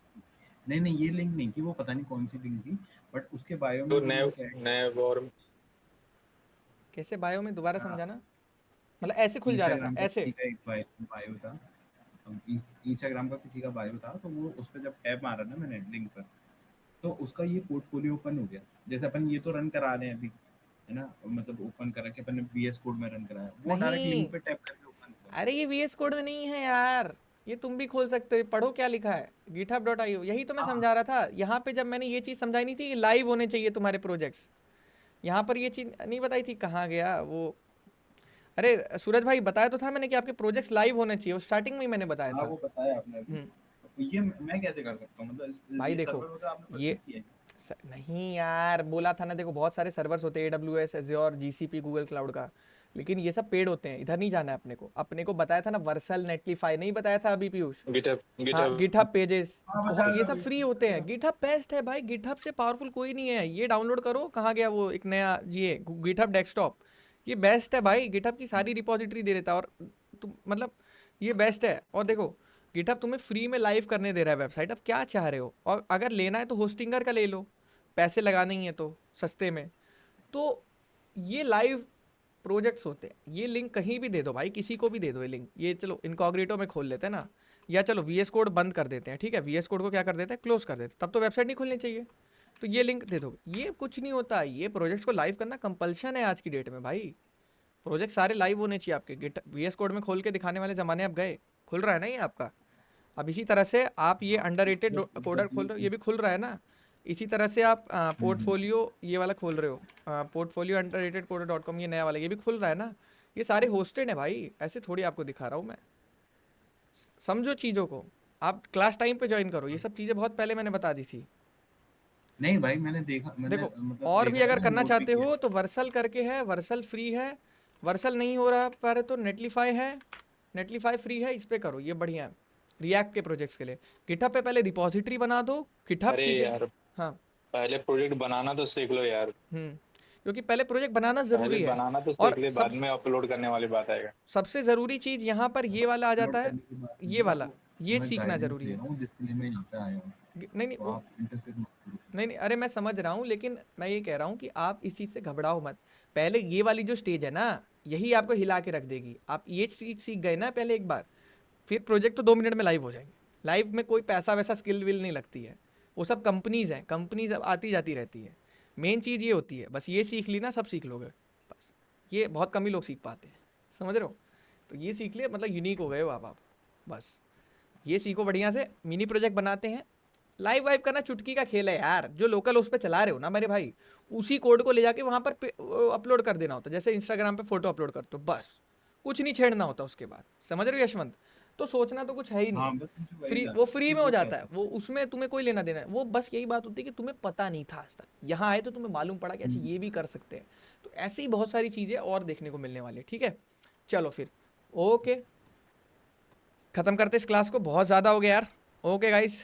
ये नहीं ये लिंक नहीं थी, वो पता नहीं कौन सी लिंक थी, बट उसके बायो में तो वो नैव लिंक है। नैव और कैसे बायो में, दोबारा हाँ, समझाना। मतलब ऐसे खुल जा रहा इंस्टाग्राम था का ऐसे। किसी का एक बायो था, इंस्टाग्राम का किसी का बायो था, तो वो उस पर जब टैब मारा ना मैंने लिंक पर, तो उसका ये पोर्टफोलियो ओपन हो गया। जैसे अपन ये तो रन करा रहे हैं अभी, है ना, मतलब ओपन करा के अपन ने VS कोड में रन कराया, वो डायरेक्ट नहीं, लिंक पे टैप करके ओपन हुआ। अरे ये VS कोड में नहीं है यार, ये तुम भी खोल सकते हो, पढ़ो क्या लिखा है github.io। यही तो मैं हाँ समझा रहा था। यहाँ पे जब मैंने ये चीज़ समझाई नहीं थी कि लाइव होने चाहिए तुम्हारे प्रोजेक्ट्स, यहाँ पर ये चीज़ नहीं बताई थी, कहाँ गया वो। अरे सूरज भाई बताया तो था मैंने कि आपके प्रोजेक्ट्स लाइव होने चाहिए, वो स्टार्टिंग में ही मैंने बताया हाँ, था। वो बताया आपने अभी। हम्म, तो ये मैं कैसे कर सकता हूँ, मतलब भाई ये देखो सर्वर वगैरह आपने ये परचेस किया है? नहीं यार, बोला था ना, देखो बहुत सारे सर्वर्स होते हैं, AWS, Azure, GCP, Google cloud का, लेकिन ये सब पेड होते हैं, इधर नहीं जाना है अपने को। अपने को बताया था ना वर्सल, नेटलीफाई, नहीं बताया था अभी पीयूष? गिटहब हाँ, गिटहब गिटहब पेजेस, हाँ बताया ये था सब भैया, फ्री होते हैं। गिटहब बेस्ट है भाई, गिटहब से पावरफुल कोई नहीं है। ये डाउनलोड करो, कहाँ गया वो एक नया, ये गिटहब डेस्कटॉप, ये बेस्ट है भाई। गिटहब की सारी रिपोजिटरी दे देता है, और तुम मतलब ये बेस्ट है। और देखो गिटहब तुम्हें फ्री में लाइव करने दे रहा है वेबसाइट, अब क्या चाह रहे हो। और अगर लेना है तो होस्टिंगर का ले लो, पैसे लगाने ही है तो सस्ते में। तो ये लाइव प्रोजेक्ट्स होते हैं, ये लिंक कहीं भी दे दो भाई, किसी को भी दे दो ये लिंक। ये चलो इनकॉग्निटो में खोल लेते हैं ना, या चलो VS कोड बंद कर देते हैं, ठीक है, VS कोड को क्या कर देते हैं, क्लोज कर देते हैं, तब तो वेबसाइट नहीं खुलनी चाहिए। तो ये लिंक दे दो, ये कुछ नहीं होता। ये प्रोजेक्ट्स को लाइव करना कंपल्शन है आज की डेट में भाई। प्रोजेक्ट सारे लाइव होने चाहिए आपके। VS कोड में खोल के दिखाने वाले ज़माने अब गए। खुल रहा है ना ये आपका। अब इसी तरह से आप ये अंडररेटेड कोडर खोल रहे हो, ये भी खुल रहा है ना। इसी तरह से आप पोर्टफोलियो ये वाला खोल रहे हो, पोर्टफोलियो underratedcoder.com, ये नया वाला ये भी खुल रहा है ना। ये सारे होस्टेड है भाई, ऐसे थोड़ी आपको दिखा रहा हूँ मैं। समझो चीज़ों को, आप क्लास टाइम पे ज्वाइन करो, ये सब चीज़ें बहुत पहले मैंने बता दी थी। नहीं भाई मैंने देखा, मैंने देखो मतलब और भी देखा अगर था, करना नोट भी चाहते किया। हो तो वर्सल करके है, वर्सल फ्री है। वर्सल नहीं हो रहा पर तो नेटलीफाई है, नेटलीफाई फ्री है, इस पे करो, ये बढ़िया है रिएक्ट के प्रोजेक्ट्स के लिए। गिटहब पे पहले रिपोजिटरी बना दो, गिटहब अरे सीखे। यार हाँ पहले प्रोजेक्ट बनाना तो सीख लो यार, क्योंकि पहले प्रोजेक्ट बनाना पहले ज़रूरी है। बनाना तो और सीख ले, बाद में अपलोड करने वाली बात आएगा। सबसे ज़रूरी चीज़ यहाँ पर ये वाला आ जाता अपलोड है, करने की बात नहीं ये है, वाला, वो ये मैं सीखना गाइडेंस ज़रूरी दे है। रहा हूँ जिसके लिए मैं यहाँ पे आया हूँ, नहीं नहीं तो वो आप इंटरफेयर मत करो। नहीं, अरे मैं समझ रहा हूँ, लेकिन मैं ये कह रहा हूँ कि आप इस चीज़ से घबराओ मत। पहले ये वाली जो स्टेज है ना, यही आपको हिला के रख देगी। आप ये चीज़ सीख गए ना पहले एक बार, फिर प्रोजेक्ट तो 2 मिनट में लाइव हो जाएंगे। लाइव में कोई पैसा वैसा स्किल विल नहीं लगती है, वो सब कंपनीज़ हैं, कंपनीज अब आती जाती रहती है। मेन चीज़ ये होती है, बस ये सीख ली ना सब सीख लोगे बस। ये बहुत कम ही लोग सीख पाते हैं, समझ रहे हो। तो ये सीख लिए मतलब यूनिक हो गए हो आप बस। ये सीखो बढ़िया से, मिनी प्रोजेक्ट बनाते हैं। लाइव वाइव करना चुटकी का खेल है यार, जो लोकल उस पर चला रहे हो ना मेरे भाई, उसी कोड को ले जाके वहाँ पर अपलोड कर देना होता है। जैसे इंस्टाग्राम पे फोटो अपलोड करते हो, बस कुछ नहीं छेड़ना होता उसके बाद, समझ रहे हो यशवंत। तो सोचना तो कुछ है ही हाँ नहीं, बस मुझे वही फ्री, लगा वो फ्री कि में हो वो जाता है, कैसे। वो उसमें तुम्हें कोई लेना देना है। वो बस यही बात होती है कि तुम्हें पता नहीं था आज तक, यहाँ आए तो तुम्हें मालूम पड़ा कि अच्छा ये भी कर सकते हैं। तो ऐसी बहुत सारी चीज़ें और देखने को मिलने वाली है, ठीक है। चलो फिर ओके, ख़त्म करते इस क्लास को, बहुत ज़्यादा हो गया यार। Okay guys.